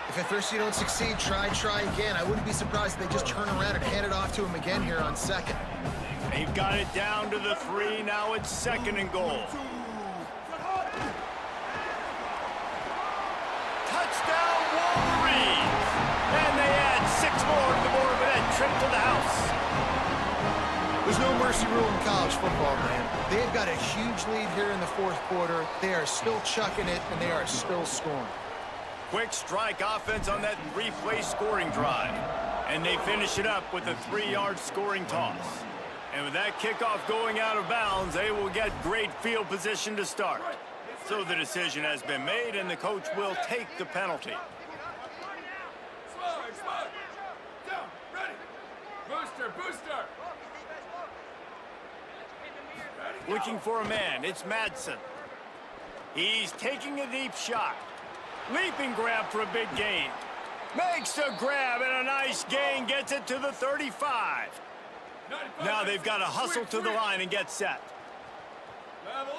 If at first you don't succeed, try again. I wouldn't be surprised if they just turn around and hand it off to him again here on 2nd. They've got it down to the 3. Now it's 2nd and goal. Touchdown, Wolverines! And they add 6 more to the board with that trip to the house. There's no mercy rule in college football, man. They've got a huge lead here in the 4th quarter. They are still chucking it, and they are still scoring. Quick strike offense on that 3-play scoring drive. And they finish it up with a 3-yard scoring toss. And with that kickoff going out of bounds, they will get great field position to start. So the decision has been made, and the coach will take the penalty. Booster. Looking for a man, it's Madsen. He's taking a deep shot. Leaping grab for a big gain. Makes a grab and a nice gain, gets it to the 35. Now they've got to hustle to the line and get set. Level.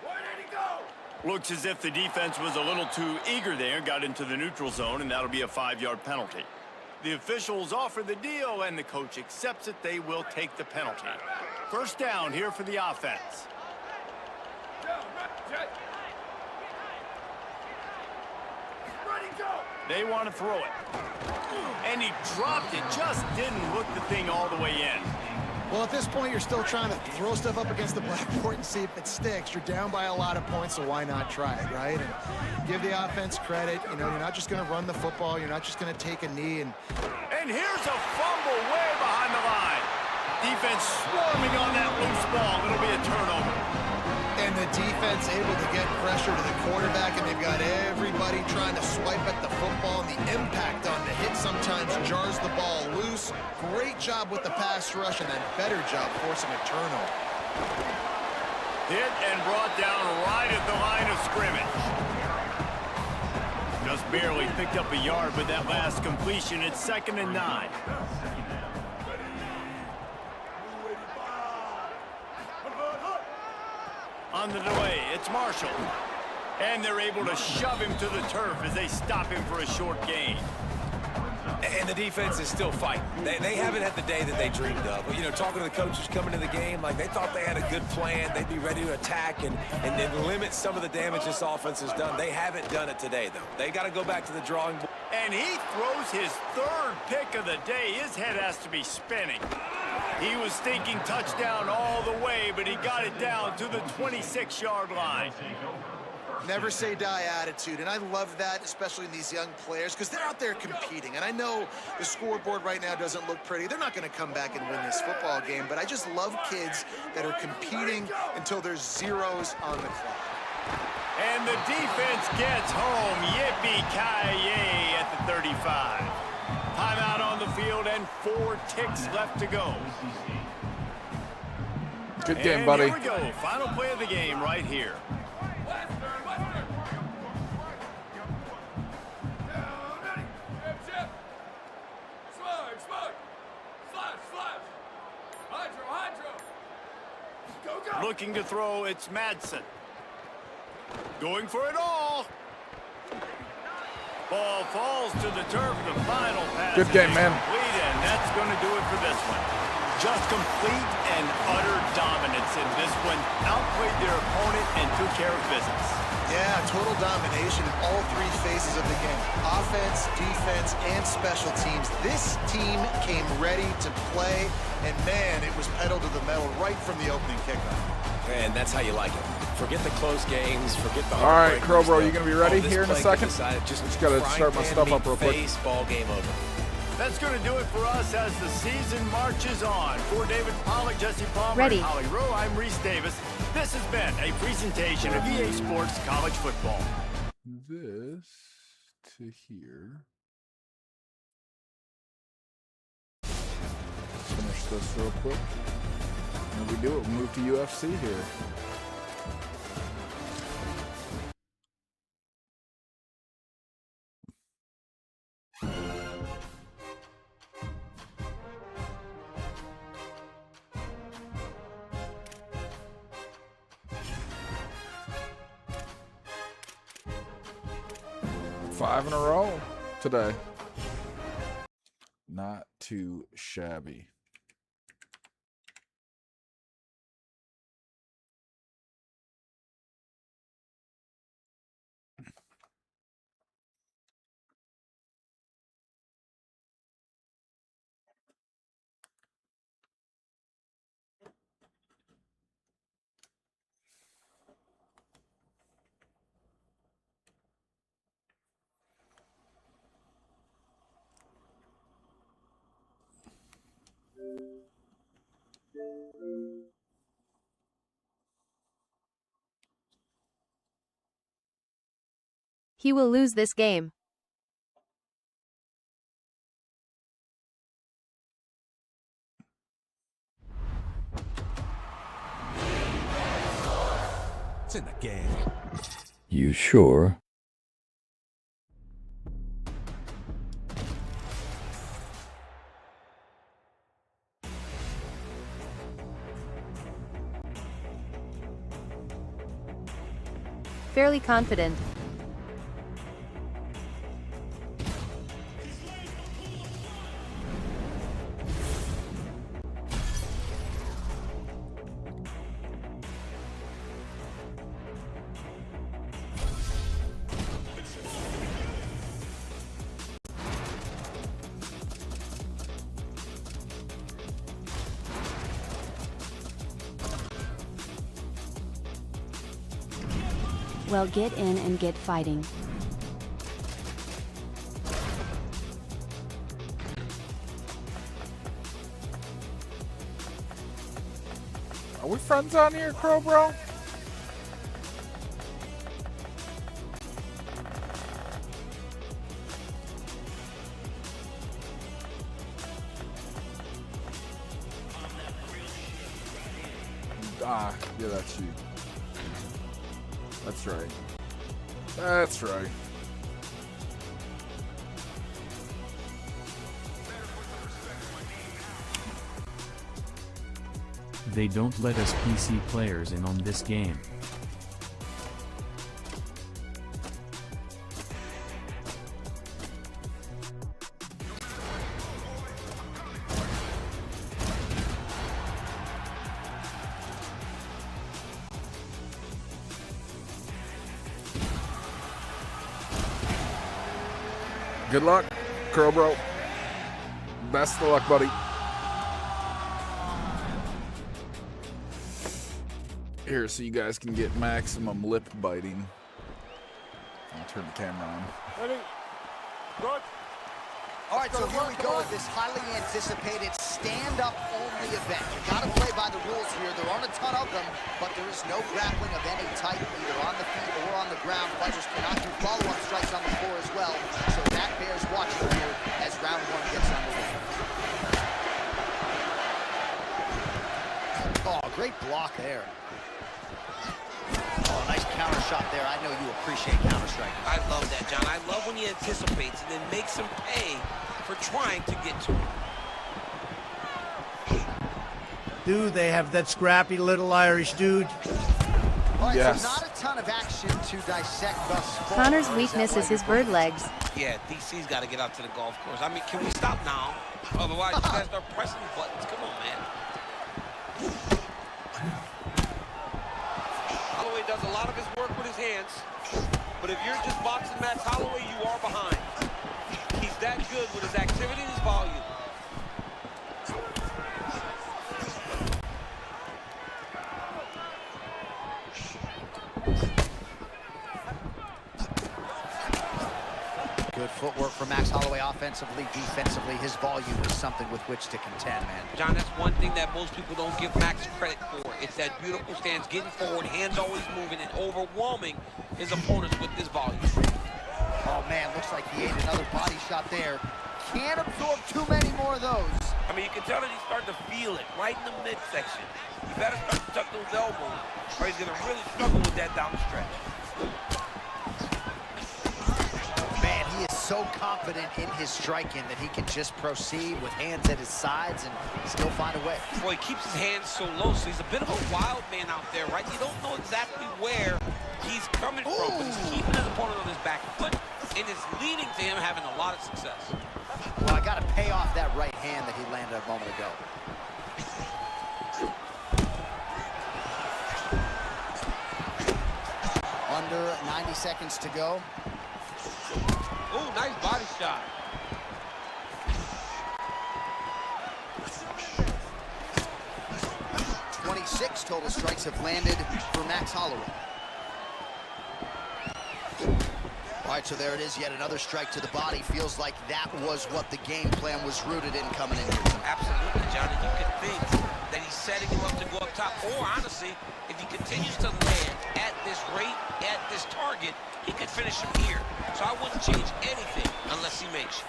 Where did he go? Looks as if the defense was a little too eager there, got into the neutral zone, and that'll be a 5-yard penalty. The officials offer the deal, and the coach accepts it. They will take the penalty. First down here for the offense. They want to throw it. And he dropped it, just didn't hook the thing all the way in. Well, at this point, you're still trying to throw stuff up against the blackboard and see if it sticks. You're down by a lot of points, so why not try it, right? And give the offense credit. You know, you're not just going to run the football. You're not just going to take a knee. And here's a fumble way behind the line. Defense swarming on that loose ball. It'll be a turnover. And the defense able to get pressure to the quarterback, and they've got everybody trying to swipe at the football, and the impact on the hit sometimes jars the ball loose. Great job with the pass rush, and then better job forcing a turnover. Hit and brought down right at the line of scrimmage. Just barely picked up a yard with that last completion. It's 2nd and 9. On the delay, it's Marshall. And they're able to shove him to the turf as they stop him for a short gain. And the defense is still fighting. They haven't had the day that they dreamed of. But, you know, talking to the coaches coming to the game, like they thought they had a good plan. They'd be ready to attack and limit some of the damage this offense has done. They haven't done it today, though. They got to go back to the drawing board. And he throws his 3rd pick of the day. His head has to be spinning. He was thinking touchdown all the way, but he got it down to the 26-yard line. Never say die attitude, and I love that, especially in these young players, because they're out there competing. And I know the scoreboard right now doesn't look pretty. They're not going to come back and win this football game, but I just love kids that are competing until there's zeros on the clock. And the defense gets home. Yippee-ki-yay at the 35. Timeout on the field and 4 ticks left to go. Good game, buddy. Here we go. Final play of the game right here. Looking to throw, it's Madsen. Going for it all. Ball falls to the turf. The final pass. Good game, man. Complete, and that's going to do it for this one. Just complete and utter dominance in this one. Outplayed their opponent and took care of business. Yeah, total domination in all 3 phases of the game. Offense, defense, and special teams. This team came ready to play, and man, it was pedal to the metal right from the opening kickoff. And that's how you like it. Forget the close games, forget the all right, heartbreakers. Crowbro, you going to be ready here in a second? Just got to start my stuff up real quick. Ball game over. That's going to do it for us as the season marches on. For David Pollack, Jesse Palmer, Ready. and Holly Rowe, I'm Reese Davis. This has been a presentation of EA Sports College Football. This to here. Finish this real quick. And we do it. We'll move to UFC here. Five in a row today. Not too shabby. He will lose this game. It's in the game. You sure? Fairly confident. Well, get in and get fighting. Are we friends on here, Crow Bro? Ah, yeah, that's you. That's right. That's right. They don't let us PC players in on this game. Good luck, Crow Bro. Best of luck, buddy. Here, so you guys can get maximum lip biting. I'll turn the camera on. Ready? Good. All right, so here we go with this highly anticipated stand-up only event. You got to play by the rules here. There aren't a ton of them, but there is no grappling of any type, either on the feet or on the ground. Fighters cannot do follow-up strikes on the floor as well, so that bears watching here as round one gets underway. Oh, great block there. Oh, nice counter shot there. I know you appreciate counter-striking. I love that, John. I love when he anticipates and then makes him pay for trying to get to him. Dude, they have that scrappy little Irish dude. All right, yes. so not a ton of action to dissect thus far. Connor's weakness is his bird legs. Yeah, DC's got to get out to the golf course. I mean, can we stop now? Otherwise, you guys start pressing buttons. Come on, man. Holloway does a lot of his work with his hands, but if you're just boxing Max Holloway, you are behind. He's that good with his activity and his volume. Good footwork for Max Holloway offensively, defensively. His volume is something with which to contend, man. John, that's one thing that most people don't give Max credit for. It's that beautiful stance, getting forward, hands always moving, and overwhelming his opponents with this volume. Oh, man, looks like he ate another body shot there. Can't absorb too many more of those. I mean, you can tell that he's starting to feel it right in the midsection. You better start to tuck those elbows, or he's going to really struggle with that down the stretch. Man, he is so confident in his striking that he can just proceed with hands at his sides and still find a way. Boy, he keeps his hands so low, so he's a bit of a wild man out there, right? You don't know exactly where he's coming from, but he's keeping his opponent on his back foot, and it's leading to him having a lot of success. Well, I got to pay off that right hand that he landed a moment ago. Under 90 seconds to go. Ooh, nice body shot. .26 total strikes have landed for Max Holloway. All right, so there it is, yet another strike to the body. Feels like that was what the game plan was rooted in coming in here. Absolutely, Johnny. You could think that he's setting him up to go up top. Or, honestly, if he continues to land at this rate, at this target, he could finish him here. So I wouldn't change anything unless he makes you.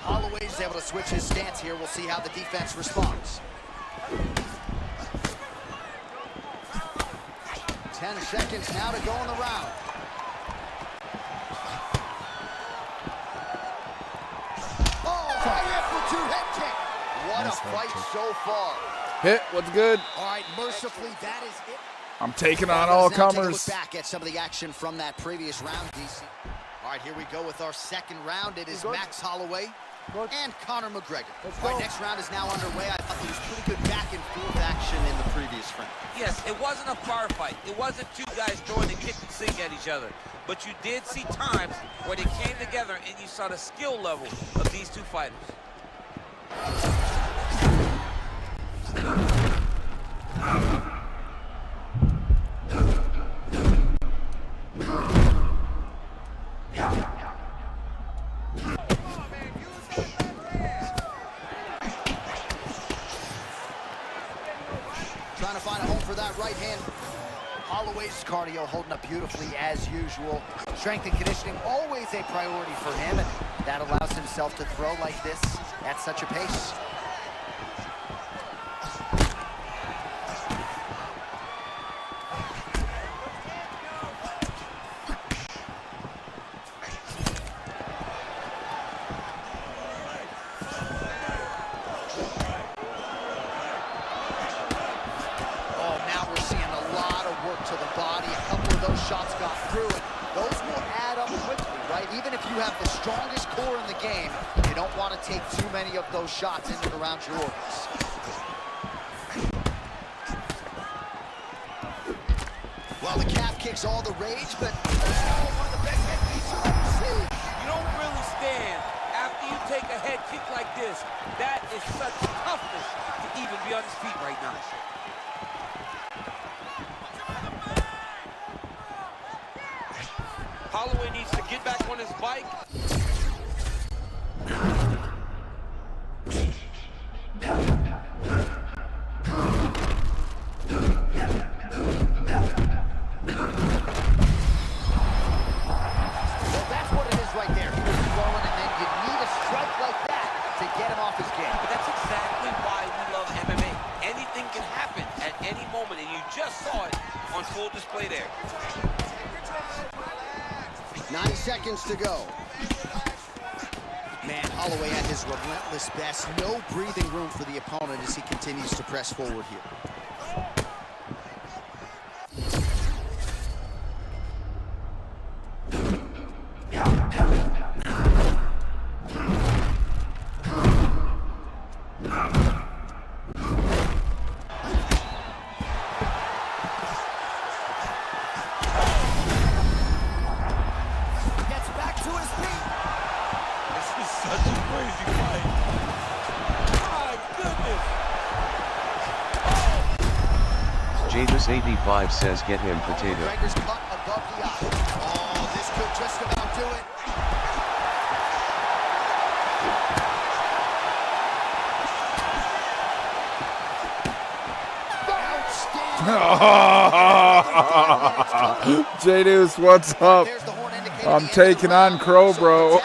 Holloway's able to switch his stance here. We'll see how the defense responds. 10 seconds now to go in the round. Oh, right for 2 head kick. What a fight so far. Hit, what's good? All right, mercifully, that is it. I'm taking on all Let's now take a comers. look back at some of the action from that previous round, DC. All right, here we go with our second round. It is Max Holloway and Conor McGregor. All right, next round is now underway. I thought there was pretty good back and forth action in the previous round. Yes, it wasn't a firefight. It wasn't two guys throwing the kick and sink at each other. But you did see times where they came together and you saw the skill level of these two fighters. Trying to find a home for that right hand. Holloway's cardio holding up beautifully as usual. Strength and conditioning always a priority for him, and that allows himself to throw like this at such a pace. Shots got through, and those will add up quickly, right? Even if you have the strongest core in the game, you don't want to take too many of those shots in and around your orbits. Well, the calf kick's all the rage, but one of the best head kicks you'll ever see. You don't really stand after you take a head kick like this. That is such toughness to even be on his feet right now. Holloway needs to get back on his bike. Well, that's what it is right there. He was throwing, and then you need a strike like that to get him off his game. But that's exactly why we love MMA. Anything can happen at any moment, and you just saw it on full display there. 90 seconds to go. Man, Holloway at his relentless best. No breathing room for the opponent as he continues to press forward here. Jadus85 says get him potato. McGregor's cut above the eye. Oh, this could just about do it. Jadus, what's up? I'm taking on Crow Bro.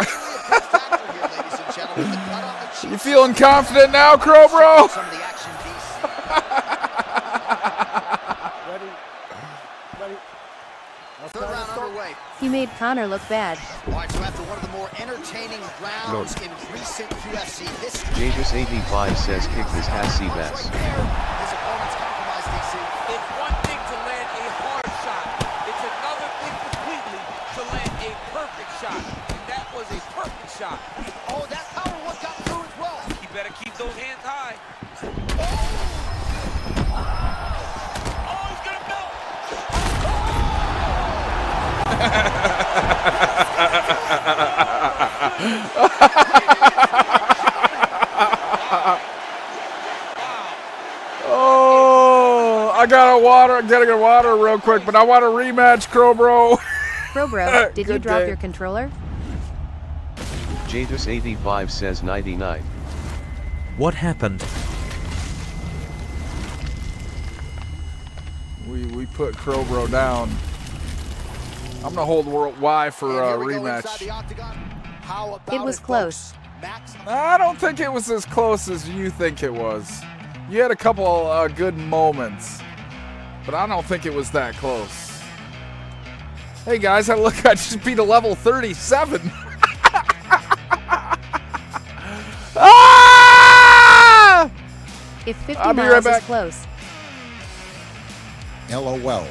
You feeling confident now, Crow Bro? Third round underway. He made Conor look bad. All right, so after one of the more entertaining rounds in recent UFC history, Jadus85 says kick this Hassie Bass. his opponent's compromised, DC. It's one thing to land a hard shot. It's another thing completely to land a perfect shot. And that was a perfect shot. Oh, that power one got through as well. You better keep those hands high. Oh, I gotta get water real quick, but I want a rematch, Crow Bro. Crow Bro, did you Good drop day. your controller? Jadus85 says 99. What happened? put Crowbro down. I'm gonna hold Y for a rematch. It was close. I don't think it was as close as you think it was. You had a couple good moments, but I don't think it was that close. Hey guys, I just beat a level 37. Ah! If 50 I'll be miles right back. is close. LOL.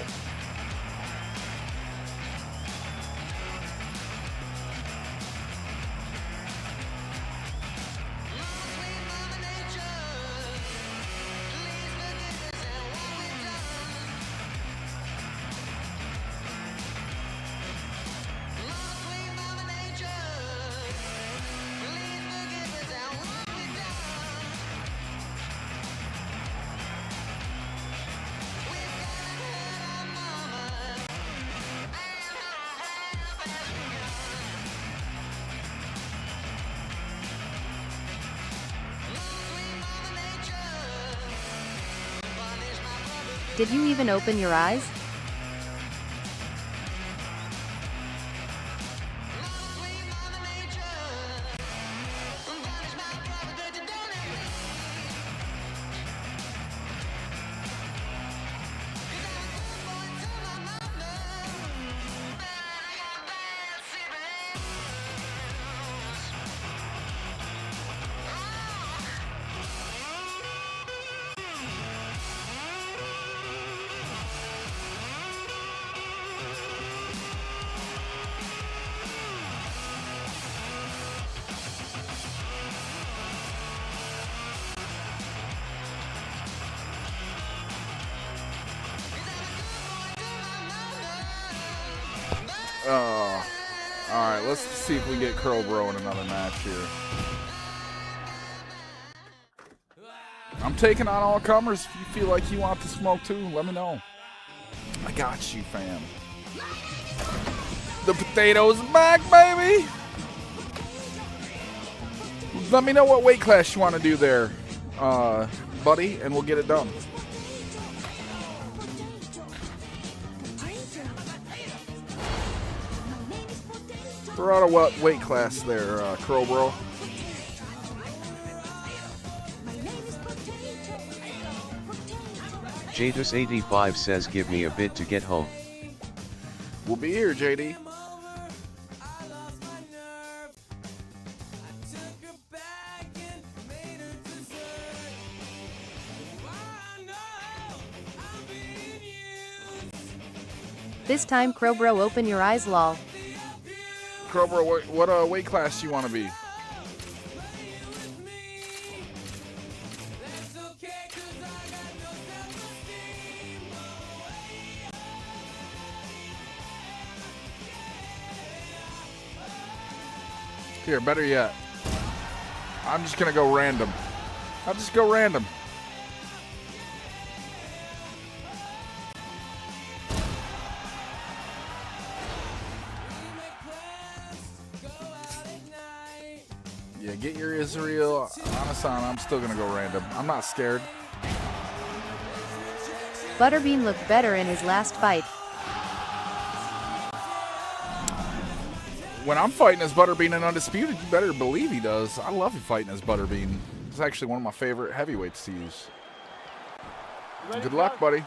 Did you even open your eyes? Alright, let's see if we get Crowbro in another match here. I'm taking on all comers. If you feel like you want to smoke too, let me know. I got you, fam. The potato's back, baby! Let me know what weight class you want to do there, buddy, and we'll get it done. Throw out a what weight class there, Crowbro. Jadus85 says give me a bit to get home. We'll be here, JD. This time, Crowbro, open your eyes, lol. Crowbro, what weight class do you want to be? Here, better yet. I'm just gonna go random. I'll just go random. Yeah, get your Israel Anasan. I'm still gonna go random. I'm not scared. Butterbean looked better in his last fight. When I'm fighting as Butterbean and Undisputed, you better believe he does. I love fighting as Butterbean. It's actually one of my favorite heavyweights to use. Good luck, buddy.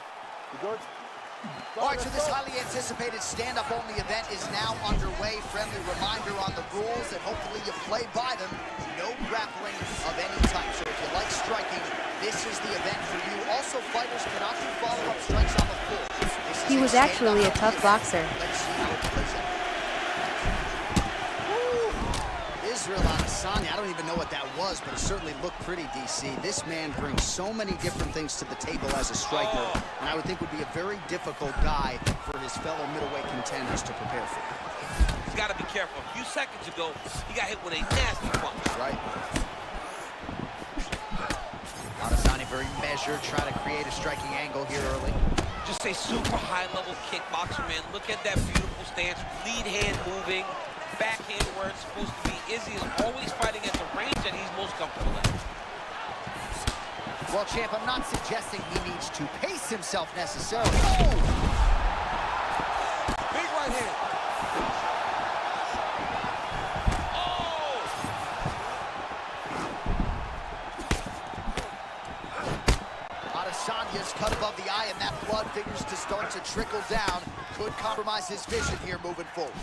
All right, so this highly anticipated stand-up only event is now underway. Friendly reminder on the rules, and hopefully you play by them. No grappling of any type. So if you like striking, this is the event for you. Also, fighters cannot do follow-up strikes on the floor. He was actually a tough boxer. Let's see how it plays out. Israel Adesanya, I don't even know what that was, but it certainly looked pretty, DC. This man brings so many different things to the table as a striker, and I would think would be a very difficult guy for his fellow middleweight contenders to prepare for. He's got to be careful. A few seconds ago, he got hit with a nasty punch. Right. Adesanya very measured, trying to create a striking angle here early. Just a super high-level kickboxer, man. Look at that beautiful stance. Lead hand moving. Backhand where it's supposed to be. Izzy is always fighting at the range that he's most comfortable in. Well, champ, I'm not suggesting he needs to pace himself necessarily. Big right hand. Adesanya's cut above the eye, and that blood figures to start to trickle down. Could compromise his vision here moving forward.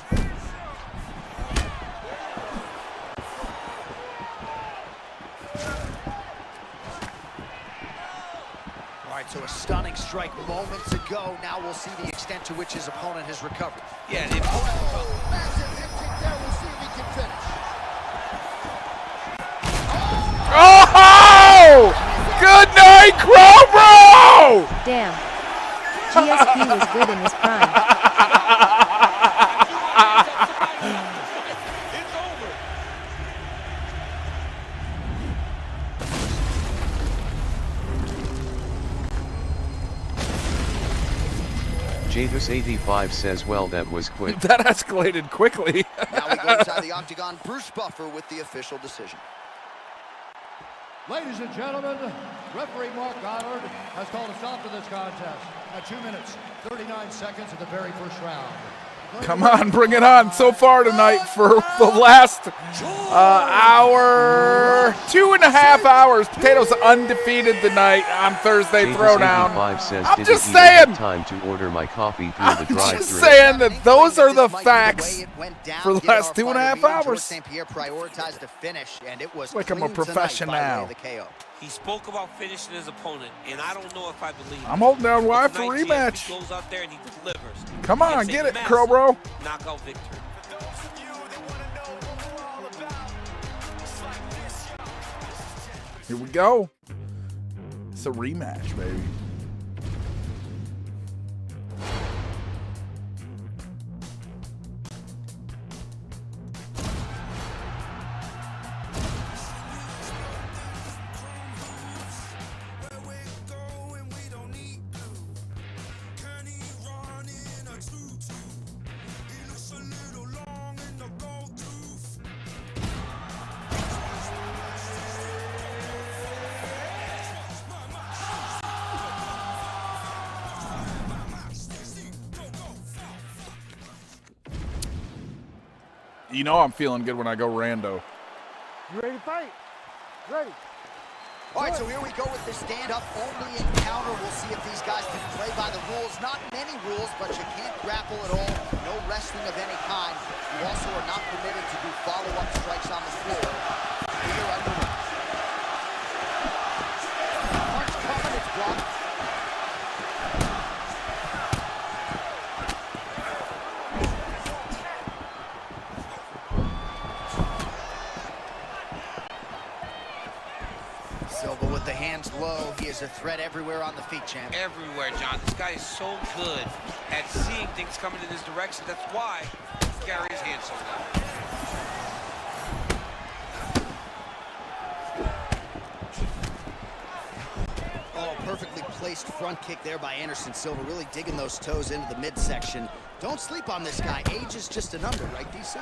So a stunning strike moments ago. Now we'll see the extent to which his opponent has recovered. Yeah, the opponent. Massive hip kick there. We'll see if he can finish. Oh! Good night, Crowbro! Damn. GSP was good in his prime. Javis85 says, well, that was quick. That escalated quickly. Now we go inside the octagon. Bruce Buffer with the official decision. Ladies and gentlemen, referee Mark Goddard has called a stop to this contest at 2 minutes, 39 seconds of the very first round. Come on, bring it on. So far tonight for the last hour, 2.5 hours. Potatoes undefeated tonight on Thursday Throwdown. Says, I'm just saying. Time to order my coffee through I'm the drive-thru. just saying that those are the facts for the last 2.5 hours. St. Pierre prioritized the finish, and it was like I'm a clean professional tonight by way now. of the KO. He spoke about finishing his opponent, and I don't know if I believe I'm holding down wire for Tonight, rematch. GSP goes out there and he delivers. Come on, It's a get it, massive Crowbro. Knockout victory. Here we go. It's a rematch, baby. You know I'm feeling good when I go rando. You ready to fight? Ready. All right, so here we go with the stand-up only encounter. We'll see if these guys can play by the rules. Not many rules, but you can't grapple at all. No wrestling of any kind. You also are not permitted to do follow-up strikes on the floor. We are underway. Punch coming, it's blocked. Silva with the hands low. He is a threat everywhere on the feet, champ. Everywhere, John. This guy is so good at seeing things coming in his direction. That's why he carries his hands so low. Oh, perfectly placed front kick there by Anderson Silva. Really digging those toes into the midsection. Don't sleep on this guy. Age is just a number, right, DC?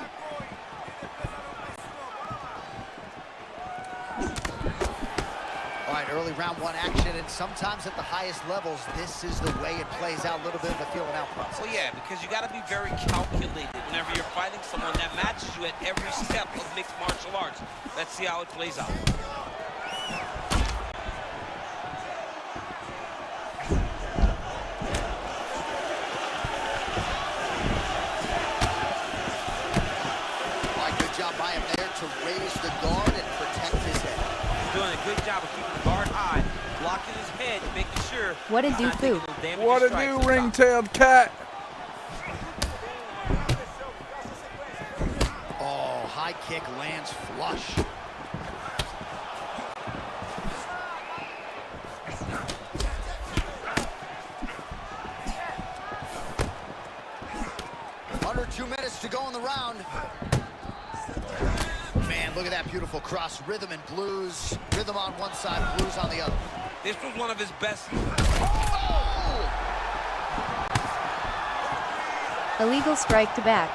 All right, early round one action, and sometimes at the highest levels, this is the way it plays out, a little bit of a feel-it-out process. Well, yeah, because you got to be very calculated whenever you're fighting someone that matches you at every step of mixed martial arts. Let's see how it plays out. All right, good job by him there to raise the guard and protect his head. Doing a good job of keeping the guard high, blocking his head, making sure. What a do foo. What a new ring-tailed cat. Oh, high kick lands flush. Under 2 minutes to go in the round. Man, look at that beautiful cross. Rhythm and blues. Rhythm on one side, blues on the other. This was one of his best. Illegal strike to back.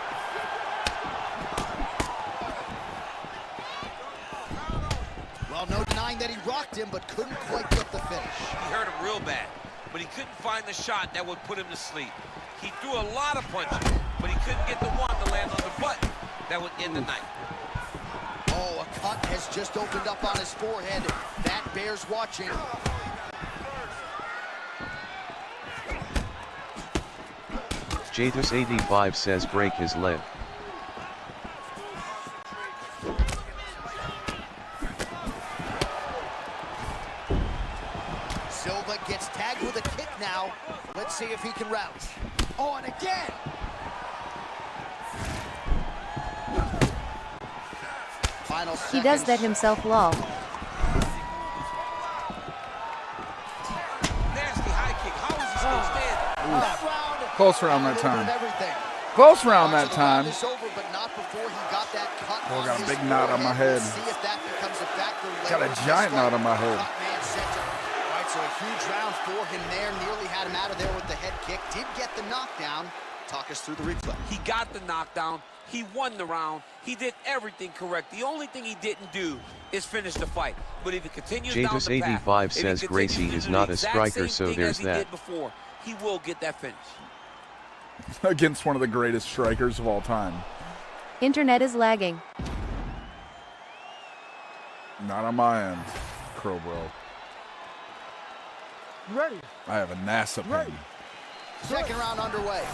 Well, no denying that he rocked him, but couldn't quite get the finish. He hurt him real bad, but he couldn't find the shot that would put him to sleep. He threw a lot of punches, but he couldn't get the one to land on the button that would end the night. Oh, a cut has just opened up on his forehead. That bears watching. Jatus85 says break his leg. Silva gets tagged with a kick now. Let's see if he can route. Oh, and again! Final seconds. He does that himself, lol. Nasty high kick. How is he still standing? That round, Close round that time. everything. Close round that time. It's over, but not before he got that cut. Oh, I got a big knot on my head. See if that becomes a factor Got later. a giant knot on my head. Man center. All right, so a huge round for him there. Nearly had him out of there with the head kick. Did get the knockdown. Talk us through the replay. He got the knockdown. He won the round. He did everything correct. The only thing he didn't do is finish the fight. But if he continues down the path, Jatus85 says Gracie is not a striker, so there's that. Before, he will get that finish. Against one of the greatest strikers of all time. Internet is lagging. Not on my end, Crow Bro. Ready. I have a NASA pin. Second round underway.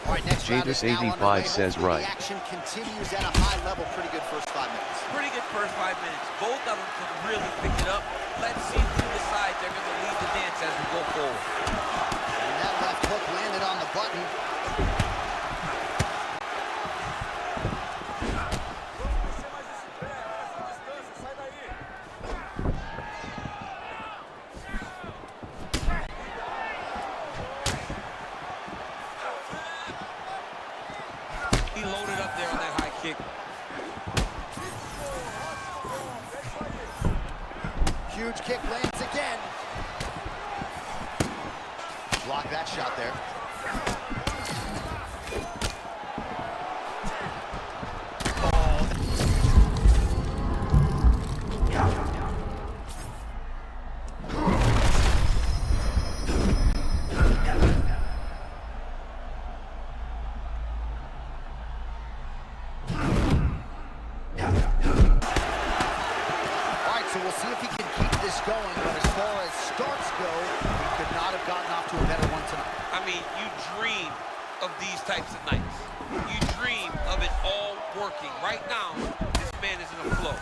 All right, next round is now Jatus85 underway. says Hopefully right. The action continues at a high level. Pretty good first 5 minutes. Pretty good first 5 minutes. Both of them could really pick it up. Let's see who decides they're going to lead the dance as we go forward. And that left hook landed on the button. He loaded up there on that high kick. Huge kick lands again. Block that shot there. So we'll see if he can keep this going, but as far as starts go, he could not have gotten off to a better one tonight. I mean, you dream of these types of nights. You dream of it all working. Right now, this man is in a flow.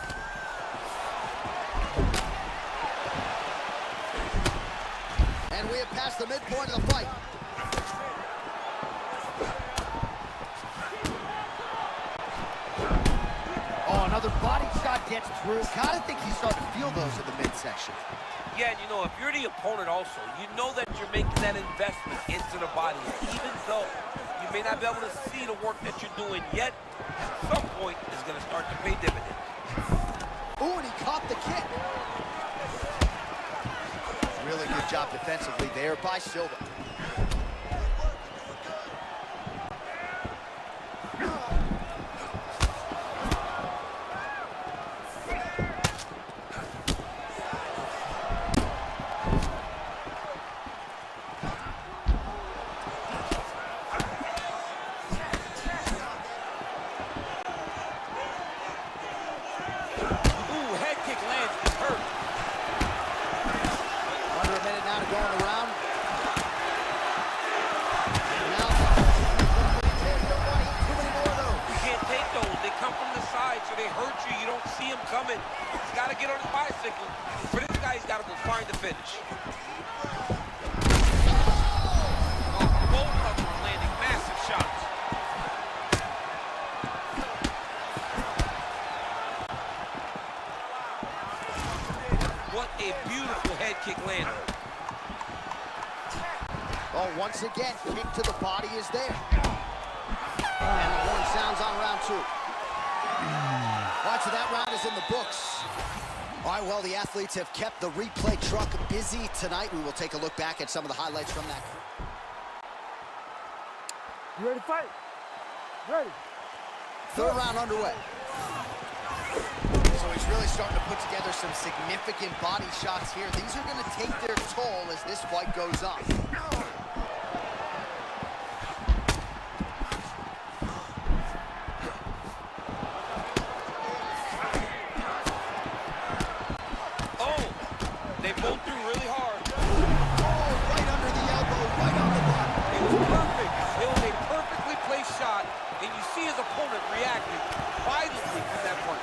And we have passed the midpoint of the fight. Oh, another body shot gets through. Gotta think he's starting to feel those in the midsection. Yeah, and you know, if you're the opponent also, you know that you're making that investment into the body. Even though you may not be able to see the work that you're doing yet, at some point it's going to start to pay dividends. Ooh, and he caught the kick. Really good job defensively there by Silva. Once again, kick to the body is there. And the horn sounds on round 2. All right, so that round is in the books. All right, well, the athletes have kept the replay truck busy tonight. We will take a look back at some of the highlights from that. You ready to fight? Ready. Third round underway. So he's He's really starting to put together some significant body shots here. These are going to take their toll as this fight goes on. Oh, they both threw really hard. Oh, right under the elbow, right on the butt. It was perfect. It was a perfectly placed shot, and you see his opponent reacting violently from that point.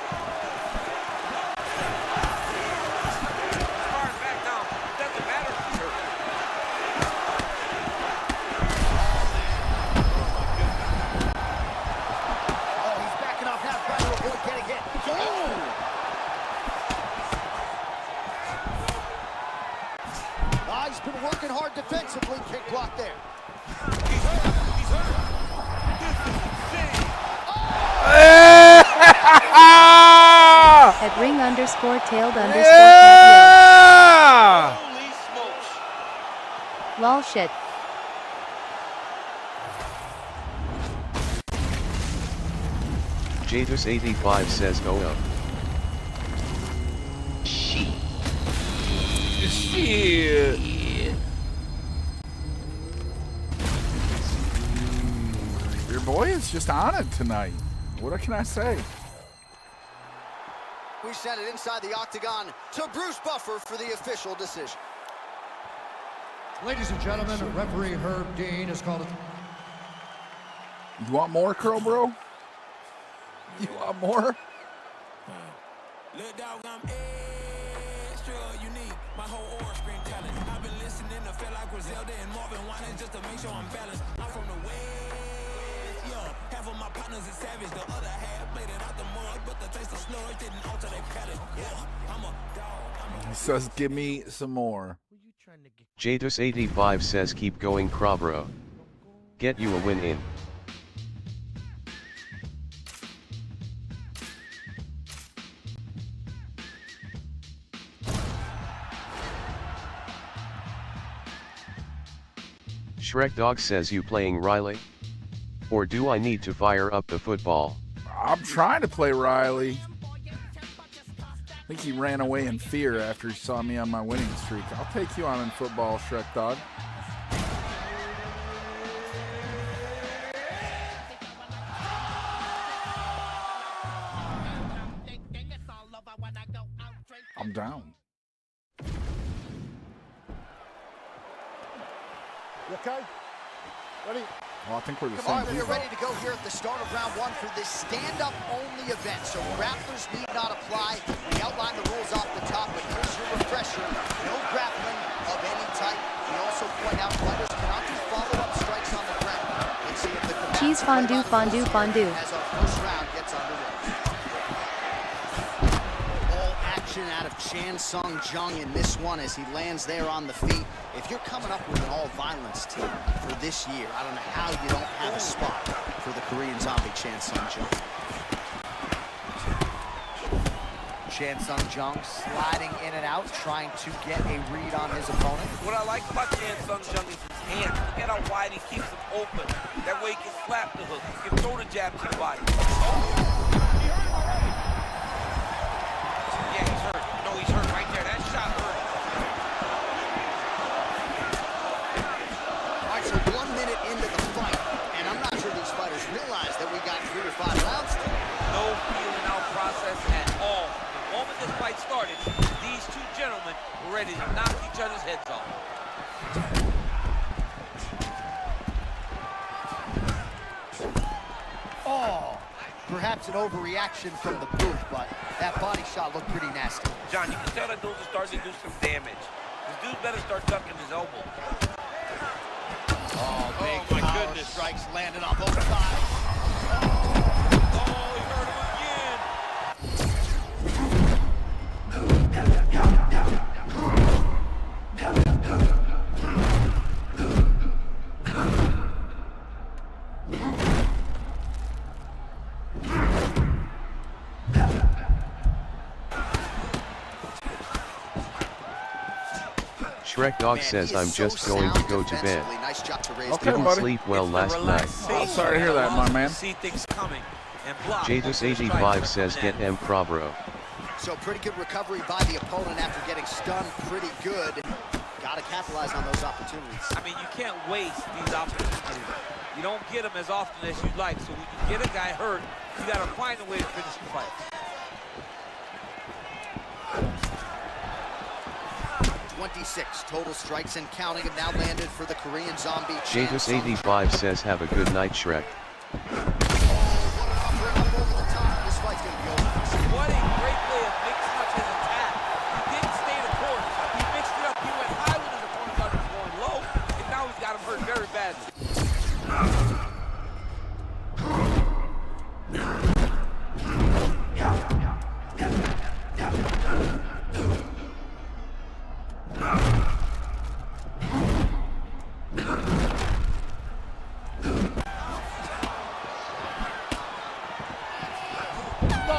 He's been working hard defensively. Kick block there. He's hurt. He's hurt. This is insane. At ring_tailed_cat Holy smokes. Lol shit. Jadus85 says go up. Shit. Your boy is just on it tonight. What can I say? We send it inside the octagon to Bruce Buffer for the official decision. Ladies and gentlemen, referee Herb Dean has called it. You want more, Curl Bro? You want more? Look, dog, I'm extra unique. My whole aura scream talent. I've been listening to feel like Griselda and Marvin Wine just to make sure I'm balanced. I'm from the West, yeah. Half of my partners is savage. The other half made it out the mud, but the taste of sludge didn't alter their palate. Yeah, I'm a dog. He says, give me some more. Jadus85 says keep going Crabro. Get you a win in. Shrek Dog says you playing Riley? Or do I need to fire up the football? I'm trying to play Riley. I think he ran away in fear after he saw me on my winning streak. I'll take you on in football, Shrek Dog. I'm down. You okay? Ready? Well, I think we're the Come on, same you're people. ready to go here at the start of round one for this stand-up only event. So grapplers need not apply. We outlined the rules off the top, but here's your refresher. No grappling of any type. We also point out fighters cannot do follow-up strikes on the ground. Let's see if the Cheese fondue, fondue, fondue. as our first round gets underway. All action out of Chan Sung Jung in this one as he lands there on the feet. If you're coming up with an all-violence team for this year, I don't know how you don't have a spot for the Korean zombie Chan Sung Jung. Chan Sung Jung sliding in and out, trying to get a read on his opponent. What I like about Chan Sung Jung is his hands. Look at how wide he keeps them open. That way he can slap the hook. He can throw the jab to the body. Yeah, he's hurt. No, he's hurt right there. That shot hurt. All right, so 1 minute into the fight, and I'm not sure these fighters realize that we got 3 or 5 rounds to go. No feeling out process at all. The moment this fight started, these two gentlemen were ready to knock each other's heads off. Oh, perhaps an overreaction from the booth, but that body shot looked pretty nasty. John, you can tell that dudes are starting to do some damage. This dude better start ducking his elbow. Oh, big my power goodness. strikes landing on both sides. Oh, he hurt him again. Shrek Dog says I'm just going to go to bed. Nice job to raise Okay, Didn't buddy. sleep well last night. Oh, sorry to hear that, my man. See things coming and block. Jadus85 says get M Crabro. So pretty good recovery by the opponent after getting stunned pretty good. Got to capitalize on those opportunities. I mean, you can't waste these opportunities. You don't get them as often as you'd like. So when you get a guy hurt, you got to find a way to finish the fight. 26 total strikes and counting have now landed for the Korean Zombie. Jadus85 says, have a good night, Shrek. What a great way of mixing up his attack. He didn't stay the course. He mixed it up. He went high when his opponent thought he was going low, and now he's got him hurt very badly.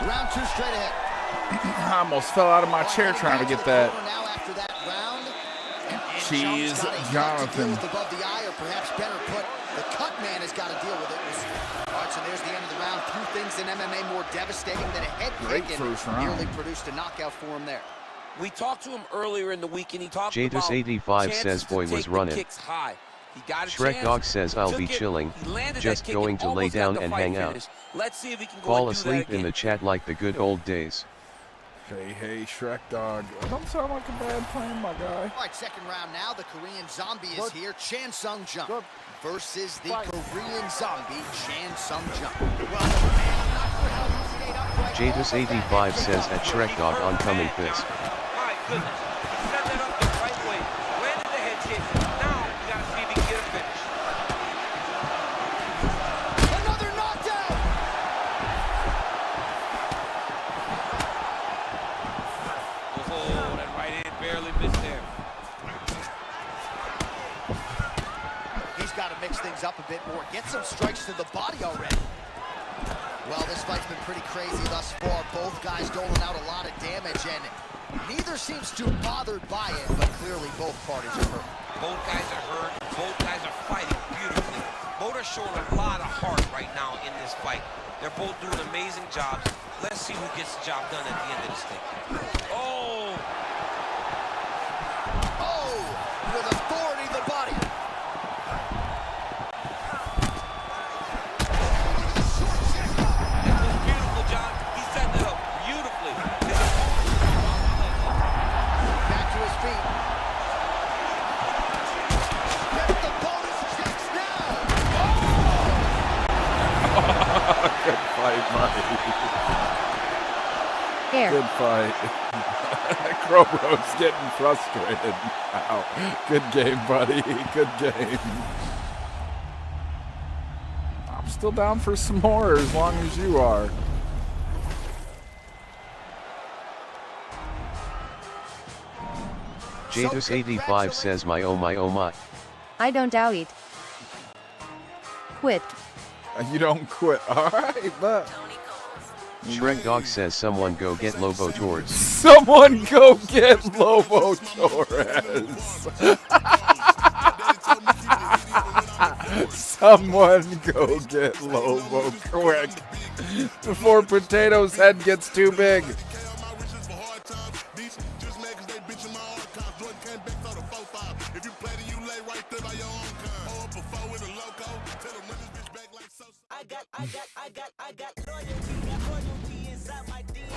Round 2 straight ahead. I almost fell out of my chair trying to get that. Cheese Jonathan. Above the eye, or perhaps better put, the cut man has got to deal with it. All right, so there's the end of the round. Few things in MMA more devastating than a head kick, and nearly produced a knockout for him there. We talked to him earlier in the week, and he talked Jadus85 says, boy was running. Kicks high. He got a Shrek chance, Dog says, I'll be took it, chilling, he landed just that kick going and to lay almost got down the and fight hang finished. out. Let's see if he can go Fall and do that asleep in again. the chat like the good old days. Hey, Shrek Dog. Don't sound like a bad plan, my guy. All right, second round now. The Korean Zombie is here. Chan Sung Jung versus the Korean Zombie, Chan Sung Jung. Jadus85 says, at Shrek Dog oncoming fist. My goodness. He set that up the right way. Landed the head kick. Now you got to see if he can get a finish. Another knockdown! Oh, that right hand barely missed there. He's got to mix things up a bit more. Get some strikes to the body already. Well, this fight's been pretty crazy thus far. Both guys doling out a lot of damage, and neither seems too bothered by it, but clearly both parties are hurt. Both guys are hurt. Both guys are fighting beautifully. Both are showing a lot of heart right now in this fight. They're both doing amazing jobs. Let's see who gets the job done at the end of this thing. Oh! Oh! With authority, the body. Back to his feet. Get the bonus kicks now. Good fight, Mike. Here. Good fight. Crowbro's getting frustrated now. Good game, buddy. Good game. I'm still down for some more as long as you are. Jadus85 says, my oh my oh my. I don't doubt it. Quit. You don't quit. Alright, but Shrek Dog says, someone go get Lobo Torres. someone go get Lobo Torres. Someone go get Lobo quick before Potato's head gets too big. I got loyalty inside my DNA.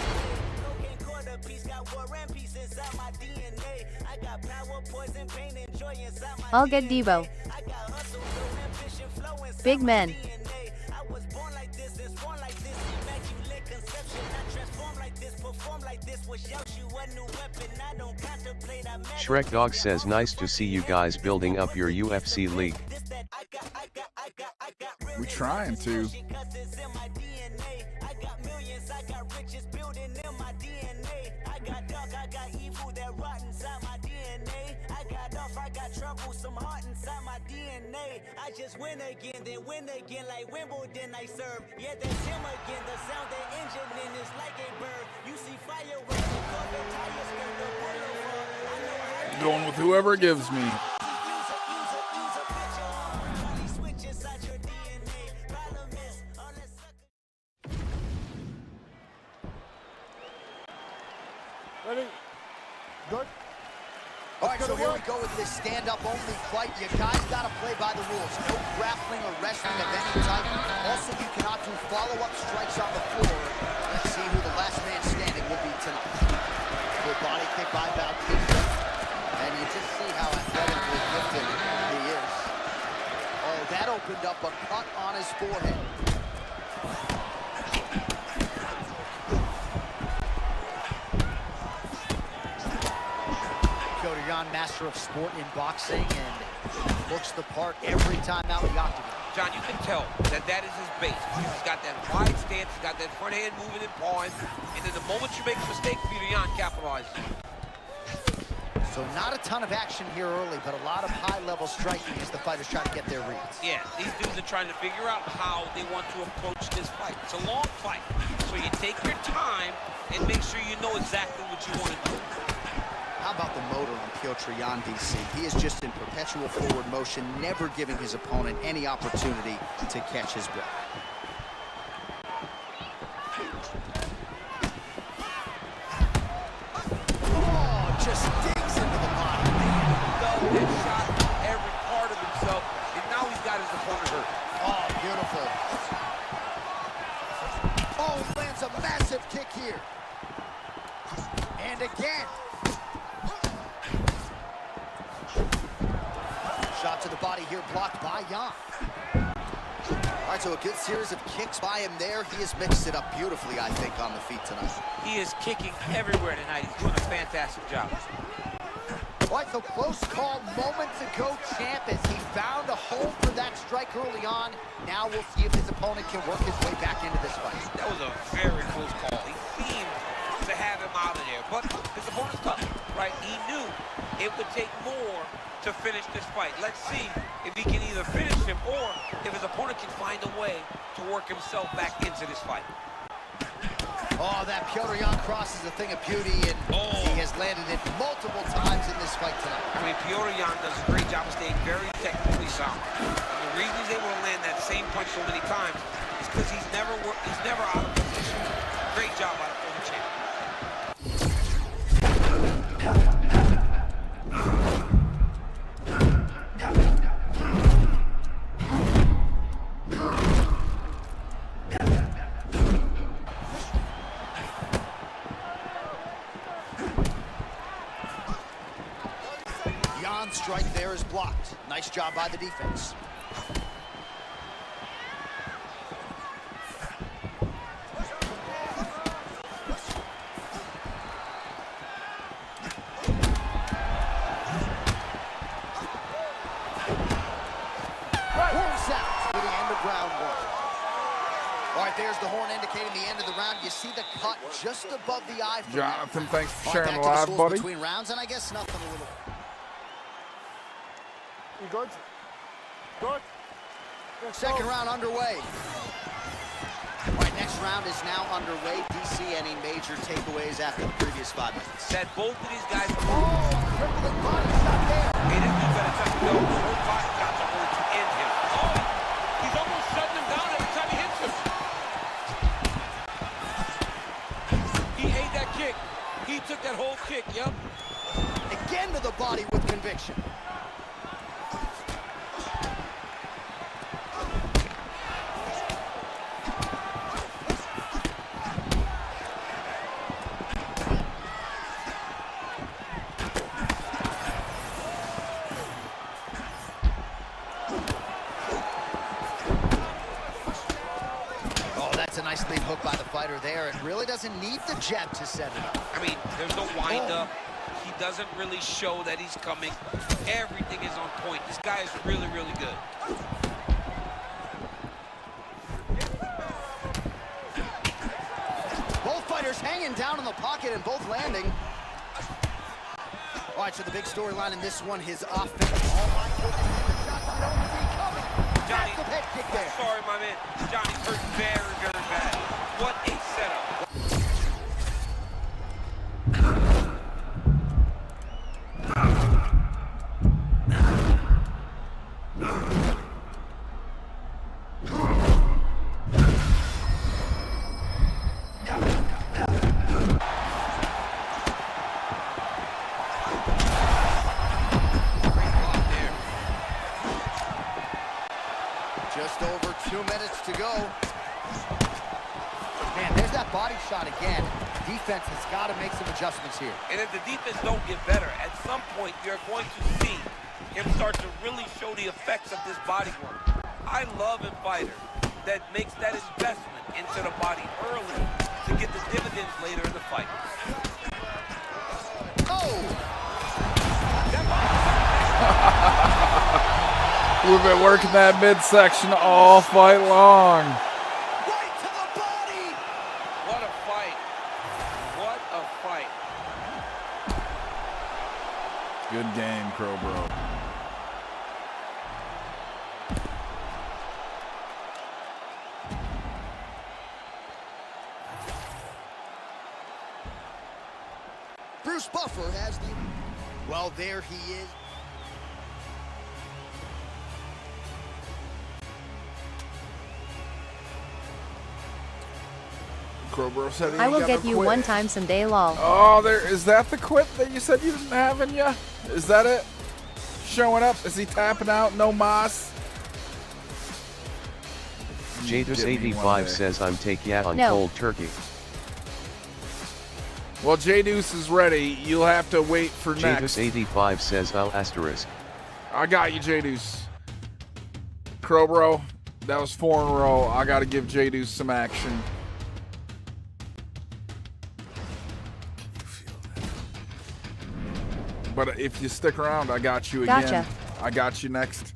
Cocaine quarter piece, got war and peace inside my DNA. I got power, poison, pain, and joy inside my I'll get Debo. I got hustle, ambition, flow inside Big men. I was born like this, and born like this. Immaculate conception, I transform like this, perform like this. Was Yoshi a new weapon? I don't contemplate. I Shrek Dog says, nice to see you guys building up your UFC league. We trying to. I just win again, then win again like Wimbledon I serve. Yeah, that's him again. The sound the engine in is like a bird. You see fireworks, the color tire skirt, the boulevard. Going with whoever gives me. this stand-up only fight, you guys gotta play by the rules. No grappling or wrestling of any type. Also, you cannot do follow-up strikes on the floor. Let's see who the last man standing will be tonight. Good body kick by Bautista. And you just see how athletically gifted he is. Oh, that opened up a cut on his forehead. Petr Yan, master of sport in boxing, and looks the part every time out the octagon. John, you can tell that that is his base. He's got that wide stance, he's got that front hand moving and pawing, and then the moment you make a mistake, Petr Yan capitalizes. So not a ton of action here early, but a lot of high-level striking as the fighters try to get their reads. Yeah, these dudes are trying to figure out how they want to approach this fight. It's a long fight, so you take your time and make sure you know exactly what you want to do. How about the motor on Petr Yan, DC? He is just in perpetual forward motion, never giving his opponent any opportunity to catch his breath. Oh, just digs into the body. Dug that shot every part of himself, and now he's got his opponent hurt. Oh, beautiful. Oh, lands a massive kick here. And again. Shot to the body here, blocked by Yan. All right, so a good series of kicks by him there. He has mixed it up beautifully, I think, on the feet tonight. He is kicking everywhere tonight. He's doing a fantastic job. Like the close call moments ago, champ, as he found a hole for that strike early on. Now we'll see if his opponent can work his way back into this fight. That was a very close call. He seemed to have him out of there, but his opponent's tough, right? He knew it would take more to finish this fight. Let's see if he can either finish him or if his opponent can find a way to work himself back into this fight. Oh, that Petr Yan cross is a thing of beauty, and he has landed it multiple times in this fight tonight. I mean, Petr Yan does a great job of staying very technically sound. And the reason he's able to land that same punch so many times is because he's never out of position. Great job by the former champ. Yan's strike there is blocked. Nice job by the defense. There's the horn indicating the end of the round. You see the cut just above the eye. Jonathan, thanks for sharing the live, buddy. Between rounds, and I guess nothing a little. You good? Good? Second round underway. All right, next round is now underway. DC, any major takeaways after the previous 5 minutes? That both of these guys. Oh, crippling body shot there. Hey, this dude better touch the both body shots are going to end him. Oh, he's almost shutting him down every time he hits him. He ate that kick. He took that whole kick, yep. Again to the body with conviction. A nice lead hook by the fighter there. It really doesn't need the jab to set it up. I mean, there's no wind-up. He doesn't really show that he's coming. Everything is on point. This guy is really, really good. Both fighters hanging down in the pocket and both landing. All right, so the big storyline in this one, his offense. Oh my goodness, the shots you don't see coming. Johnny, massive head kick there. Sorry, my man. Johnny's hurt very, very bad. What a setup. 2 minutes to go. Man, there's that body shot again. Defense has got to make some adjustments here. And if the defense don't get better, at some point you're going to see him start to really show the effects of this body work. I love a fighter that makes that investment into the body early to get the dividends later in the fight. We've been working that midsection all fight long. What a fight. What a fight. Good game, Crowbro. Bruce Buffer has the... Well, there he is. Crowbro said he I will got get no you quit. one time someday, lol. Oh, is that the quit that you said you didn't have in ya? Is that it? Showing up? Is he tapping out? No mas? Jadus85 says I'm take ya on No. cold turkey. Well, J-Deuce is ready. You'll have to wait for next. Jadus85 says I'll asterisk. I got you, J-Deuce. Crowbro, that was 4 in a row. I got to give J-Deuce some action. But if you stick around, I got you again. Gotcha. I got you next.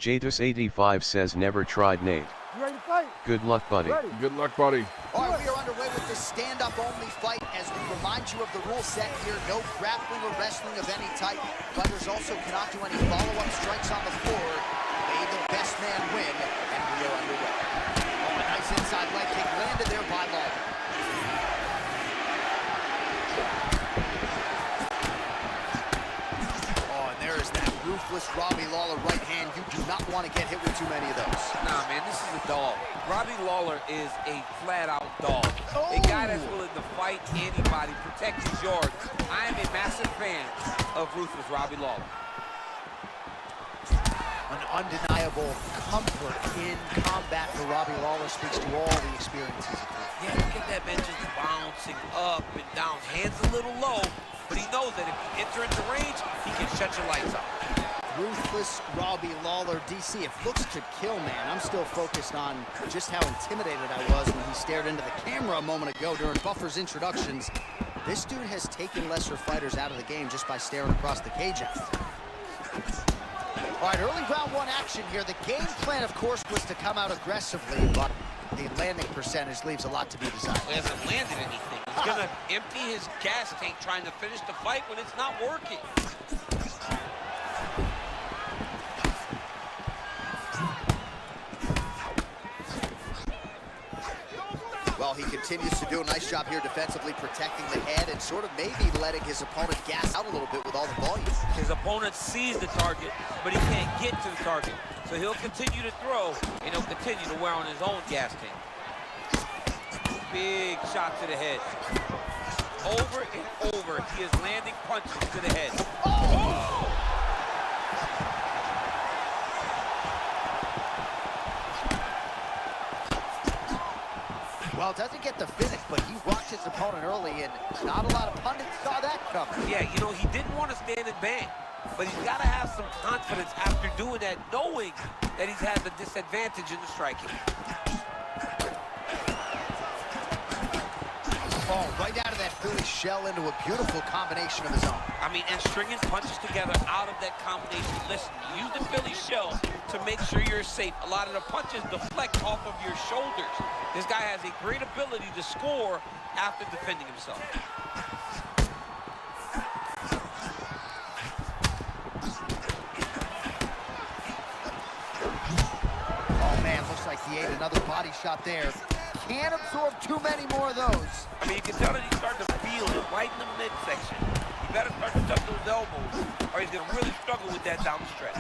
Jadus85 says never tried Nate. You ready to fight? Good luck, buddy. Ready. Good luck, buddy. All right, we are underway with this stand-up only fight as we remind you of the rule set here. No grappling or wrestling of any type. Fighters also cannot do any follow-up strikes on the floor. May the best man win, and we are underway. Oh, a nice inside leg kick landed there by Lawler. Oh, and there is that ruthless Robbie Lawler right hand. You do not want to get hit with too many of those. Nah, man, this is a dog. Robbie Lawler is a flat-out dog. A guy that's willing to fight anybody, protect his yards. I am a massive fan of ruthless Robbie Lawler. An undeniable comfort in combat for Robbie Lawler speaks to all the experiences. Yeah, look at that man just bouncing up and down. Hands a little low, but he knows that if you enter into range, he can shut your lights off. Ruthless Robbie Lawler, DC, if looks could kill, man, I'm still focused on just how intimidated I was when he stared into the camera a moment ago during Buffer's introductions. This dude has taken lesser fighters out of the game just by staring across the cage at them. All right, early round one action here. The game plan, of course, was to come out aggressively, but the landing percentage leaves a lot to be desired. He hasn't landed anything. He's gonna empty his gas tank trying to finish the fight when it's not working. Well, he continues continues to do a nice job here defensively, protecting the head and sort of maybe letting his opponent gas out a little bit with all the volume. His opponent sees the target, but he can't get to the target. So he'll continue to throw, and he'll continue to wear on his own gas tank. Big shot to the head. Over and over, he is landing punches to the head. Oh! Well, doesn't get the finish, but he rocked his opponent early, and not a lot of pundits saw that coming. Yeah, you know, he didn't want to stand and bang, but he's got to have some confidence after doing that, knowing that he's had the disadvantage in the striking. Oh, right out of that Philly shell into a beautiful combination of his own. I mean, and stringing punches together out of that combination. Listen, use the Philly shell to make sure you're safe. A lot of the punches deflect off of your shoulders. This guy has a great ability to score after defending himself. Oh, man, looks like he ate another body shot there. Can't absorb too many more of those. I mean, you can tell that he's starting to feel it right in the midsection. You better start to tuck those elbows, or he's going to really struggle with that down the stretch.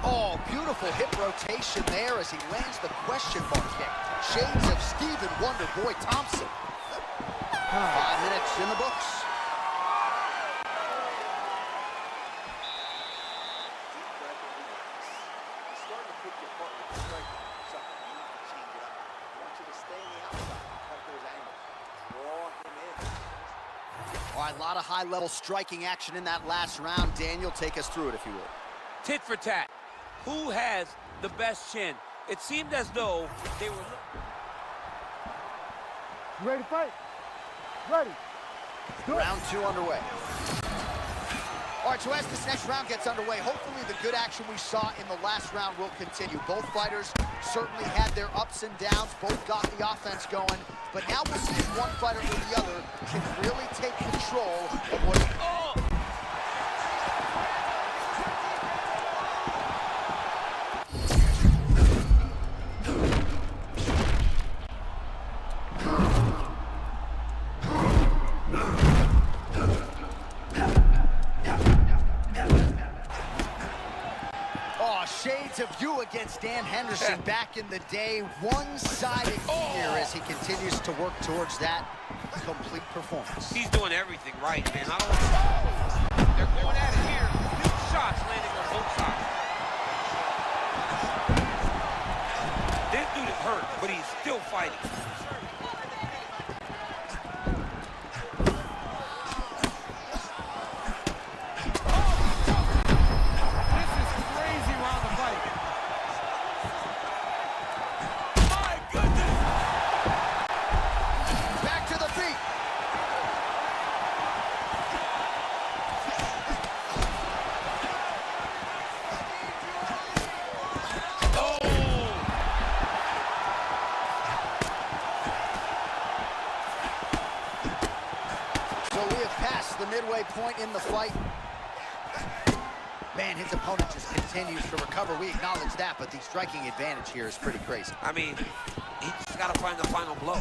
Oh, beautiful hip rotation there as he lands the question mark kick. Shades of Stephen Wonder Boy Thompson. 5 minutes in the books. All right, a lot of high-level striking action in that last round. Daniel, take us through it, if you will. Tit for tat. Who has the best chin? It seemed as though they were... You ready to fight? Ready. Round 2 underway. All right, so as this next round gets underway, hopefully the good action we saw in the last round will continue. Both fighters certainly had their ups and downs. Both got the offense going. But now we'll see if one fighter or the other can really take control of what... Oh! Shades of you against Dan Henderson back in the day. One-sided here as he continues to work towards that complete performance. He's doing everything right, man. I don't... They're going at it here. Big shots landing on both sides. This dude is hurt, but he's still fighting. Point in the fight. Man, his opponent just continues to recover. We acknowledge that, but the striking advantage here is pretty crazy. I mean, he just got to find the final blow.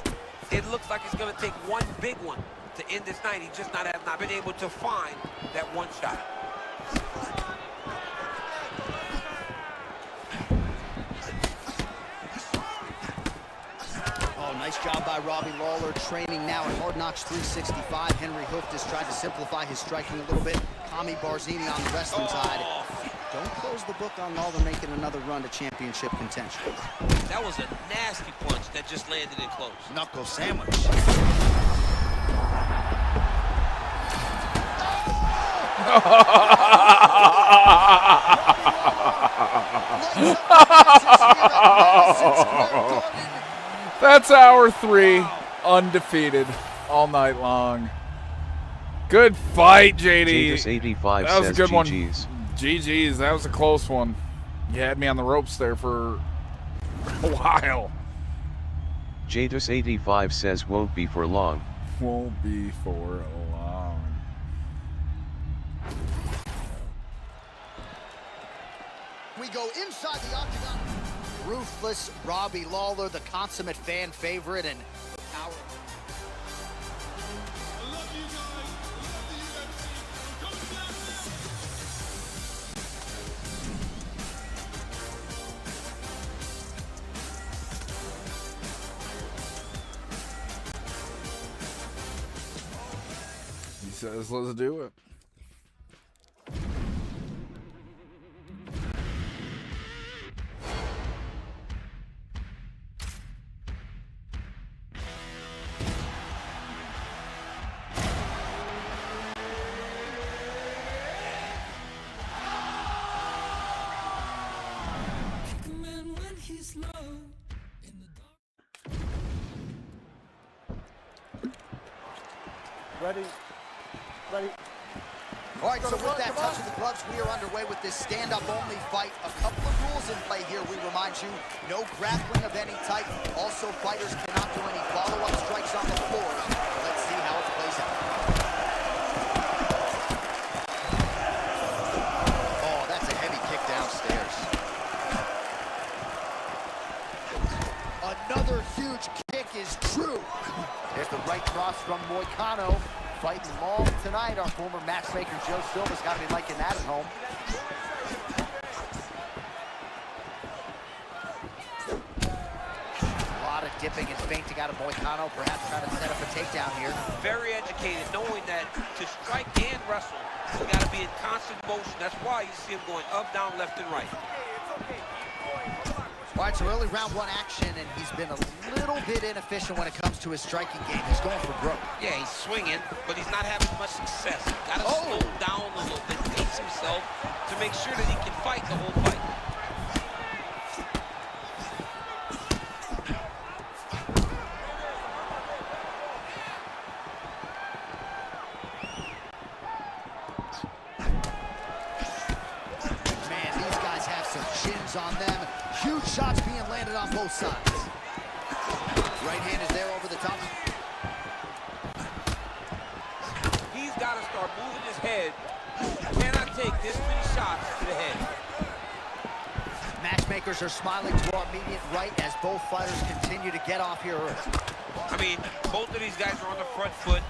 It looks like it's going to take one big one to end this night. He just have not been able to find that one shot. Nice job by Robbie Lawler, training now at Hard Knocks 365. Henry Hooft has tried to simplify his striking a little bit. Kami Barzini on the wrestling side. Don't close the book on Lawler making another run to championship contention. That was a nasty punch that just landed in close. Knuckle sandwich. That's hour 3, undefeated all night long. Good fight, JD. Jadus85 that was a good GG's. one. GG's, that was a close one. You had me on the ropes there for a while. Jadus85 says won't be for long. Won't be for long. We go inside the octagon. ruthless Robbie Lawler, the consummate fan favorite, and our... He says, let's do it. Ready? Ready? All right, so with that touch of the gloves, we are underway with this stand-up only fight. A couple of rules in play here, we remind you. No grappling of any type. Also, fighters cannot do any follow-up strikes on the floor. Let's see how it plays out. Oh, that's a heavy kick downstairs. Another huge kick is true. There's the right cross from Moicano. Fighting long tonight. Our former matchmaker Joe Silva's got to be liking that at home. A lot of dipping and feinting out of Moicano, perhaps trying to set up a takedown here. Very educated, knowing that to strike and wrestle, you got to be in constant motion. That's why you see him going up, down, left, and right. All right, so early round one action, and he's been a little bit inefficient when it comes to his striking game. He's going for broke. Yeah, he's swinging, but he's not having much success. Got to slow down a little bit, pace himself to make sure that he can fight the whole fight. Man, these guys have some chins on them. Huge shots being landed on both sides. Right hand is there over the top. He's got to start moving his head. Cannot take this many shots to the head. Matchmakers are smiling to our immediate right as both fighters continue to get off here early. I mean, both of these guys are on the front foot.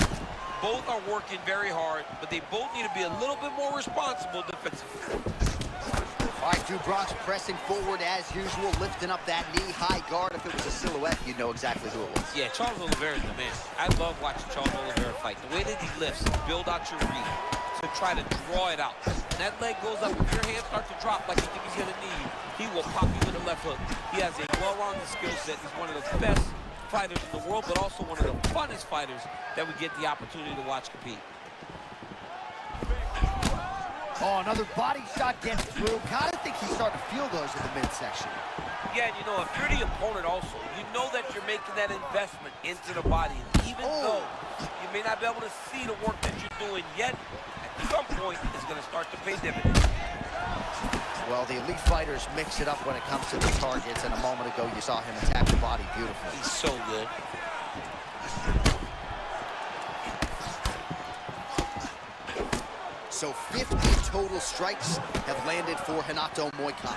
Both are working very hard, but they both need to be a little bit more responsible defensively. All right, Dubronx pressing forward as usual, lifting up that knee-high guard. If it was a silhouette, you'd know exactly who it was. Yeah, Charles Oliveira is the man. I love watching Charles Oliveira fight. The way that he lifts, build out your read, to try to draw it out. And that leg goes up. If your hands start to drop like you think he's going to need, he will pop you with a left hook. He has a well-rounded skill set. He's one of the best fighters in the world, but also one of the funnest fighters that we get the opportunity to watch compete. Oh, another body shot gets through. Gotta think he's starting to feel those in the midsection. Yeah, and you know, if you're the opponent also, you know that you're making that investment into the body. And even though you may not be able to see the work that you're doing yet, at some point, it's going to start to pay dividends. Well, the elite fighters mix it up when it comes to the targets, and a moment ago you saw him attack the body beautifully. He's so good. So 50 total strikes have landed for Renato Moicano.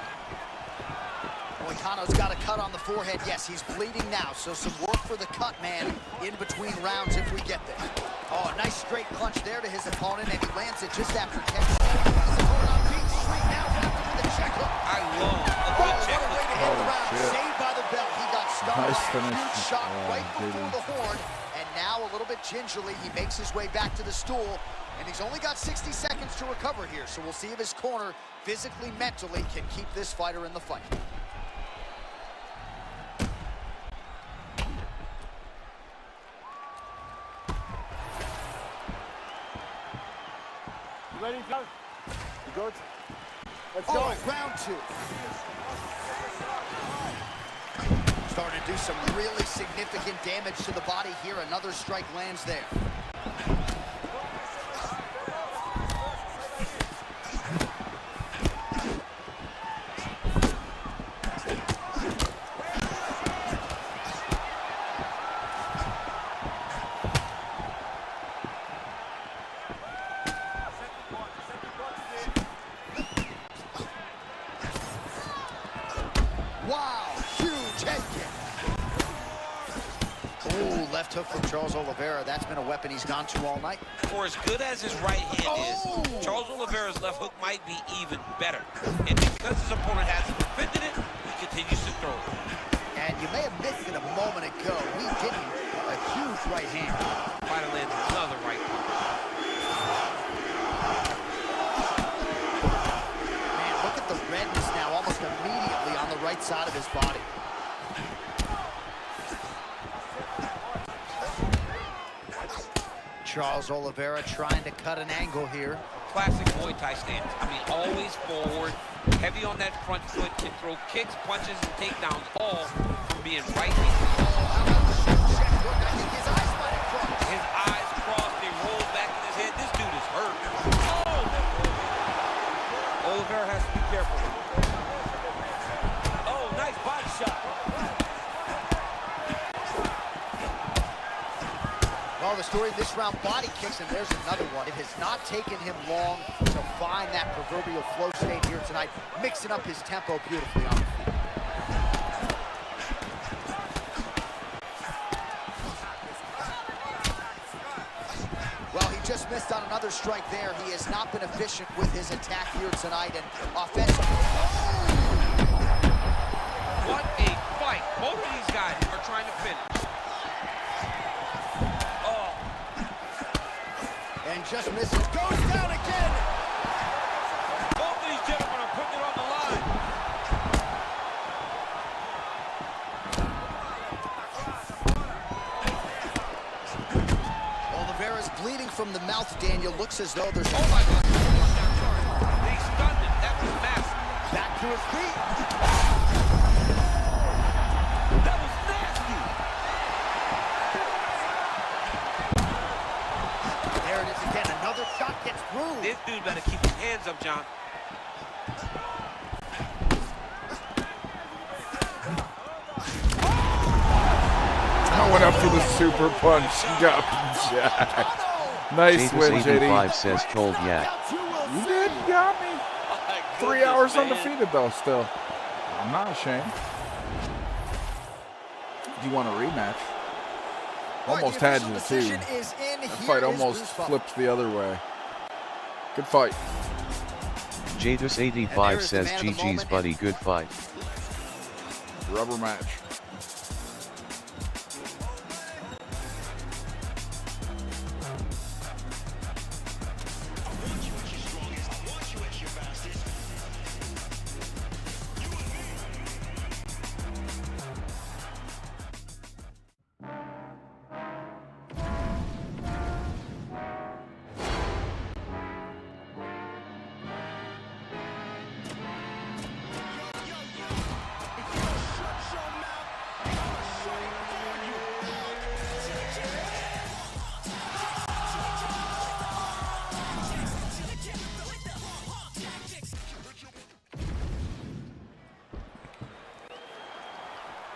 Moicano's got a cut on the forehead. Yes, he's bleeding now, so some work for the cut man in between rounds if we get there. Oh, a nice straight punch there to his opponent, and he lands it just after 10 seconds. He's going on Beach Street now, wrapped him with a check hook. I love a good check hook. What a way to end the round. Saved by the bell. He got stunned Nice by a finish. huge shot right dude. before the horn, and now a little bit gingerly, he makes his way back to the stool. And he's only got 60 seconds to recover here, so we'll see if his corner, physically, mentally, can keep this fighter in the fight. You ready, John? You good? Let's go. go. Round two. Starting to do some really significant damage to the body here. Another strike lands there. Wow, left hook from Charles Oliveira. That's been a weapon he's gone to all night. For as good as his right hand is, Charles Oliveira's left hook might be even better. And because his opponent hasn't defended it, he continues to throw it. And you may have missed it a moment ago. We didn't. A huge right hand. Fighter lands another right hook. Man, look at the redness now almost immediately on the right side of his body. Charles Oliveira trying to cut an angle here. Classic Muay Thai stance. I mean, always forward, heavy on that front foot, can throw kicks, punches, and takedowns, all from being right. His eyes crossed, they roll back in his head. This dude is hurt. Oh! Oliveira has to be careful. Oh, nice body shot. Well, the story of this round, body kicks, and there's another one. It has not taken him long to find that proverbial flow state here tonight, mixing up his tempo beautifully on the feet. Well, he just missed on another strike there. He has not been efficient with his attack here tonight, and offensively. What a fight. Both of these guys are trying to finish. And just misses. Goes down again. Both of these gentlemen are putting it on the line. Oliveira's bleeding from the mouth, Daniel. Looks as though there's... Oh, my God. They stunned him. That was massive. Back to his feet. That was nasty. There it is again. Another shot gets through. This dude better keep his hands up, John. I went up for the super punch and got jacked. Nice win, JD. Jadis85 says cold yak. You did, you got me. 3 hours undefeated though, still. I'm not ashamed. Do you want a rematch? Almost had you too. That fight almost flipped the other way. Good fight. Jadis85 says GG's buddy, good fight. Rubber match.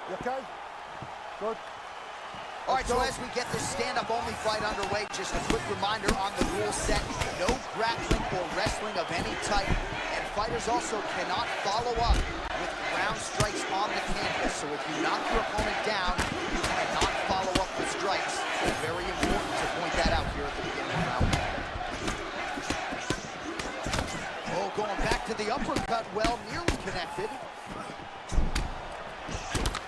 You okay? Good. All right, so as we get this stand-up only fight underway, just a quick reminder on the rule set. No grappling or wrestling of any type. And fighters also cannot follow up with ground strikes on the canvas. So if you knock your opponent down, you cannot follow up with strikes. So very important to point that out here at the beginning of round one. Oh, going back to the uppercut. Well, nearly connected.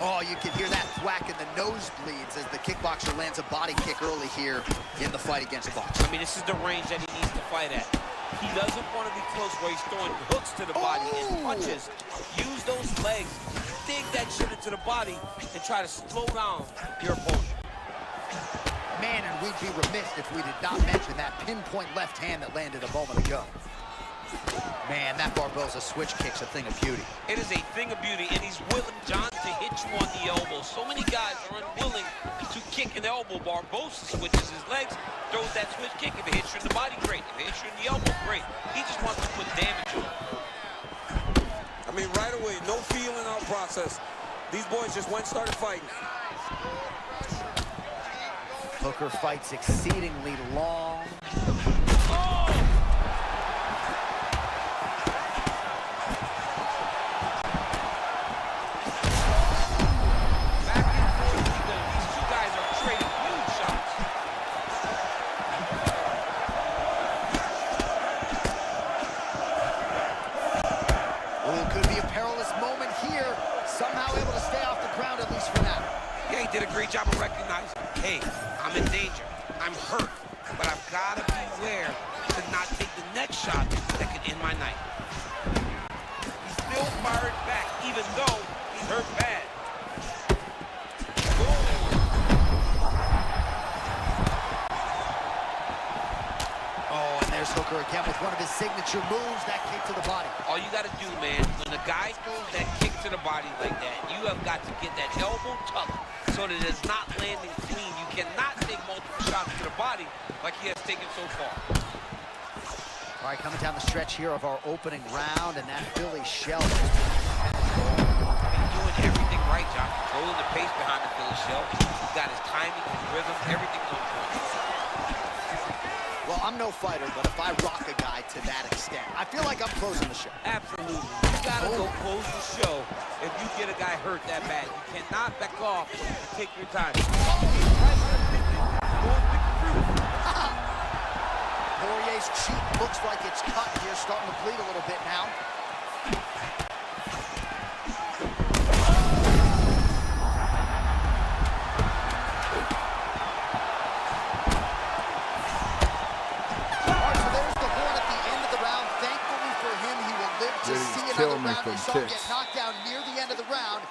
Oh, you can hear that thwack in the nosebleeds as the kickboxer lands a body kick early here in the fight against Box. I mean, this is the range that he needs to fight at. He doesn't want to be close where he's throwing hooks to the body and punches. Use those legs, dig that shit into the body, and try to slow down your opponent. Man, and we'd be remiss if we did not mention that pinpoint left hand that landed a moment ago. Man, that Barboza switch kick's a thing of beauty. It is a thing of beauty, and he's willing, John, to hit you on the elbow. So many guys are unwilling to kick an elbow. Barboza switches his legs, throws that switch kick. If it hits you in the body, great. If it hits you in the elbow, great. He just wants to put damage on it. I mean, right away, no feeling out process. These boys just went and started fighting. Hooker fights exceedingly long. did a great job of recognizing, hey, I'm in danger. I'm hurt. But I've got to beware to not take the next shot that could end my night. He's still firing back, even though he's hurt bad. Oh, and there's Hooker again with one of his signature moves, that kick to the body. All you got to do, man, when a guy throws that kick to the body like that, you have got to get that elbow tucked so that it's not landing clean. You cannot take multiple shots to the body like he has taken so far. All right, coming down the stretch here of our opening round, and that Philly shell. Doing everything right, John. Controlling the pace behind the Philly shell. He's got his timing, his rhythm, everything's on point. Well, I'm no fighter, but if I rock a guy to that extent, I feel like I'm closing the show. Absolutely. You gotta go close the show if you get a guy hurt that bad. You cannot back off and take your time. Poirier's cheek looks like it's cut here, starting to bleed a little bit now. Get knocked down near the end of the round.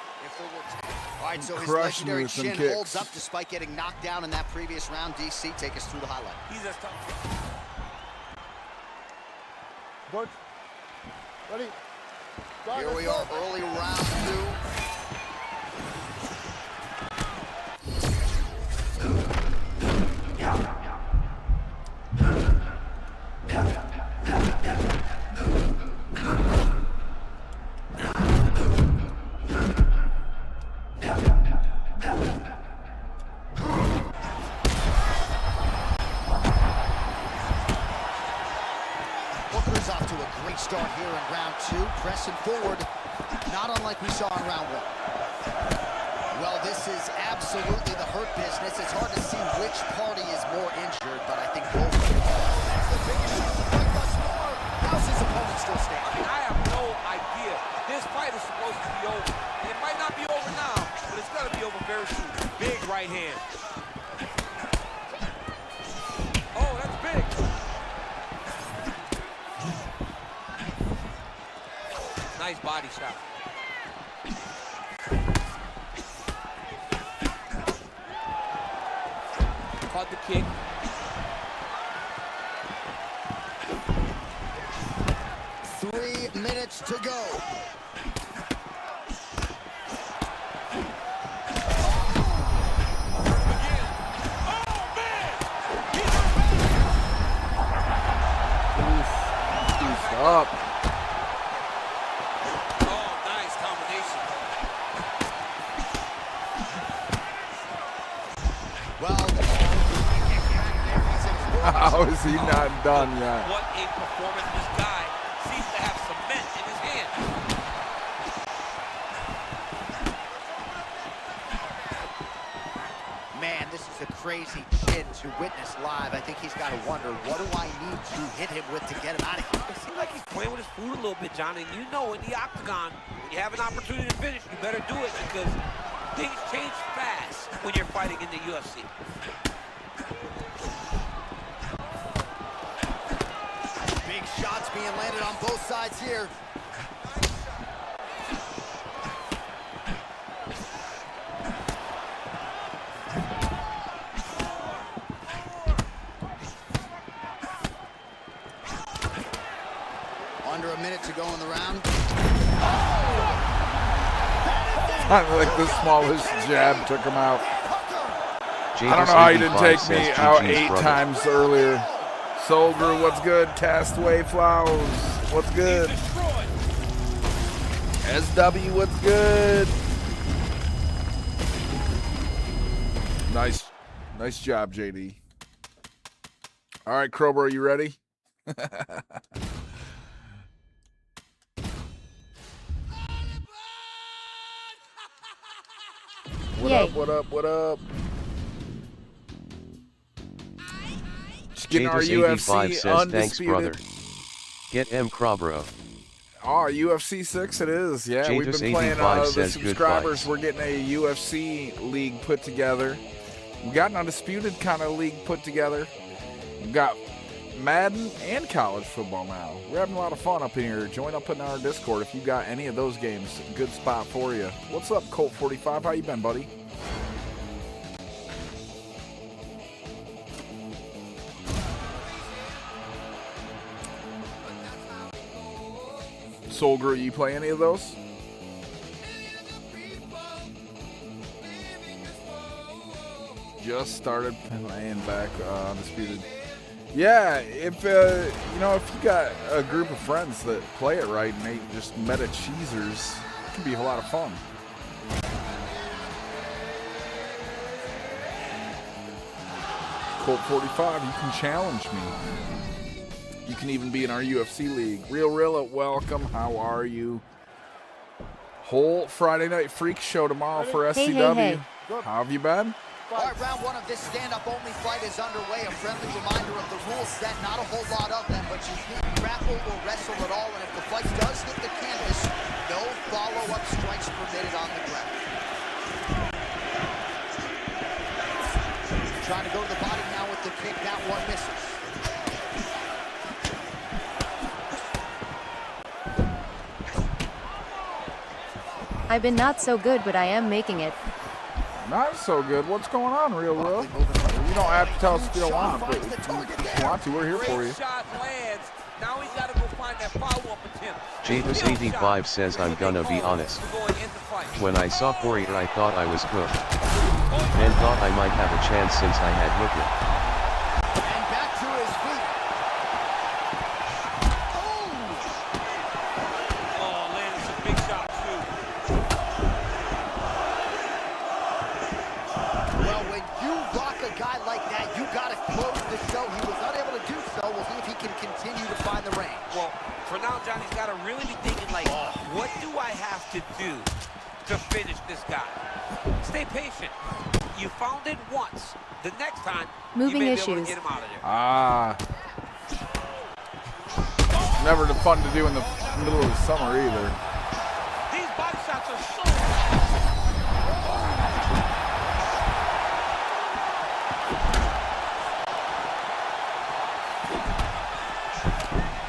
All right, so his legendary chin holds up despite getting knocked down in that previous round. DC, take us through the highlight. He's a tough. Butch, ready? Here we are, early round 2. Booker's off to a great start here in round 2, pressing forward, not unlike we saw in round 1. Well, this is absolutely the hurt business. It's hard to see which party is more injured, but I think both. That's the biggest shot of the fight thus far. How's his opponent still standing? I mean, I have no idea. This fight is supposed to be over. And it might not be over now, but it's going to be over very soon. Big right hand. Oh, that's big. Nice body shot. Caught the kick. Three minutes to go. Up. Oh, nice combination. Well, how is he not done yet? What a performance. This guy seems to have cement in his hand. Man, this is a crazy kid to witness live. I think he's got to wonder, what do I need to hit him with to get him out of here? It seems like he's playing with his food a little bit, John. And you know, in the octagon, when you have an opportunity to finish, you better do it because things change fast when you're fighting in the UFC. Big shots being landed on both sides here. Under a minute to go in the round. Like the smallest jab took him out. Jadis I don't know how he didn't 85 take says me out GG's 8 brother. times earlier. Soldier, what's good? Castaway Flowers, what's good? SW, what's good? Nice job, JD. All right, Crowbar, you ready? What Yay. up, what up, what up? Just getting our Jadis85 UFC says thanks undisputed. brother. Get M Crabro. Oh, UFC 6 it is. Yeah, we've been playing the subscribers. We're getting a UFC league put together. We've got an undisputed kind of league put together. We've got Madden and college football now. We're having a lot of fun up in here. Join up in our Discord if you got any of those games. Good spot for you. What's up, Colt45? How you been, buddy? Soldier, you play any of those? Just started playing back Undisputed. Yeah, if you know, if you got a group of friends that play it right and they just meta cheesers, it can be a lot of fun. Colt45, you can challenge me. You can even be in our UFC league. Real welcome. How are you? Whole Friday Night Freak Show tomorrow for SCW. Hey. How have you been? All right, round one of this stand-up only fight is underway. A friendly reminder of the rules set. Not a whole lot of them, but you can't grapple or wrestle at all. And if the fight does hit the canvas, no follow-up strikes permitted on the ground. Trying to go to the body now with the kick. That one misses. I've been not so good, but I am making it. Not so good. What's going on, Real? You don't have to tell us if you don't want, but if you want to, we're here for you. Now he's got to go find that follow-up attempt. Jadus85 says, I'm gonna be honest. When I saw Poirier, I thought I was cooked. And thought I might have a chance since I had Hooker. And back to his feet. Oh, landed some big shots, too. Well, when you rock a guy like that, you got to close the show. He was unable to do so. We'll see if he can continue to find the range. Well, for now, Johnny's got to really be thinking, like, what do I have to do to finish this guy? Stay patient. You found it once. The next time, Moving you may issues. be able to get him out of there. Never fun to do in the middle of the summer either. These body shots are so...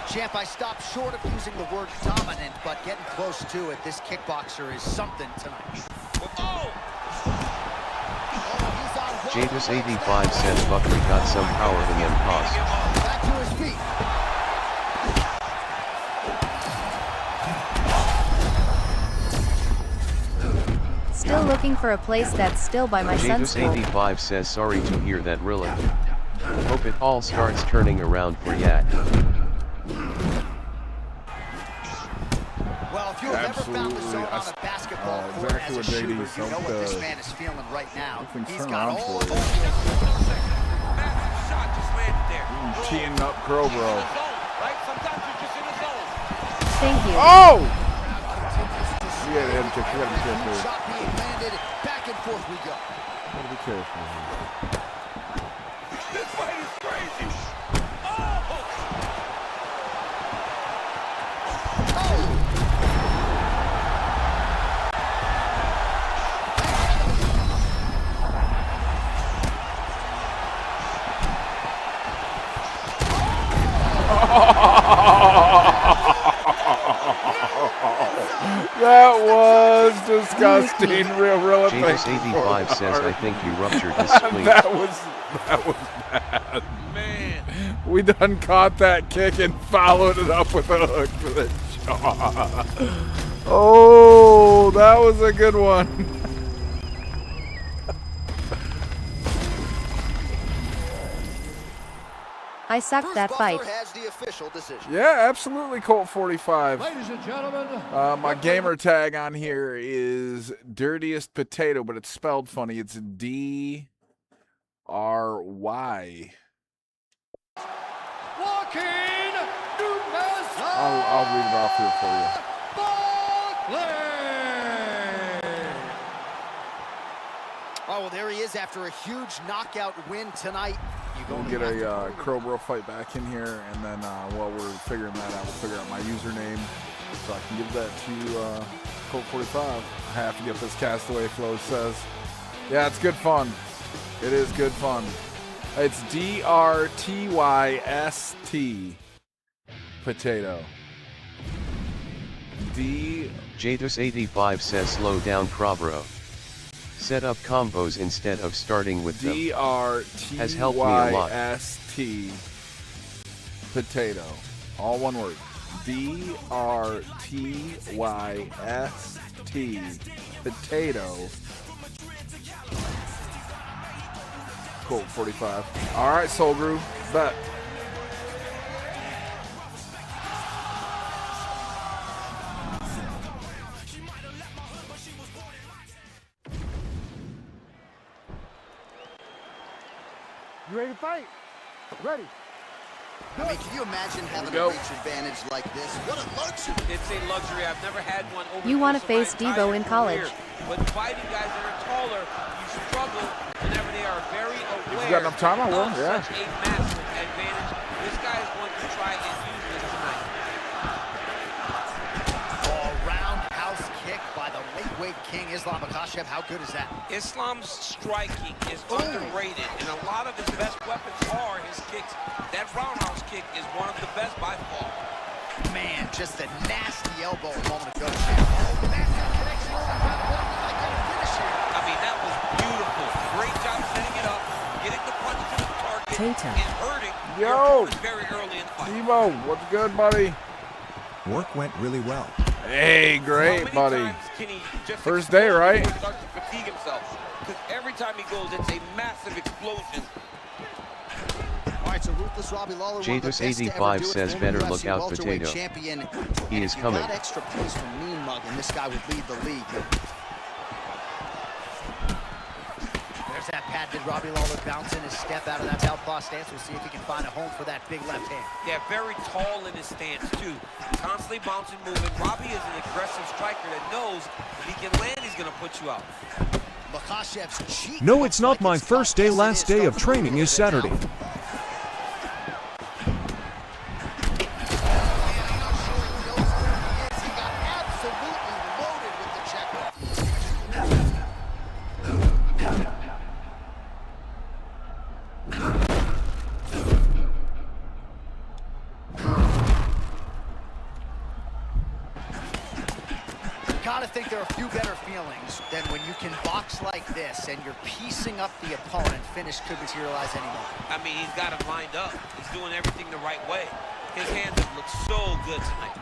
Champ, I stopped short of using the word dominant, but getting close to it. This kickboxer is something tonight. Jadus85 says Buckley got some power in them paws. Back to his feet. Still looking for a place that's still by my son's school. Jadus85 says sorry to hear that, Rilla. Hope it all starts turning around for Yak. Well, if you have ever found the zone on a basketball court exactly as a what shooter, JD you know what this man is feeling right now. He's got all of Teeing up Crow, bro. Thank you. Oh! You got a head kick. You got to be careful. Shot being landed. Back and forth we go. Gotta be careful. This fight is crazy. That was disgusting. Real. Jadus85 says, I think you ruptured his spleen. that was bad. Man. We done caught that kick and followed it up with a hook to the jaw. Oh, that was a good one. I sucked that fight. Has the official decision. Yeah, absolutely, Colt45. Ladies and gentlemen. My gamer tag on here is Dirtiest Potato, but it's spelled funny. It's D-R-Y. Walking Nunes. I'll read it off here for you. Oh, well, there he is after a huge knockout win tonight. We'll get a Crowbro fight back in here, and then while we're figuring that out, we'll figure out my username. So I can give that to Colt 45. I have to get this Castaway Flow says. Yeah, it's good fun. It is good fun. It's DRTYST. Potato. Jatus85 says slow down Crobro. Set up combos instead of starting with them. Has helped me a lot. DRTYST. Potato. All one word. DRTYST. Potato. Colt 45. All right, Soul Groove. Bet. You ready to fight? Ready. I mean, can you imagine having a reach advantage like this? What a luxury! It's a luxury. I've never had one over. You want to face Devo in college. But fighting guys that are taller, you struggle whenever they are very aware. If you got enough time, I will. Yeah. Such a massive advantage. This guy is going to try and use this tonight. All roundhouse kick by the lightweight king Islam Makhachev. How good is that? Islam's striking is underrated, and a lot of his best weapons are his kicks. That roundhouse kick is one of the best by far. Man, just a nasty elbow a moment ago. Massive connection over the back. I mean, that was beautiful. Great job setting it up, getting the punch to the target, and hurting your opponent very early in the fight. Devo, what's good, buddy? Work went really well. Hey, great, buddy. First day, right? He starts to fatigue himself, because every time he goes, it's a massive explosion. All right, so Ruthless Robbie Lawler, Jatus85 says better look out Potato. Champion. He is coming. Got extra points from Mean Mug, and this guy would lead the league. There's that pad. Did Robbie Lawler bounce in his step out of that southpaw stance? We'll see if he can find a home for that big left hand. Yeah, very tall in his stance, too. Constantly bouncing, moving. Robbie is an aggressive striker that knows if he can land, he's going to put you out. No, it's not my first day. Last day of training is Saturday. Gotta think there are a few better feelings than when you can box like this and you're piecing up the opponent. Finish could materialize anymore. I mean, he's got him lined up. He's doing everything the right way. His hands have looked so good tonight.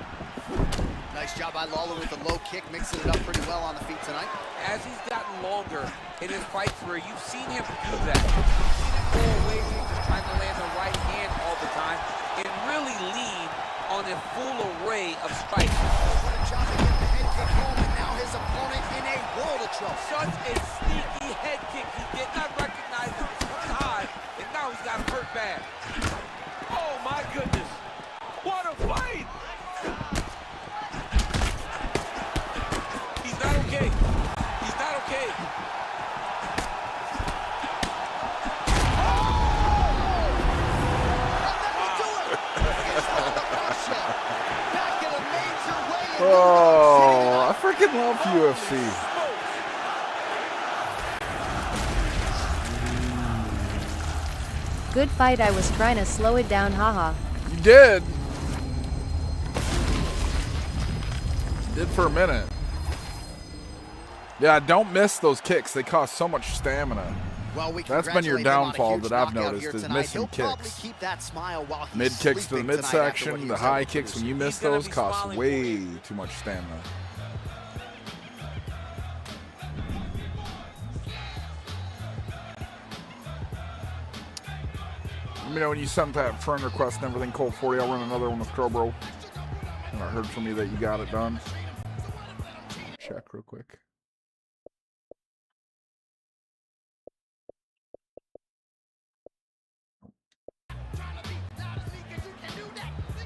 Nice job by Lawler with the low kick, mixing it up pretty well on the feet tonight. As he's gotten longer in his fight career, you've seen him do that. You've seen him go away from just trying to land the right hand all the time and really lean on a full array of strikes. What a job to get the head kick home, and now his opponent in a world of trouble. Such a sneaky head kick. He did not recognize it was coming high, and now he's got him hurt bad. Oh my goodness. What a fight! He's not okay. He's not okay. Oh, I freaking love UFC. Good fight. I was trying to slow it down, haha. You did. Did for a minute. Yeah, don't miss those kicks. They cost so much stamina. Well, that's been your downfall that I've noticed is missing kicks. Mid kicks to the midsection, the high kicks, when you miss those, cost way too much stamina. Let me know when you sent that friend request and everything, Colt 40. I'll run another one with Crobro. And I heard from you that you got it done. Check real quick.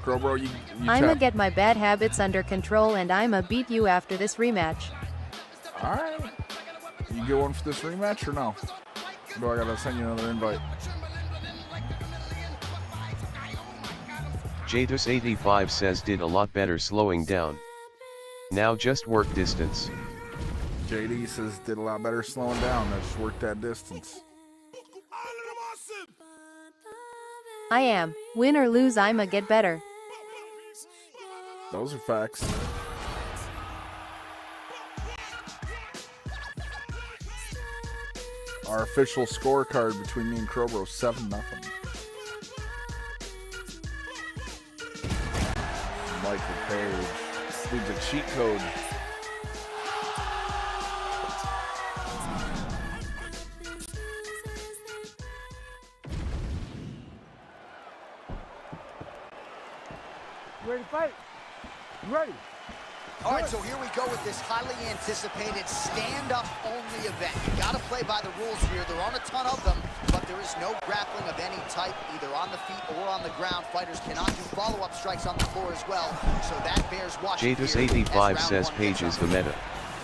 Crobro, you I'ma get my bad habits under control and I'ma beat you after this rematch. Alright. You going for this rematch or no? Do I gotta send you another invite? Jatus85 says did a lot better slowing down. Now just work distance. JD says did a lot better slowing down. I just worked that distance. I am. Win or lose, I'ma get better. Those are facts. Our official scorecard between me and Crowbro, 7-0. Michael Page needs a cheat code. You ready to fight? You ready? All right, so here we go with this highly anticipated stand-up only event. You got to play by the rules here. There aren't a ton of them, but there is no grappling of any type, either on the feet or on the ground. Fighters cannot do follow-up strikes on the floor as well, so that bears watching. Jadus85 says Page is the meta.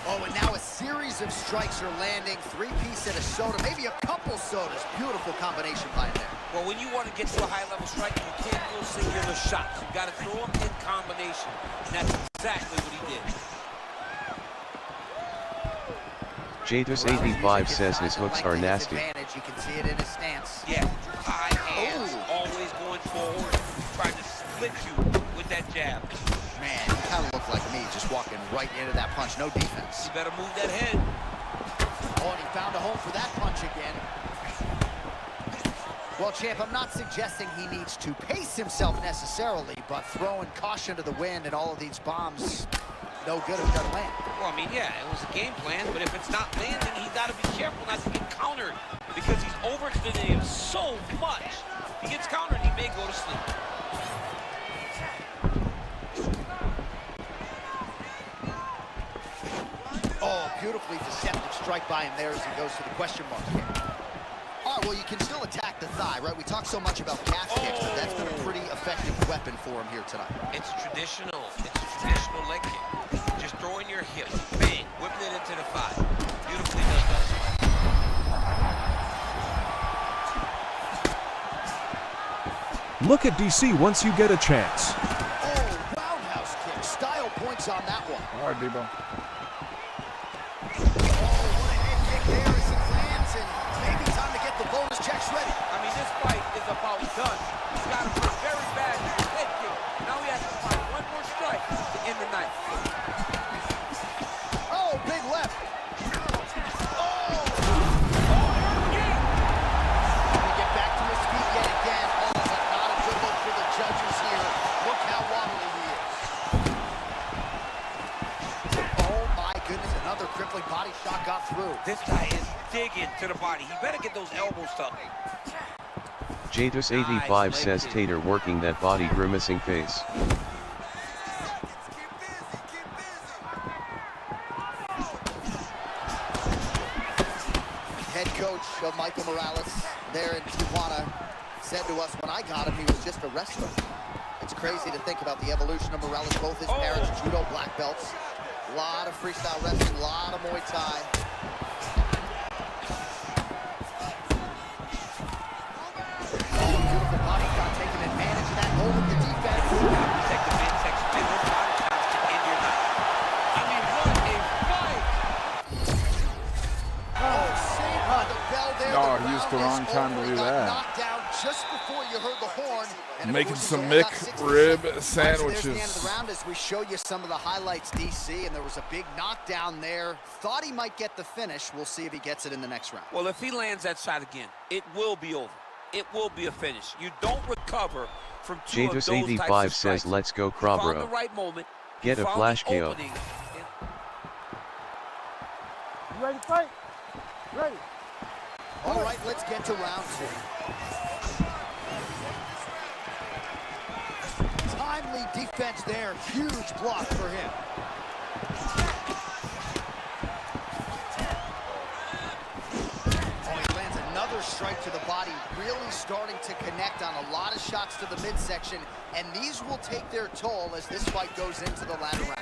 Oh, and now a series of strikes are landing. 3-piece and a soda, maybe a couple sodas. Beautiful combination by there. Well, when you want to get to a high-level strike, you can't do singular shots. You've got to throw them in combination, and that's exactly what he did. Jadus85 says his hooks are nasty. You can see it in his stance. Yeah, high hands, always going forward, trying to split you with that jab. Man, you kind of look like me, just walking right into that punch. No defense. You better move that head. Oh, and he found a home for that punch again. Well, champ, I'm not suggesting he needs to pace himself necessarily, but throwing caution to the wind and all of these bombs, no good if it doesn't land. Well, I mean, yeah, it was a game plan, but if it's not landing, he's got to be careful not to get countered because he's overextending him so much. He gets countered, he may go to sleep. Oh, beautifully deceptive strike by him there as he goes to the question mark here. All right, well, you can still attack the thigh, right? We talk so much about calf kicks, but that's been a pretty effective weapon for him here tonight. It's traditional. It's a traditional leg kick. Just throwing your hip, bang, whipping it into the thigh. Beautifully done. Look at DC once you get a chance. Oh, roundhouse kick. Style points on that one. All right, Debo. I mean, this fight is about done. He's got to play very bad with his head kick. Now he has to find one more strike to end the night. Oh, big left. Oh! He get back to his feet yet again. Oh, but not a good look for the judges here. Look how wobbly he is. Oh, my goodness. Another crippling body shot got through. This guy is digging to the body. He better get those elbows tucked. Jadus85 says Tater working that body grimacing face. Head coach of Michael Morales there in Tijuana said to us when I got him, he was just a wrestler. It's crazy to think about the evolution of Morales. Both his parents, judo black belts. A lot of freestyle wrestling, a lot of Muay Thai. No, he used the wrong time to do that. Knocked down just before you heard the horn. And making some McRib sandwiches. There's the end of the round as we show you some of the highlights, DC, and there was a big knockdown there. Thought he might get the finish. We'll see if he gets it in the next round. Well, if he lands that shot again, it will be over. It will be a finish. You don't recover from two of those types of Jadus85 strikes. says let's go You found the Crowbro. right moment. Get You a found flash the KO. opening. You ready to fight? Ready. All right, let's get to round two. Timely defense there. Huge block for him. Oh, he lands another strike to the body, really starting to connect on a lot of shots to the midsection, and these will take their toll as this fight goes into the latter round.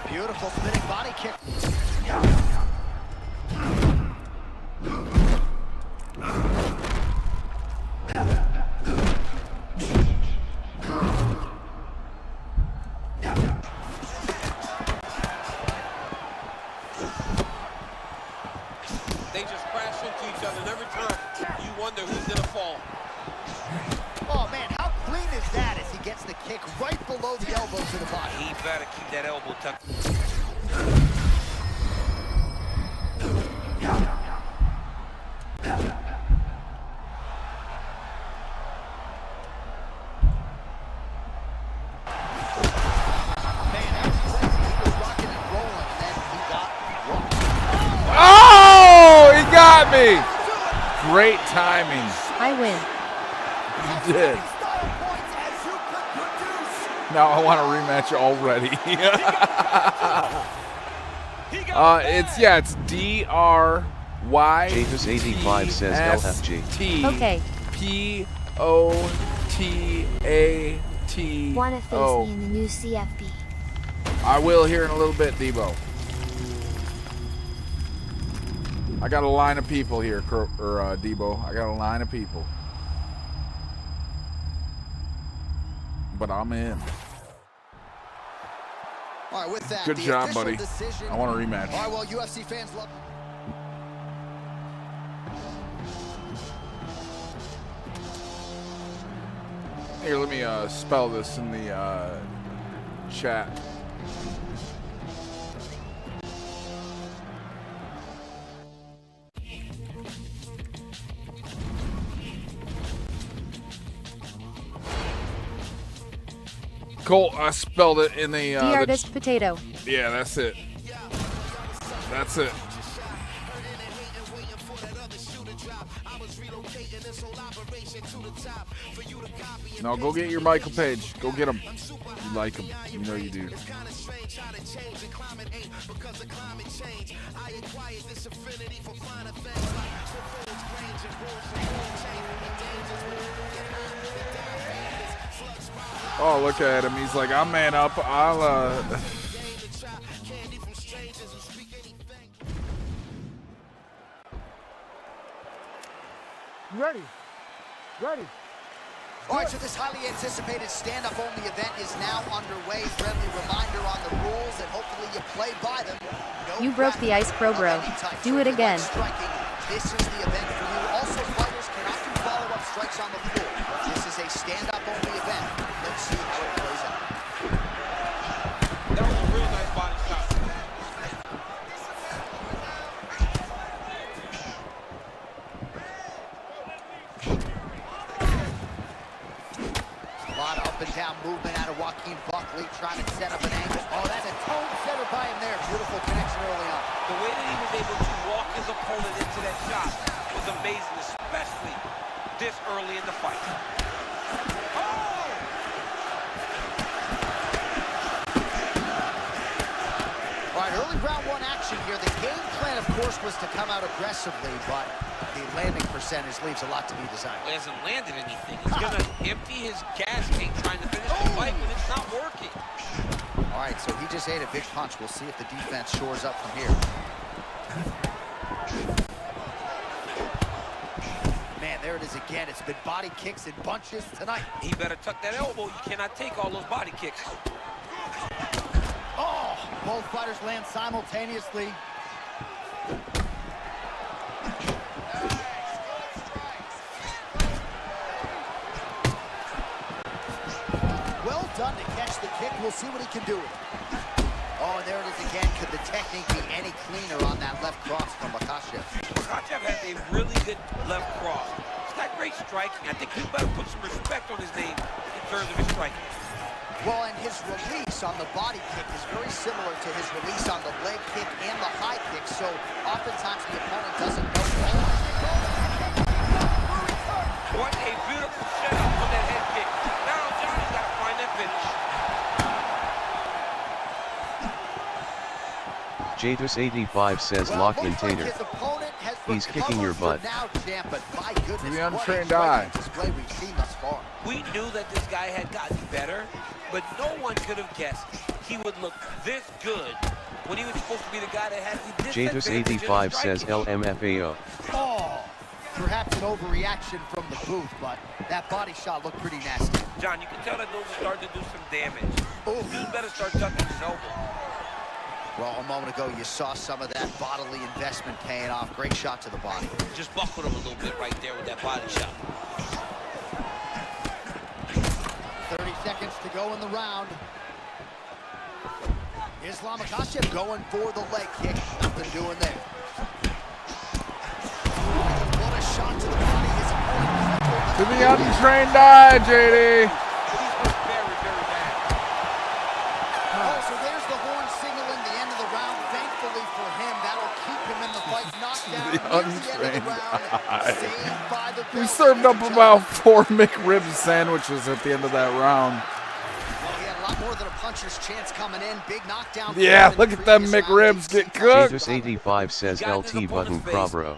Beautiful spinning body kick. each other, and every time you wonder who's going to fall. Oh, man, how clean is that as he gets the kick right below the elbow to the body? He better keep that elbow tucked. Oh, he got me. Great timing. I win. You did. Now I want a rematch already. It's DRY. Jatus85 says LFG. Okay. POTATO. Wanna face me in the new CFB? I will here in a little bit, Debo. I got a line of people here, Debo. I got a line of people. But I'm in. All right, with that, good job, buddy. I want a rematch. All right, well, UFC fans love. Here, let me spell this in the chat. Colt, I spelled it in the... The artist potato. Yeah, that's it. That's it. No, go get your Michael Page. Go get him. You like him. You know you do. Oh, look at him. He's like, I'm man up. I'll, Ready. Ready. All right, so this highly anticipated stand-up only event is now underway. Friendly reminder on the rules, and hopefully you play by them. No You broke the ice, pro bro. Do it again. striking. This is the event for you. Also, fighters cannot do follow-up strikes on the floor. This is a stand-up only event. Let's see how it plays out. That was a real nice body shot. A lot of up and down movement out of Joaquin Buckley, trying to set up an angle. Oh, that's a tone setter by him there. Beautiful connection early on. The way that he was able to walk his opponent into that shot was amazing, especially this early in the fight. All right, early round one action here. The game plan, of course, was to come out aggressively, but the landing percentage leaves a lot to be desired. He hasn't landed anything. He's going to empty his gas tank trying to finish the fight when it's not working. All right, so he just ate a big punch. We'll see if the defense shores up from here. Man, there it is again. It's been body kicks in bunches tonight. He better tuck that elbow. You cannot take all those body kicks. Oh, both fighters land simultaneously. Well done to catch the kick. We'll see what he can do with it. Oh, and there it is again. Could the technique be any cleaner on that left cross from Makhachev? Makhachev has a really good left cross. He's got great striking. I think he better put some respect on his name in terms of his striking. Well, and his release on the body kick is very similar to his release on the leg kick and the high kick, so oftentimes the opponent doesn't know. What a beautiful setup on that head kick. Now Johnny's got to find that finish. Jatus85 says lock in Tater. He's kicking your butt. To the untrained eye. We knew that this guy had gotten better, but no one could have guessed he would look this good when he was supposed to be the guy that had the disadvantage in Jatus85 his says striking. LMFAO. Oh, perhaps an overreaction from the booth, but that body shot looked pretty nasty. John, you can tell that those are starting to do some damage. Dude better start tucking his elbow. Well, a moment ago, you saw some of that bodily investment paying off. Great shot to the body. Just buckled him a little bit right there with that body shot. 30 seconds to go in the round. Islam Makhachev going for the leg kick. Nothing doing there. What a shot to the body. His opponent. To the untrained eye, JD. Oh, so there's the horn signaling the end of the round. Thankfully for him, that'll keep him in the fight. Knocked down. The untrained eye. We served up about 4 McRib sandwiches at the end of that round. Well, he had a lot more than a puncher's chance coming in. Big knockdown. Yeah, look at them McRibs get cooked. Jadus85 says LT button Bravro.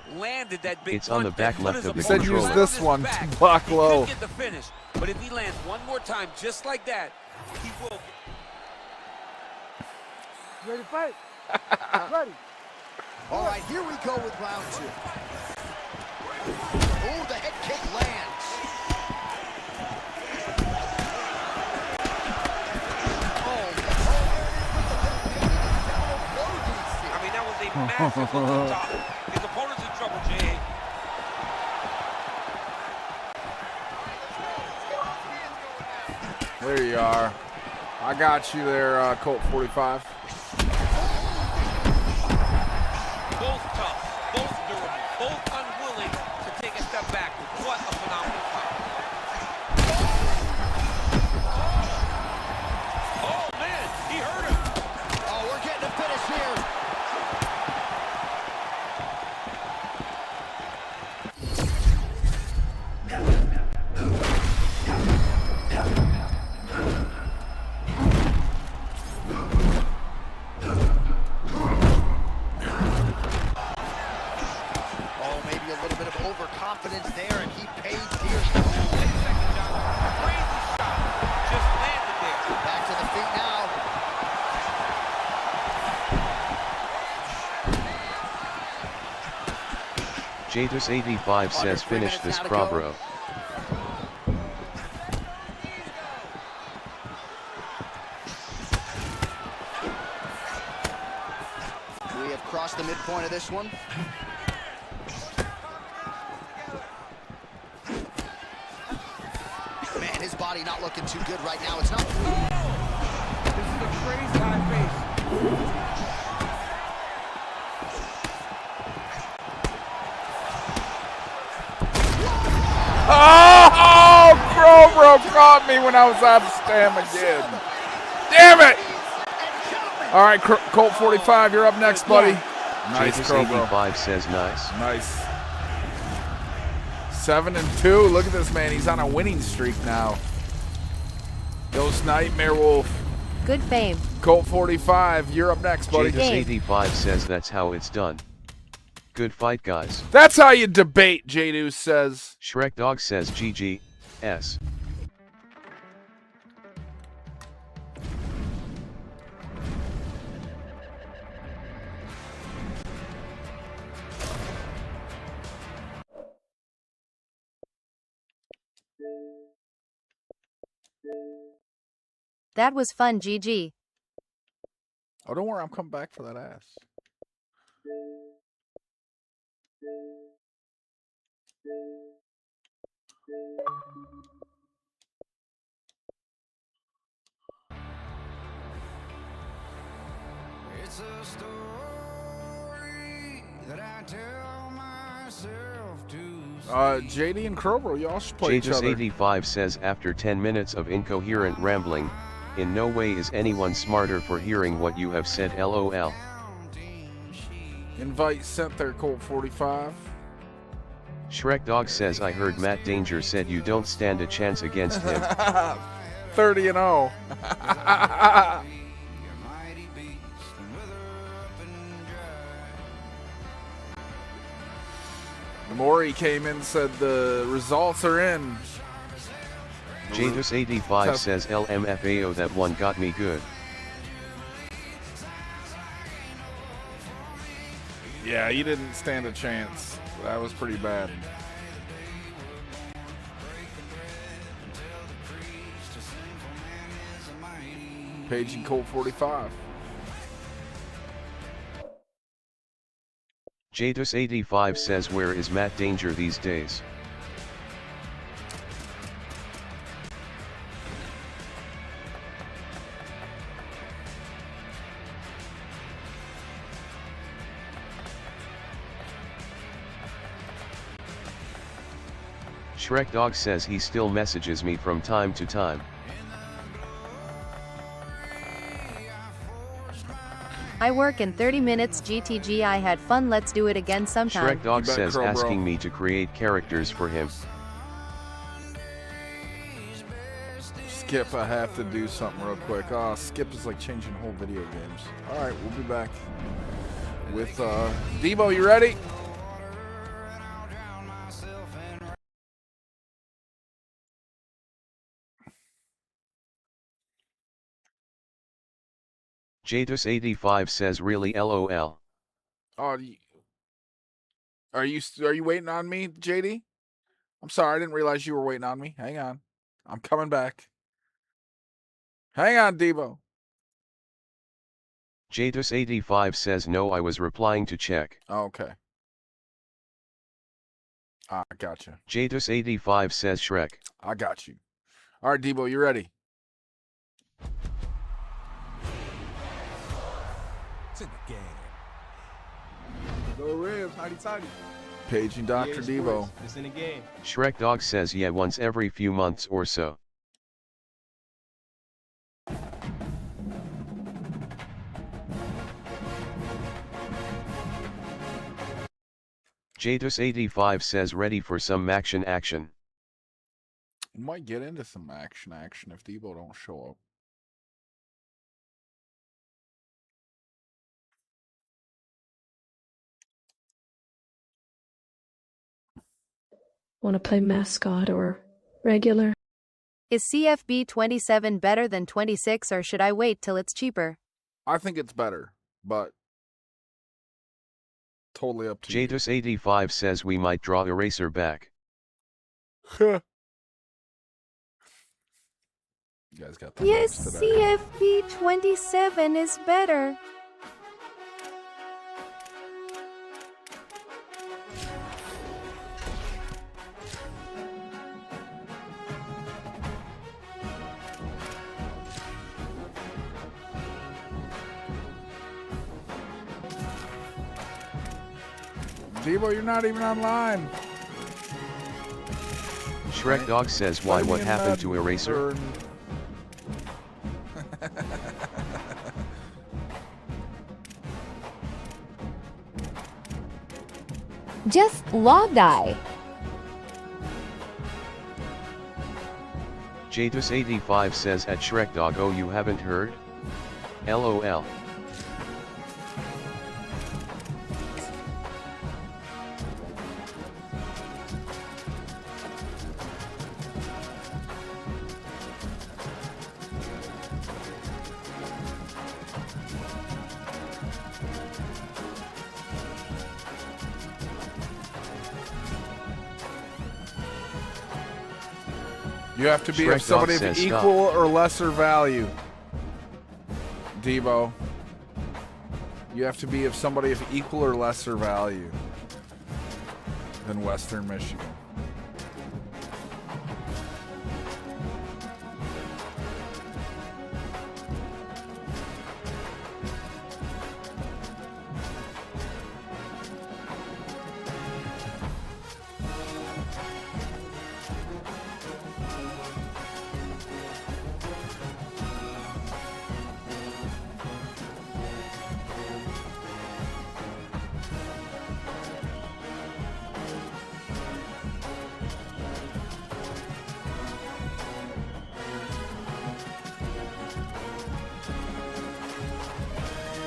It's on the back left of the He said use controller. this one to block low. Get the finish, but if he lands one more time just like that, he will. Ready to fight? Ready. All right, here we go with round 2. Oh, the head kick lands. I mean, that was a massive look up top. His opponent's in trouble, Jay. There you are. I got you there, Colt 45. Both tough, both durable, both unwilling to take a step back. What a phenomenal fight. Oh, man, he hurt him. Oh, we're getting a finish here. Overconfidence there, and he pays here. Crazy shot. Just landed there. Back to the feet now. Jadus85 says finish this Bravro. We have crossed the midpoint of this one. Man, his body not looking too good right now. It's not. This is a crazy high pace. Oh, Crowbro caught me when I was out of stam again. Damn it! All right, Colt 45, you're up next, buddy. Nice, Crowbro. Jadus85 says nice. Nice. 7-2. Look at this man. He's on a winning streak now. Ghost Nightmare Wolf. Good fame. Colt 45, you're up next, buddy. Jadus85 says that's how it's done. Good fight, guys. That's how you debate, Jadus says. Shrek Dog says GG. S. That was fun, GG. Oh, don't worry. I'm coming back for that ass. It's a story that I tell myself to. JD and Crowbro, y'all should play each other. Jadus85 says after 10 minutes of incoherent rambling, in no way is anyone smarter for hearing what you have said, LOL. Invite sent there, Colt 45. Shrek Dog says I heard Matt Danger said you don't stand a chance against him. 30-0. Maury came in and said the results are in. Jadus85 says LMFAO that one got me good. Yeah, you didn't stand a chance. That was pretty bad. Page and Colt 45. Jatus85 says, where is Matt Danger these days? Shrek Dog says he still messages me from time to time. I work in 30 minutes. GTG, I had fun. Let's do it again sometime. Shrek Dog says asking me to create characters for him. Skip, I have to do something real quick. Skip is like changing whole video games. Alright, we'll be back with Debo, you ready? Jatus85 says, really LOL. Oh, are you waiting on me, JD? I'm sorry, I didn't realize you were waiting on me. Hang on. I'm coming back. Hang on, Debo. Jatus85 says, no, I was replying to check. Oh, okay. I gotcha. Jatus85 says, Shrek. I got you. All right, Debo, you ready? It's in the game. Go Rams, howdy tighty. Paging Dr. Devo. It's in the game. Shrek Dog says, yeah, once every few months or so. Jatus85 says, ready for some action. We might get into some action if Debo don't show up. Want to play mascot or regular? Is CFB 27 better than 26, or should I wait till it's cheaper? I think it's better, but totally up to you. Jatus85 says we might draw Eraser back. You guys got the Yes, notes today. CFB 27 is better. Debo, you're not even online. Shrek Dog says, why, what happened to Eraser? Just log die. Jatus85 says at Shrek Dog, oh, you haven't heard? LOL. You have to be Shrek of somebody Dog of says equal stop. or lesser value. Debo. You have to be of somebody of equal or lesser value than Western Michigan.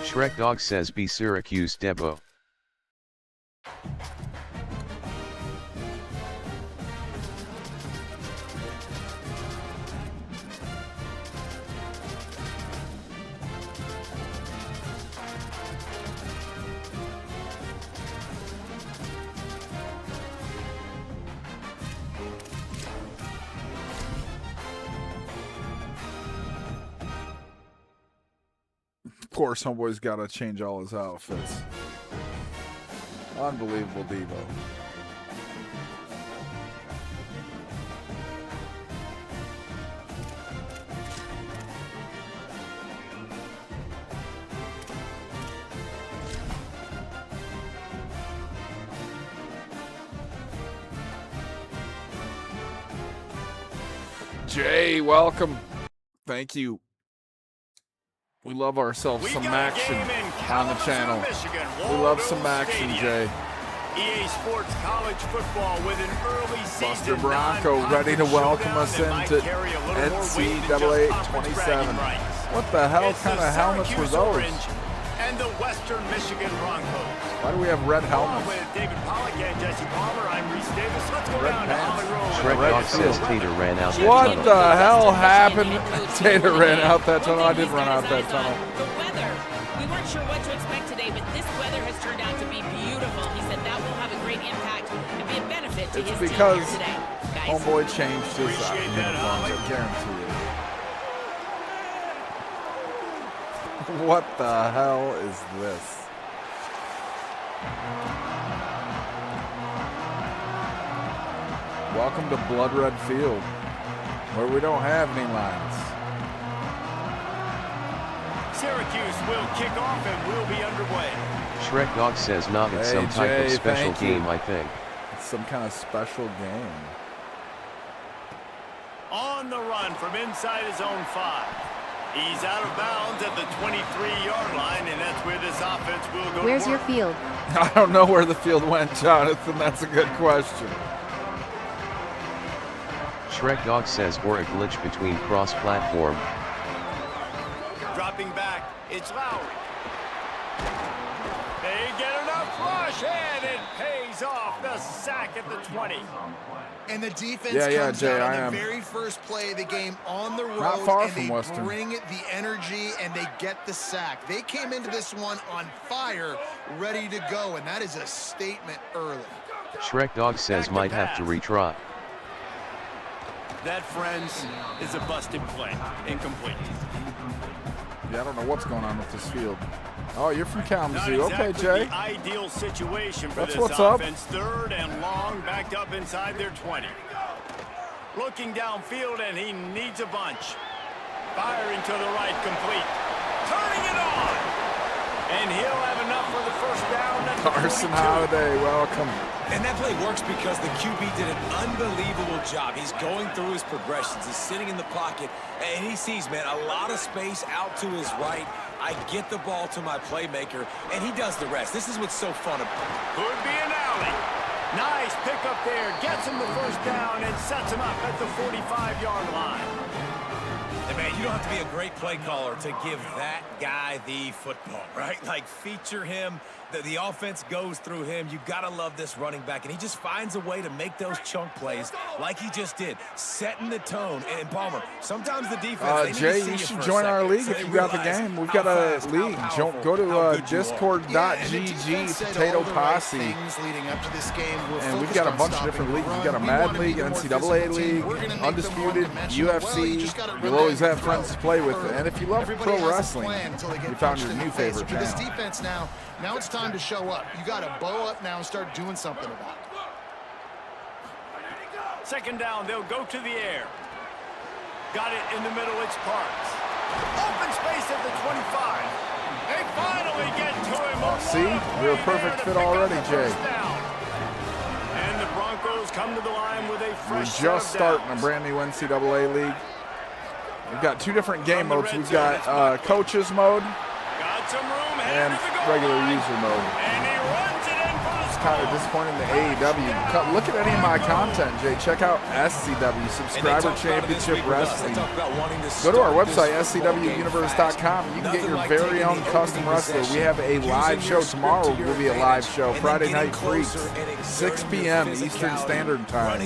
Shrek Dog says, be Syracuse Debo. Of course, homeboy's got to change all his outfits. Unbelievable Devo. Jay, welcome. Thank you. We love ourselves some action on the channel. We love some action, Jay. EA Sports College Football with an early season. Buster Bronco ready to welcome us into NCAA 27. What the hell kind of helmets were those? And the Western Michigan Broncos. Why do we have red helmets? With David Pollack and Jesse Palmer, I'm Reese Davis. Let's go down to Holly Road. Shrek Dog says Tater ran out that What tunnel. the hell happened? Tater ran out that tunnel. I did run out that tunnel. The weather, we weren't sure what to expect today, but this weather has turned out to be beautiful. He said that will have a great impact and be a benefit to his team because here today. Guys. Homeboy changed his uniforms, I guarantee you. What the hell is this? Welcome to Blood Red Field, where we don't have any lines. Syracuse will kick off and we'll be underway. Shrek Dog says not it's some type of special game, I think. It's some kind of special game. On the run from inside his own 5. He's out of bounds at the 23-yard line, and that's where this offense will go. Where's your field? I don't know where the field went, Jonathan. That's a good question. Shrek Dog says or a glitch between cross-platform. Dropping back, it's Lowry. They get enough rush, and it pays off the sack at the 20. And the defense comes Jay, out on the very first play of the game on the road, Not far and from they Western. bring the energy and they get the sack. They came into this one on fire, ready to go, and that is a statement early. Shrek Dog says might have to retry. That, friends, is a busted play. Incomplete. Yeah, I don't know what's going on with this field. Oh, you're from Kalamazoo. Not Okay, exactly Jay. the ideal situation for That's this what's up. offense. Third and long, backed up inside their 20. Looking downfield, and he needs a bunch. Firing to the right, complete. Turning it on! And he'll have enough for the first down. At the Carson 42. Holiday, welcome. And that play works because the QB did an unbelievable job. He's going through his progressions. He's sitting in the pocket, and he sees, man, a lot of space out to his right. I get the ball to my playmaker, and he does the rest. This is what's so fun about it. Could be an alley. Nice pickup there. Gets him the first down and sets him up at the 45-yard line. And man, you don't have to be a great play caller to give that guy the football, right? Like, feature him. The offense goes through him. You got to love this running back, and he just finds a way to make those chunk plays like he just did, setting the tone. And Palmer, sometimes the defense, Jay, you should join our league if you got the game. We've got a league. Go to discord.gg Potato Posse. Leading up to this game, And we've got a bunch of different leagues. We've got a Mad League, NCAA League, Undisputed, UFC. You'll always have friends to play with. And if you love pro wrestling, you found your new favorite for this channel. defense now it's time to show up. You got to bow up now and start doing something about it. Second down, they'll go to the air. Got it in the middle, it's Parks. Open space at the 25. They finally get to him. See, you're a perfect fit already, Jay. And the Broncos come to the line with a We're fresh just set of starting a downs. brand new NCAA league. We've got two different game modes. We've got coaches mode Got some room and regular user mode. It's kind of disappointing the AEW. Look at any of my content, Jay. Check out SCW, Subscriber Championship Wrestling. Go to our website, scwuniverse.com. You can get your very own custom wrestler. We have a live show tomorrow. Will be a live show. Friday Night Freaks, 6 p.m. Eastern Standard Time.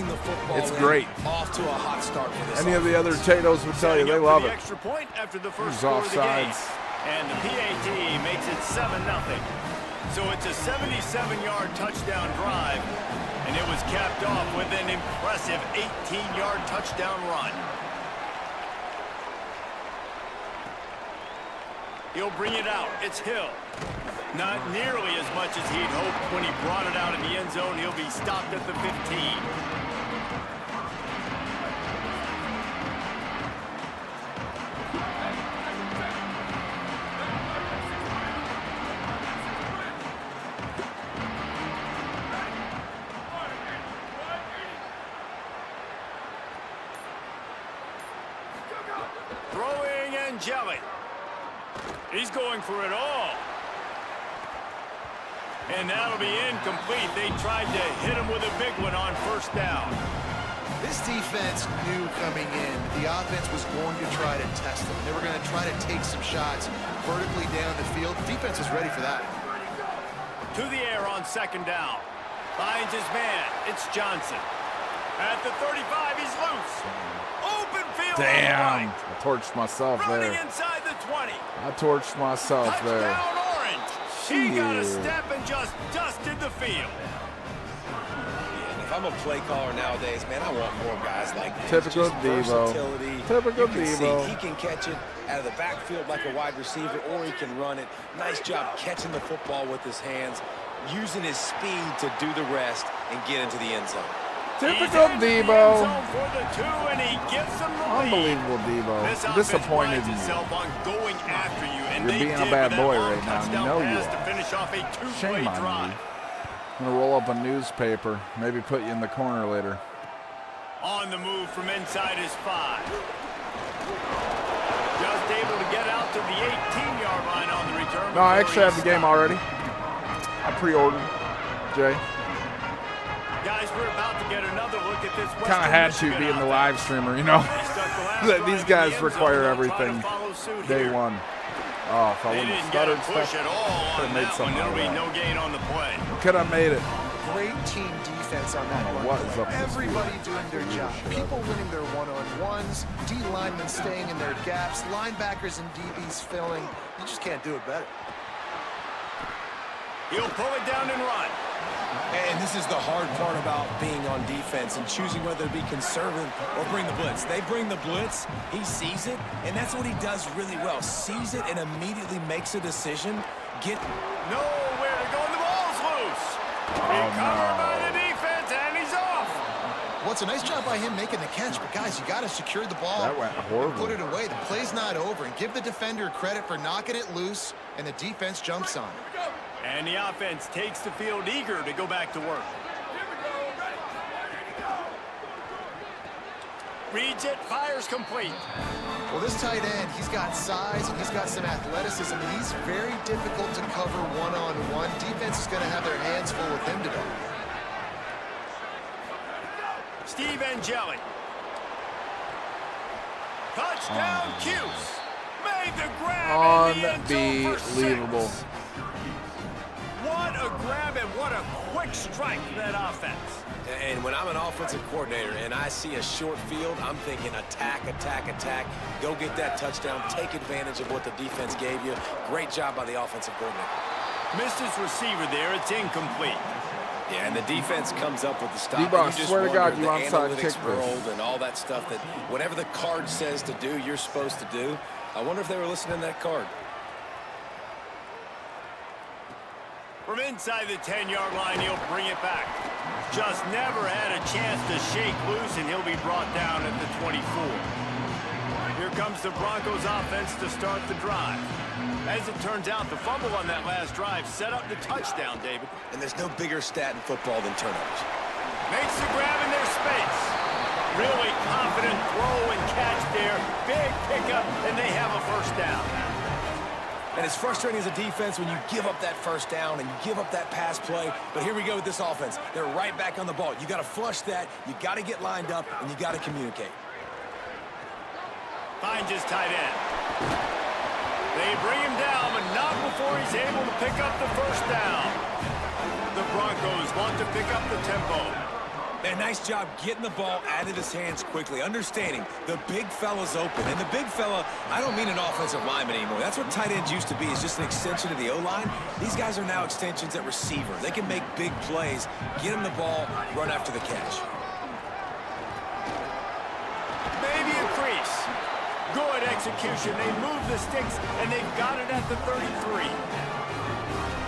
It's great. Off to a hot start for this Any of the other Tatos would tell you they love it. Extra point after the first Who's score of the game. offsides? And the PAT makes it 7-0. So it's a 77-yard touchdown drive, and it was capped off with an impressive 18-yard touchdown run. He'll bring it out. It's Hill. Not nearly as much as he'd hoped when he brought it out in the end zone. He'll be stopped at the 15. Throwing Angelic. He's going for it all. And that'll be incomplete. They tried to hit him with a big one on first down. This defense knew coming in the offense was going to try to test them. They were going to try to take some shots vertically down the field. The defense was ready for that. To the air on second down. Finds his man. It's Johnson. At the 35, he's loose. Open field. Damn. I torched myself running there. Inside the 20. I torched myself there. Touchdown Orange. He got a step and just dusted the field. If I'm a play caller nowadays, man, I want more guys like this. Typical Devo. Typical Devo. He can catch it out of the backfield like a wide receiver, or he can run it. Nice job catching the football with his hands, using his speed to do the rest and get into the end zone. Typical Devo. For the 2, and he gives them the Unbelievable Devo. This Disappointed in you. on going after you, and You're being a bad boy right now. You know you to are. finish off a two-play Shame on drive. you. I'm going to roll up a newspaper. Maybe put you in the corner later. On the move from inside his 5. Just able to get out to the 18-yard line on the return. No, I actually have the game already. I pre-ordered. Jay. Guys, we're about to get another look at this. Kind of had to be in the live streamer, you know. These guys require everything day one. Oh, if I wouldn't have stuttered stuff, could have made something out of that. No gain on the play. Could have made it. Great team defense on that one. What is up with Everybody doing their job. People winning their one-on-ones, D linemen staying in their gaps, linebackers and DBs filling. You just can't do it better. He'll pull it down and run. And this is the hard part about being on defense and choosing whether to be conservative or bring the blitz. They bring the blitz, he sees it, and that's what he does really well. Sees it and immediately makes a decision. Nowhere to go, and the ball's loose. Recovered by the defense, and he's off. Well, it's a nice job by him making the catch, but guys, you got to secure the ball. That went horrible. And put it away. The play's not over, and give the defender credit for knocking it loose, and the defense jumps on it. And the offense takes the field eager to go back to work. Reads it, fires complete. Well, this tight end, he's got size and he's got some athleticism, and he's very difficult to cover one-on-one. Defense is going to have their hands full with him today. Steve Angeli. Touchdown, Cuse. Made the grab in the end zone for 6. Unbelievable. What a grab and what a quick strike for that offense. And when I'm an offensive coordinator and I see a short field, I'm thinking attack, attack, attack. Go get that touchdown. Take advantage of what the defense gave you. Great job by the offensive coordinator. Missed his receiver there. It's incomplete. Yeah, and the defense comes up with the stop. D-Ball, swear to God, you onside kick this. World and all that stuff that whatever the card says to do, you're supposed to do. I wonder if they were listening to that card. From inside the 10-yard line, he'll bring it back. Just never had a chance to shake loose, and he'll be brought down at the 24. Here comes the Broncos offense to start the drive. As it turns out, the fumble on that last drive set up the touchdown, David. And there's no bigger stat in football than turnovers. Makes the grab in their space. Really confident throw and catch there. Big pickup, and they have a first down. And it's frustrating as a defense when you give up that first down and you give up that pass play. But here we go with this offense. They're right back on the ball. You got to flush that. You got to get lined up, and you got to communicate. Finds his tight end. They bring him down, but not before he's able to pick up the first down. The Broncos want to pick up the tempo. And nice job getting the ball out of his hands quickly, understanding the big fella's open. And the big fella, I don't mean an offensive lineman anymore. That's what tight ends used to be, is just an extension of the O-line. These guys are now extensions at receiver. They can make big plays, get him the ball, run after the catch. Maybe a crease. Good execution. They move the sticks, and they've got it at the 33.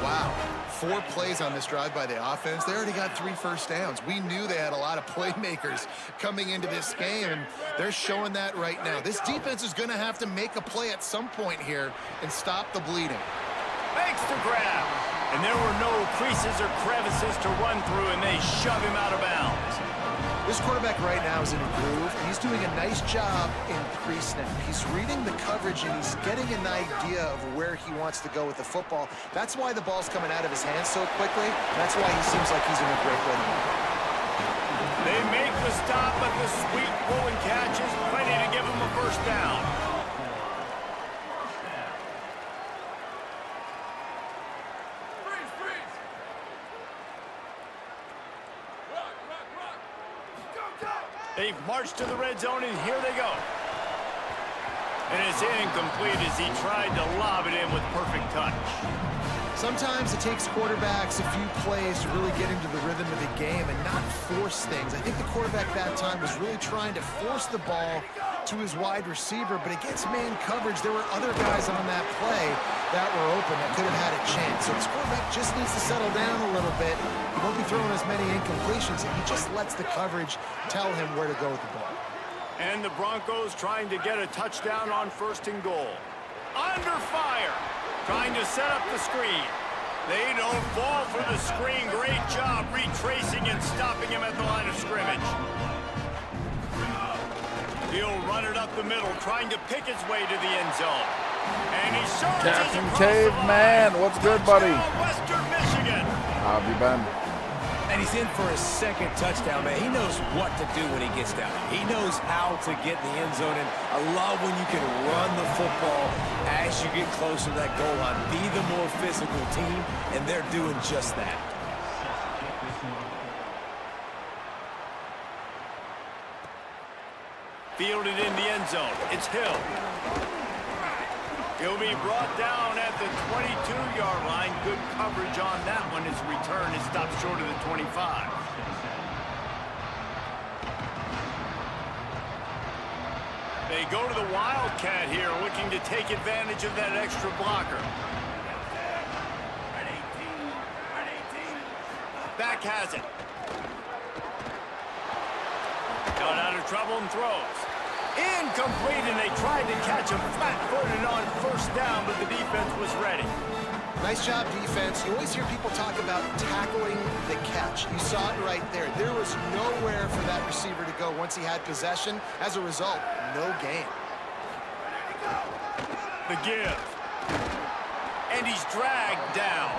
Wow. 4 plays on this drive by the offense. They already got 3 first downs. We knew they had a lot of playmakers coming into this game, and they're showing that right now. This defense is going to have to make a play at some point here and stop the bleeding. Makes the grab. And there were no creases or crevices to run through, and they shove him out of bounds. This quarterback right now is in a groove, and he's doing a nice job in pre-snap. He's reading the coverage, and he's getting an idea of where he wants to go with the football. That's why the ball's coming out of his hands so quickly. That's why he seems like he's in a great rhythm. They make the stop, but the sweet rolling catch is plenty to give him a first down. They've marched to the red zone, and here they go. And it's incomplete as he tried to lob it in with perfect touch. Sometimes it takes quarterbacks a few plays to really get into the rhythm of the game and not force things. I think the quarterback that time was really trying to force the ball to his wide receiver, but against man coverage, there were other guys on that play that were open that could have had a chance. So this quarterback just needs to settle down a little bit. He won't be throwing as many incompletions, and he just lets the coverage tell him where to go with the ball. And the Broncos trying to get a touchdown on 1st and goal. Under fire, trying to set up the screen. They don't fall for the screen. Great job retracing and stopping him at the line of scrimmage. He'll run it up the middle, trying to pick his way to the end zone. And he surges Captain across Caveman, the line. what's good, buddy? Western Michigan. How have you been? And he's in for his 2nd touchdown, man. He knows what to do when he gets down. He knows how to get in the end zone, and I love when you can run the football as you get closer to that goal line. Be the more physical team, and they're doing just that. Fielded in the end zone. It's Hill. He'll be brought down at the 22-yard line. Good coverage on that one. His return is stopped short of the 25. They go to the Wildcat here, looking to take advantage of that extra blocker. Back has it. Got out of trouble and throws. Incomplete, and they tried to catch him flat-footed on 1st down, but the defense was ready. Nice job, defense. You always hear people talk about tackling the catch. You saw it right there. There was nowhere for that receiver to go once he had possession. As a result, no gain. The give. And he's dragged down.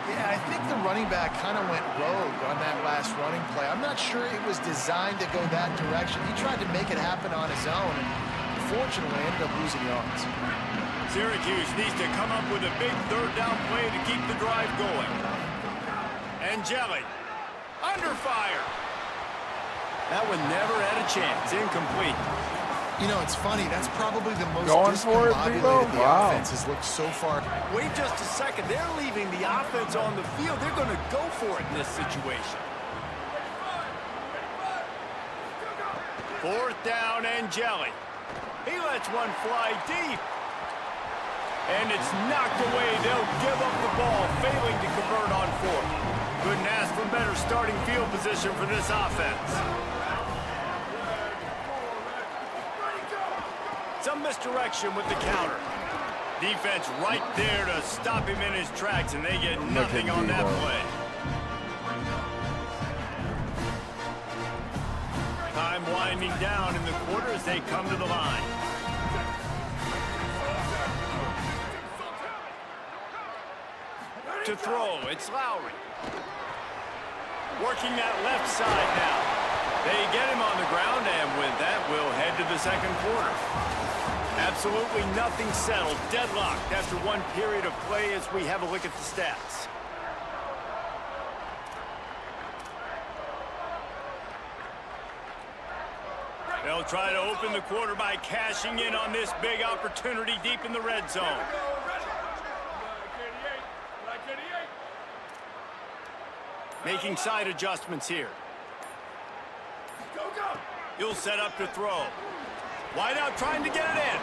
Yeah, I think the running back kind of went rogue on that last running play. I'm not sure it was designed to go that direction. He tried to make it happen on his own, and unfortunately ended up losing yards. Syracuse needs to come up with a big 3rd down play to keep the drive going. Angeli, under fire. That one never had a chance. Incomplete. You know, it's funny. That's probably the most Going for it, discombobulated the wow. offense has looked so far. Wait just a second. They're leaving the offense on the field. They're going to go for it in this situation. 4th down, Angeli. He lets one fly deep. And it's knocked away. They'll give up the ball, failing to convert on 4th. Couldn't ask for better starting field position for this offense. Some misdirection with the counter. Defense right there to stop him in his tracks, and they get nothing on that play. Time winding down in the quarter as they come to the line. To throw, it's Lowry. Working that left side now. They get him on the ground, and with that, we'll head to the 2nd quarter. Absolutely nothing settled. Deadlocked after one period of play as we have a look at the stats. They'll try to open the quarter by cashing in on this big opportunity deep in the red zone. Making side adjustments here. He'll set up to throw. Wide out trying to get it in.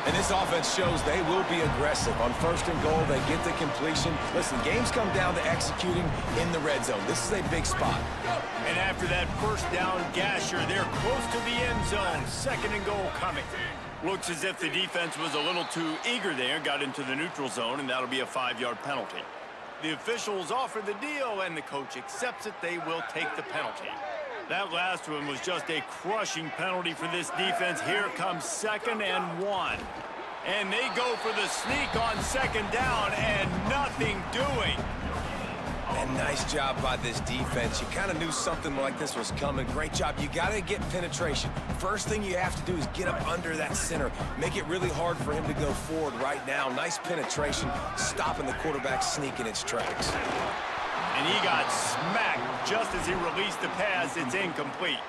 And this offense shows they will be aggressive. On 1st and goal, they get the completion. Listen, games come down to executing in the red zone. This is a big spot. And after that first down gasher, they're close to the end zone. 2nd and goal coming. Looks as if the defense was a little too eager there, got into the neutral zone, and that'll be a 5-yard penalty. The officials offer the deal, and the coach accepts it. They will take the penalty. That last one was just a crushing penalty for this defense. Here comes 2nd and 1. And they go for the sneak on 2nd down, and nothing doing. And nice job by this defense. You kind of knew something like this was coming. Great job. You got to get penetration. First thing you have to do is get up under that center. Make it really hard for him to go forward right now. Nice penetration, stopping the quarterback sneak in its tracks. And he got smacked just as he released the pass. It's incomplete.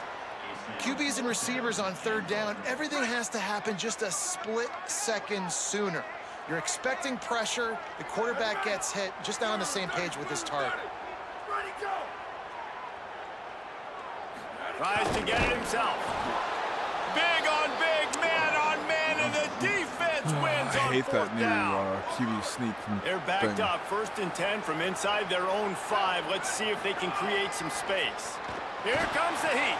QBs and receivers on 3rd down, everything has to happen just a split second sooner. You're expecting pressure, the quarterback gets hit, just not on the same page with his target. Tries to get it himself. Big on big, man on man, and the defense wins I on hate that 4th new down. QB sneak from They're backed thing. up, 1st and 10 from inside their own 5. Let's see if they can create some space. Here comes the heat.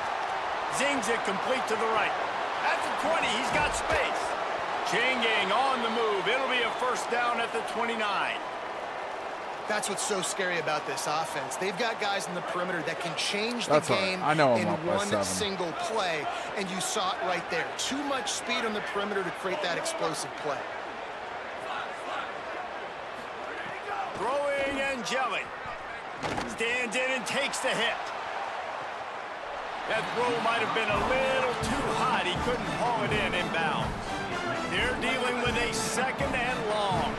Zings it complete to the right. At the 20, he's got space. Changing on the move. It'll be a 1st down at the 29. That's what's so scary about this offense. They've got guys in the perimeter that can change the That's all right. game I know I'm in up by one 7. single play, and you saw it right there. Too much speed on the perimeter to create that explosive play. Throwing and jelly. Stands in and takes the hit. That throw might have been a little too hot. He couldn't haul it in inbounds. They're dealing with a 2nd and long.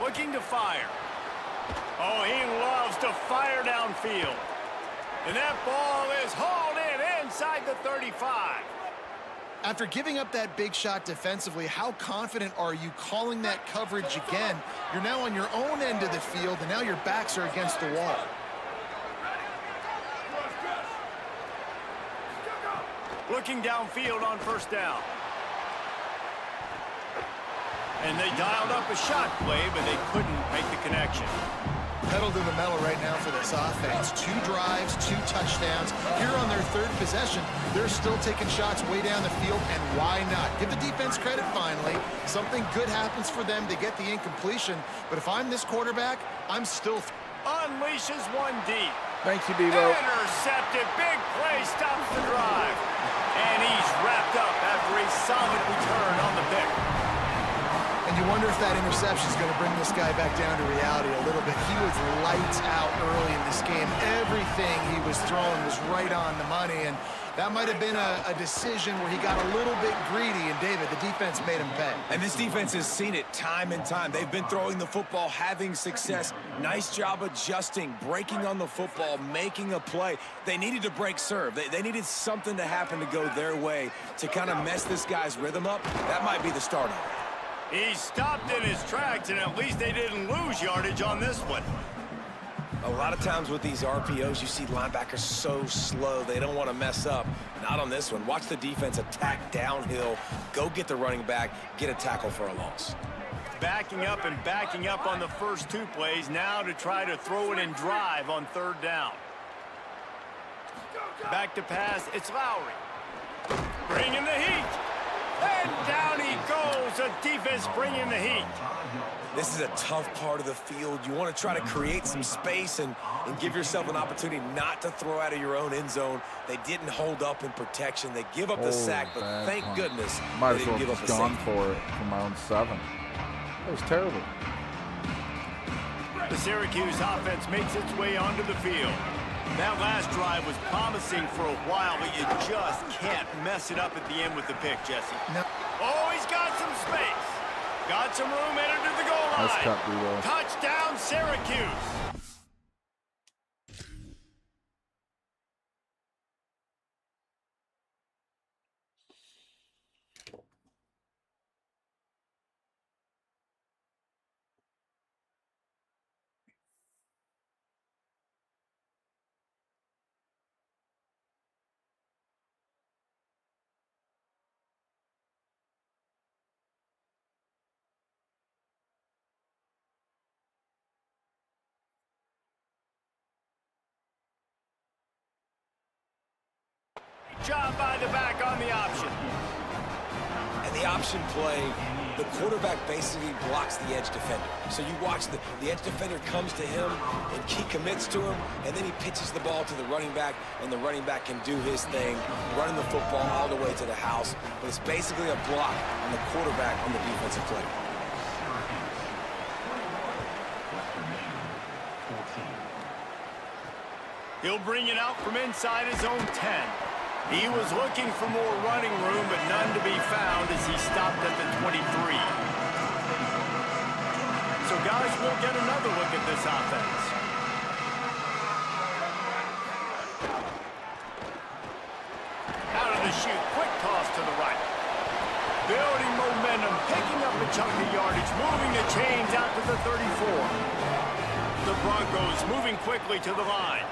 Looking to fire. Oh, he loves to fire downfield. And that ball is hauled in inside the 35. After giving up that big shot defensively, how confident are you calling that coverage again? You're now on your own end of the field, and now your backs are against the wall. Looking downfield on 1st down. And they dialed up a shot play, but they couldn't make the connection. Pedal to the metal right now for this offense. 2 drives, 2 touchdowns. Here on their 3rd possession, they're still taking shots way down the field, and why not? Give the defense credit finally. Something good happens for them to get the incompletion, but if I'm this quarterback, I'm still... Unleashes one deep. Thank you, Devo. Intercepted. Big play stops the drive. And he's wrapped up after a solid return on the pick. And you wonder if that interception is going to bring this guy back down to reality a little bit. He was lights out early in this game. Everything he was throwing was right on the money, and that might have been a decision where he got a little bit greedy, and David, the defense made him pay. And this defense has seen it time and time. They've been throwing the football, having success. Nice job adjusting, breaking on the football, making a play. They needed to break serve. They needed something to happen to go their way to kind of mess this guy's rhythm up. That might be the start of it. He stopped in his tracks, and at least they didn't lose yardage on this one. A lot of times with these RPOs, you see linebackers so slow, they don't want to mess up. Not on this one. Watch the defense attack downhill, go get the running back, get a tackle for a loss. Backing up and backing up on the first 2 plays, now to try to throw it and drive on 3rd down. Back to pass, it's Lowry. Bringing the heat. And down he goes. The defense bringing the heat. This is a tough part of the field. You want to try to create some space and give yourself an opportunity not to throw out of your own end zone. They didn't hold up in protection. They give up the sack, but thank goodness Might they as didn't well give up have a gone safety. for it from my own 7. It was terrible. The Syracuse offense makes its way onto the field. That last drive was promising for a while, but you just can't mess it up at the end with the pick, Jesse. No. Oh, he's got some space. Got some room, entered to the goal line. Nice cut, Devo. Touchdown, Syracuse. job by the back on the option. And the option play, the quarterback basically blocks the edge defender. So you watch the edge defender comes to him, and he commits to him, and then he pitches the ball to the running back, and the running back can do his thing, running the football all the way to the house. But it's basically a block on the quarterback on the defensive play. He'll bring it out from inside his own 10. He was looking for more running room, but none to be found as he stopped at the 23. So guys, we'll get another look at this offense. Out of the chute, quick toss to the right. Building momentum, picking up a chunk of yardage, moving the chains out to the 34. The Broncos moving quickly to the line.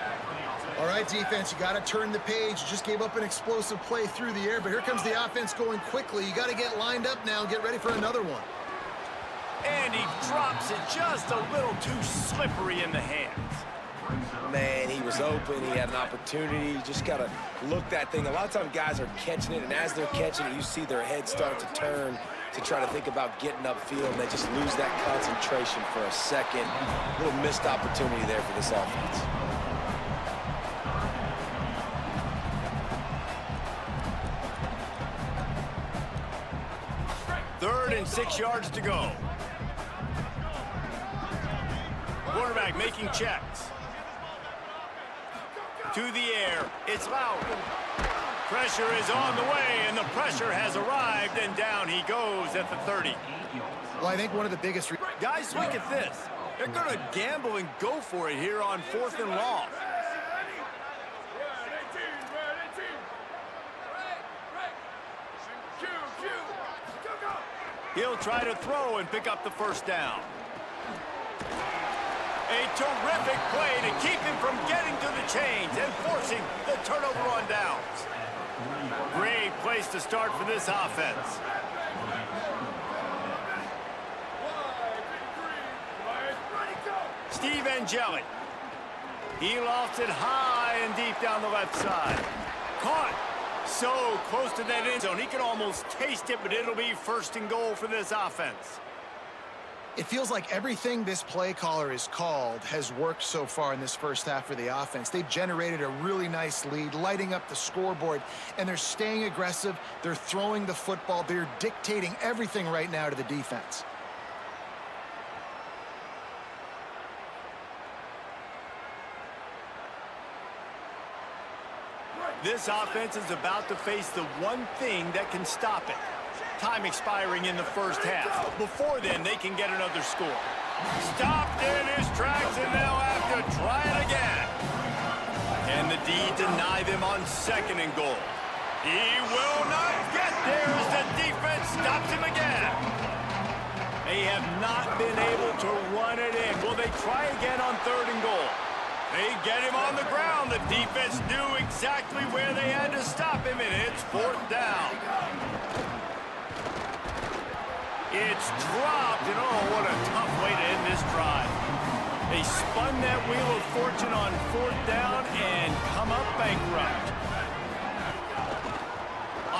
All right, defense, you got to turn the page. You just gave up an explosive play through the air, but here comes the offense going quickly. You got to get lined up now and get ready for another one. And he drops it just a little too slippery in the hands. Man, he was open. He had an opportunity. You just got to look that thing. A lot of times guys are catching it, and as they're catching it, you see their head start to turn to try to think about getting upfield, and they just lose that concentration for a second. A little missed opportunity there for this offense. Third and 6 yards to go. Quarterback making checks. To the air, it's Lowry. Pressure is on the way, and the pressure has arrived, and down he goes at the 30. Well, I think one of the biggest... Guys, look at this. They're going to gamble and go for it here on 4th and long. He'll try to throw and pick up the first down. A terrific play to keep him from getting to the chains and forcing the turnover on downs. Great place to start for this offense. Steve Angeli. He lofts it high and deep down the left side. Caught. So close to that end zone. He can almost taste it, but it'll be 1st and goal for this offense. It feels like everything this play caller has called has worked so far in this first half for the offense. They've generated a really nice lead, lighting up the scoreboard, and they're staying aggressive. They're throwing the football. They're dictating everything right now to the defense. This offense is about to face the one thing that can stop it. Time expiring in the first half. Before then, they can get another score. Stopped in his tracks, and they'll have to try it again. And the D deny them on 2nd and goal. He will not get there as the defense stops him again. They have not been able to run it in. Will they try again on 3rd and goal? They get him on the ground. The defense knew exactly where they had to stop him, and it's 4th down. It's dropped, and oh, what a tough way to end this drive. They spun that wheel of fortune on 4th down and come up bankrupt.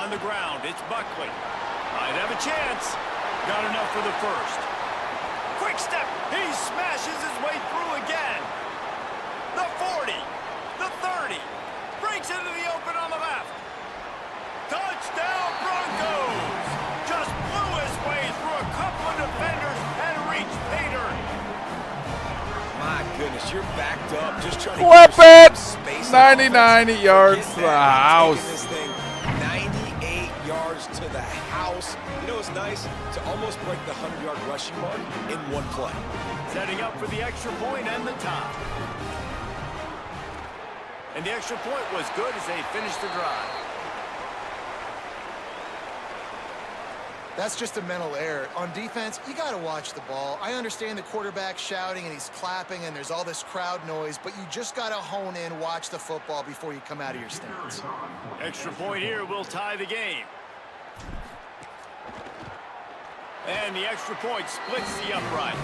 On the ground, it's Buckley. Might have a chance. Got enough for the first. Quick step. He smashes his way through again. The 40, the 30, breaks into the open on the left. Touchdown Broncos! Just blew his way through a couple of defenders and reached Pater. My goodness, you're backed up, just trying to Flip get it! space. 99 yards to the house. This thing 98 yards to the house. You know what's nice? To almost break the 100-yard rushing mark in one play. Setting up for the extra point and the top. And the extra point was good as they finished the drive. That's just a mental error. On defense, you got to watch the ball. I understand the quarterback shouting and he's clapping and there's all this crowd noise, but you just got to hone in, watch the football before you come out of your stance. Extra point here will tie the game. And the extra point splits the uprights.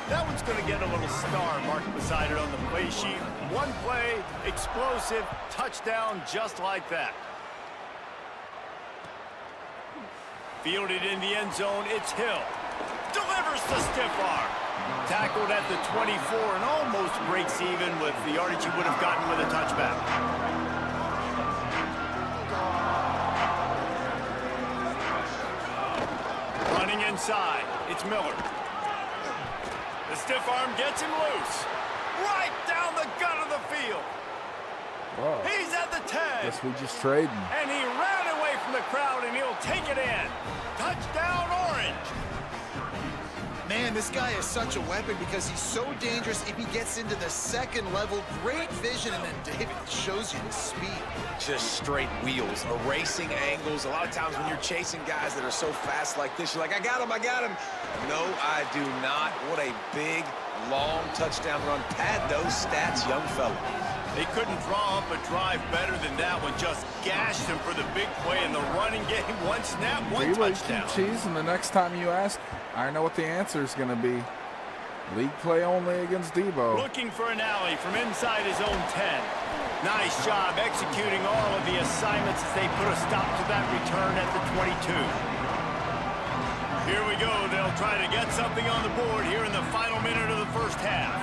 That one's going to get a little star marked beside it on the play sheet. One play, explosive, touchdown just like that. Fielded in the end zone, it's Hill. Delivers the stiff arm. Tackled at the 24 and almost breaks even with the yardage he would have gotten with a touchback. Running inside, it's Miller. The stiff arm gets him loose. Right down the gut of the field. Whoa. He's at the 10. Guess we just trading. And he ran away from the crowd, and he'll take it in. Touchdown, Orange. Man, this guy is such a weapon because he's so dangerous if he gets into the second level. Great vision, and then David shows you the speed. Just straight wheels, erasing angles. A lot of times when you're chasing guys that are so fast like this, you're like, I got him, I got him. No, I do not. What a big, long touchdown run. Pad those stats, young fella. They couldn't draw up a drive better than that one. Just gashed him for the big play in the running game. One snap, one touchdown. Keep cheesing the next time you ask. I know what the answer is going to be. League play only against Debo. Looking for an alley from inside his own 10. Nice job executing all of the assignments as they put a stop to that return at the 22. Here we go. They'll try to get something on the board here in the final minute of the first half.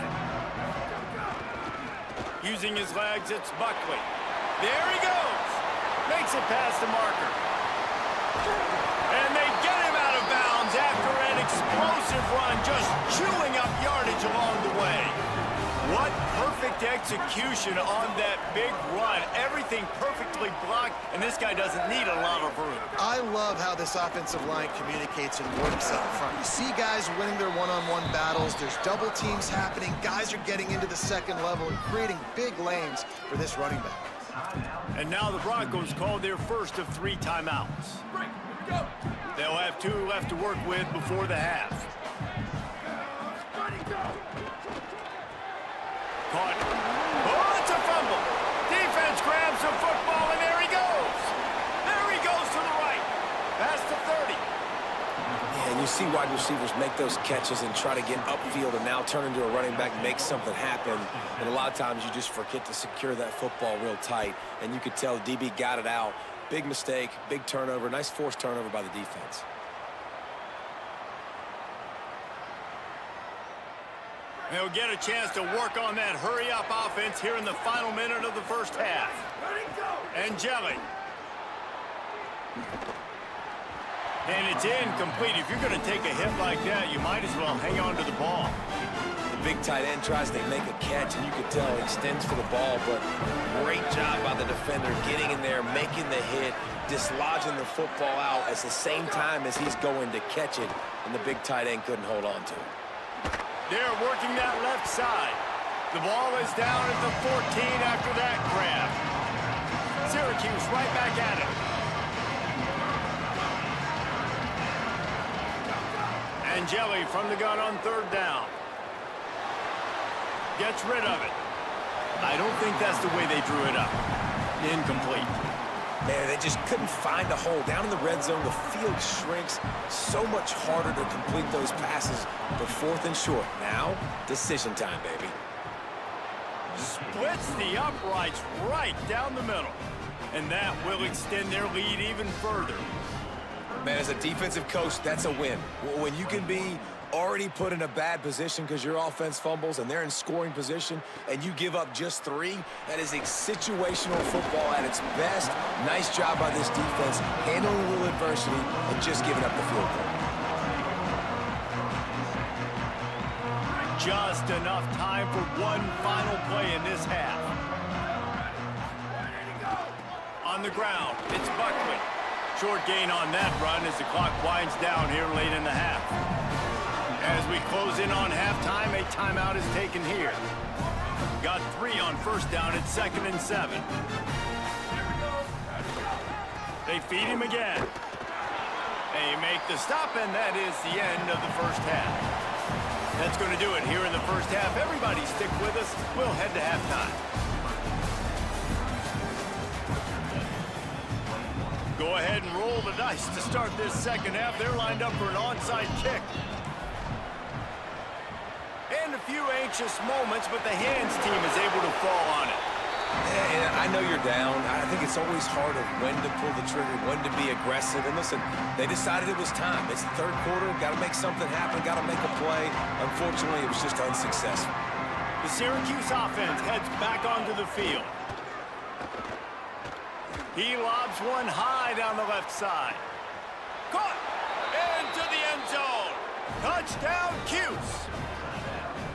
Using his legs, it's Buckley. There he goes. Makes it past the marker. And they get him out of bounds after an explosive run, just chewing up yardage along the way. What perfect execution on that big run. Everything perfectly blocked, and this guy doesn't need a lot of room. I love how this offensive line communicates and works up front. You see guys winning their one-on-one battles. There's double teams happening. Guys are getting into the second level and creating big lanes for this running back. And now the Broncos called their first of 3 timeouts. They'll have 2 left to work with before the half. Caught. Oh, it's a fumble. Defense grabs the football, and there he goes. There he goes to the right. Past the 30. Yeah, and you see wide receivers make those catches and try to get upfield and now turn into a running back, make something happen. And a lot of times you just forget to secure that football real tight. And you could tell DB got it out. Big mistake, big turnover, nice forced turnover by the defense. They'll get a chance to work on that hurry-up offense here in the final minute of the first half. Angeli. And it's incomplete. If you're going to take a hit like that, you might as well hang on to the ball. The big tight end tries to make a catch, and you can tell he extends for the ball, but great job by the defender getting in there, making the hit, dislodging the football out at the same time as he's going to catch it, and the big tight end couldn't hold on to it. They're working that left side. The ball is down at the 14 after that grab. Syracuse right back at it. Angeli from the gun on 3rd down. Gets rid of it. I don't think that's the way they drew it up. Incomplete. Man, they just couldn't find a hole. Down in the red zone, the field shrinks. So much harder to complete those passes, but 4th and short. Now, decision time, baby. Splits the uprights right down the middle. And that will extend their lead even further. Man, as a defensive coach, that's a win. When you can be already put in a bad position because your offense fumbles and they're in scoring position and you give up just 3, that is a situational football at its best. Nice job by this defense, handling a little adversity and just giving up the field goal. Just enough time for one final play in this half. On the ground, it's Buckley. Short gain on that run as the clock winds down here late in the half. As we close in on halftime, a timeout is taken here. Got 3 on 1st down at 2nd and 7. They feed him again. They make the stop, and that is the end of the first half. That's going to do it here in the first half. Everybody stick with us. We'll head to halftime. Go ahead and roll the dice to start this second half. They're lined up for an onside kick. spawned a few anxious moments, but the hands team is able to fall on it. Yeah, and I know you're down. I think it's always hard of when to pull the trigger, when to be aggressive. And listen, they decided it was time. It's the third quarter. Got to make something happen. Got to make a play. Unfortunately, it was just unsuccessful. The Syracuse offense heads back onto the field. He lobs one high down the left side. Caught! Into the end zone. Touchdown, Cuse.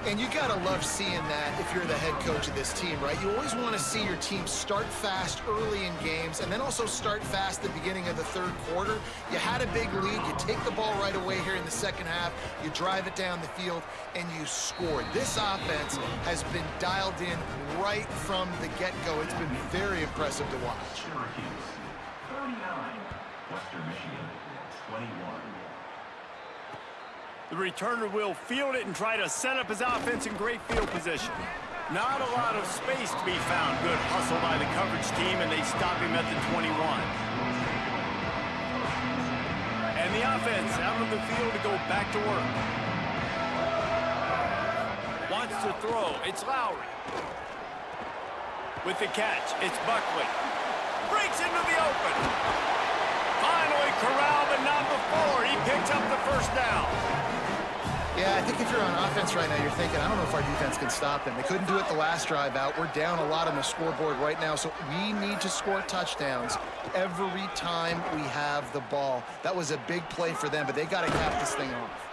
And you gotta love seeing that if you're the head coach of this team, right? You always want to see your team start fast early in games and then also start fast at the beginning of the third quarter. You had a big lead, you take the ball right away here in the second half, you drive it down the field, and you scored. This offense has been dialed in right from the get-go. It's been very impressive to watch. Syracuse, 39. Western Michigan, 21. The returner will field it and try to set up his offense in great field position. Not a lot of space to be found. Good hustle by the coverage team, and they stop him at the 21. And the offense out on the field to go back to work. Wants to throw. It's Lowry. With the catch, it's Buckley. Breaks into the open. Finally corralled, but not before. He picks up the first down. Yeah, I think if you're on offense right now, you're thinking, I don't know if our defense can stop them. They couldn't do it the last drive out. We're down a lot on the scoreboard right now, so we need to score touchdowns every time we have the ball. That was a big play for them, but they got to cap this thing off.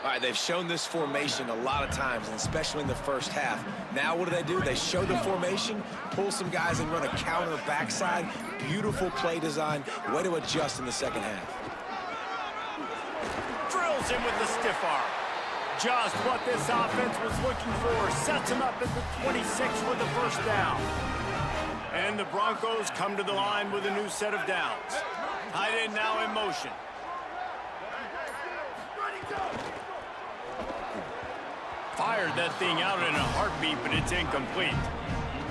All right, they've shown this formation a lot of times, and especially in the first half. Now what do? They show the formation, pull some guys and run a counter backside. Beautiful play design. Way to adjust in the second half. Drills him with the stiff arm. Just what this offense was looking for. Sets him up at the 26 with the first down. And the Broncos come to the line with a new set of downs. Tight end now in motion. Fired that thing out in a heartbeat, but it's incomplete.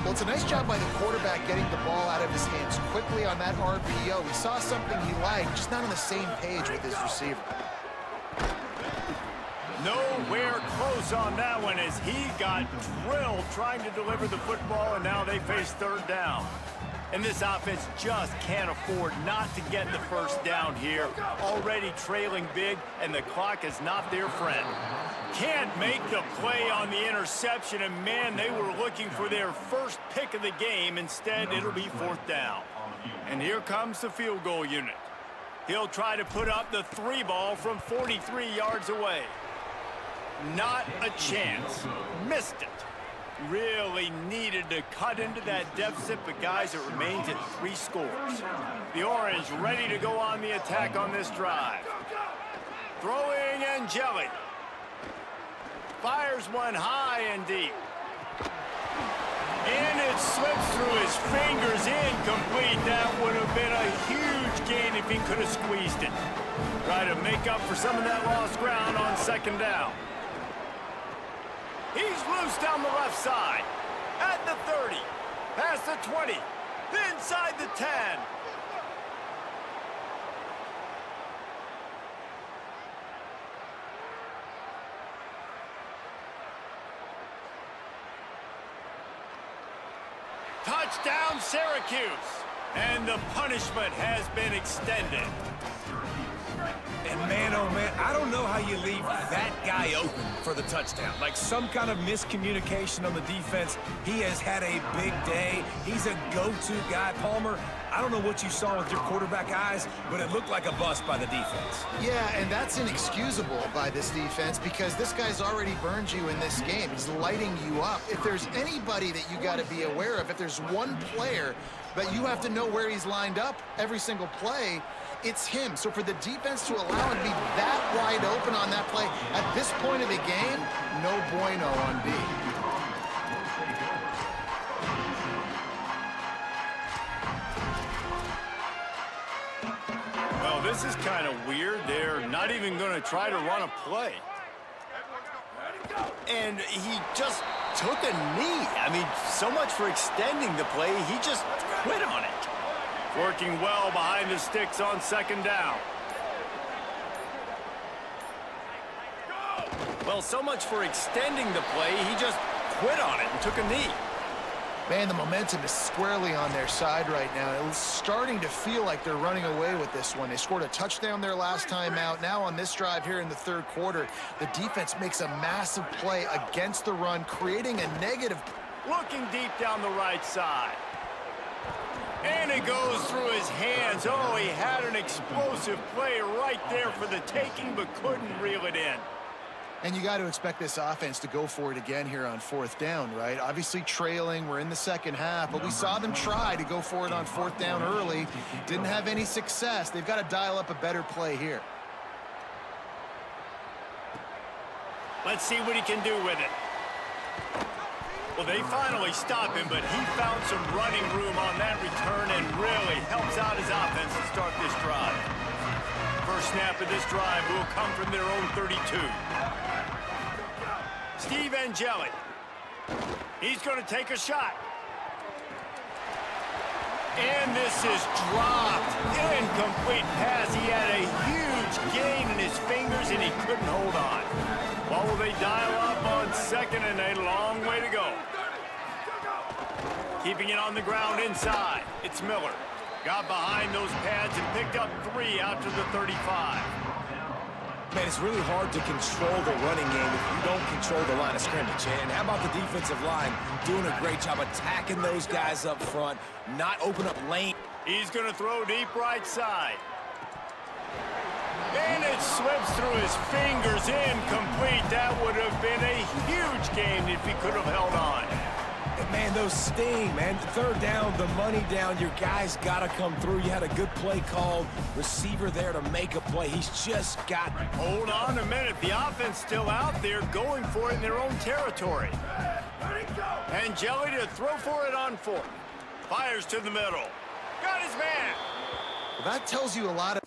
Well, it's a nice job by the quarterback getting the ball out of his hands quickly on that RPO. He saw something he liked, just not on the same page with his receiver. Nowhere close on that one as he got drilled trying to deliver the football, and now they face third down. And this offense just can't afford not to get the first down here. Already trailing big, and the clock is not their friend. Can't make the play on the interception, and man, they were looking for their first pick of the game. Instead, it'll be fourth down. And here comes the field goal unit. He'll try to put up the 3 ball from 43 yards away. Not a chance. Missed it. Really needed to cut into that deficit, but guys, it remains at 3 scores. The Orange ready to go on the attack on this drive. Throwing Angeli. Fires one high and deep. And it slips through his fingers, incomplete. That would have been a huge gain if he could have squeezed it. Try to make up for some of that lost ground on second down. He's loose down the left side. At the 30. Past the 20. Inside the 10. Touchdown, Syracuse. And the punishment has been extended. And man, oh man, I don't know how you leave that guy open for the touchdown. Like some kind of miscommunication on the defense. He has had a big day. He's a go-to guy. Palmer, I don't know what you saw with your quarterback eyes, but it looked like a bust by the defense. Yeah, and that's inexcusable by this defense because this guy's already burned you in this game. He's lighting you up. If there's anybody that you got to be aware of, if there's one player that you have to know where he's lined up every single play, it's him. So for the defense to allow him to be that wide open on that play at this point of the game, no bueno on B. Well, this is kind of weird. They're not even going to try to run a play. And he just took a knee. I mean, so much for extending the play. He just quit on it. Working well behind the sticks on second down. Well, so much for extending the play. He just quit on it and took a knee. Man, the momentum is squarely on their side right now. It's starting to feel like they're running away with this one. They scored a touchdown their last time out. Now on this drive here in the third quarter, the defense makes a massive play against the run, creating a negative. Looking deep down the right side. And it goes through his hands. Oh, he had an explosive play right there for the taking, but couldn't reel it in. And you got to expect this offense to go for it again here on fourth down, right? Obviously trailing, we're in the second half, but we saw them try to go for it on fourth down early. Didn't have any success. They've got to dial up a better play here. Let's see what he can do with it. Well, they finally stop him, but he found some running room on that return and really helps out his offense to start this drive. First snap of this drive will come from their own 32. Steve Angeli. He's going to take a shot. And this is dropped. Incomplete pass. He had a huge gain in his fingers, and he couldn't hold on. Well, will they dial up on second and a long way to go? Keeping it on the ground inside. It's Miller. Got behind those pads and picked up 3 out to the 35. Man, it's really hard to control the running game if you don't control the line of scrimmage. And how about the defensive line doing a great job attacking those guys up front, not open up lane. He's going to throw deep right side. And it slips through his fingers, incomplete. That would have been a huge game if he could have held on. Man, those sting, man. Third down, the money down. Your guys got to come through. You had a good play called. Receiver there to make a play. He's just got... Hold on a minute. The offense still out there going for it in their own territory. Angeli to throw for it on fourth. Fires to the middle. Got his man. Well, that tells you a lot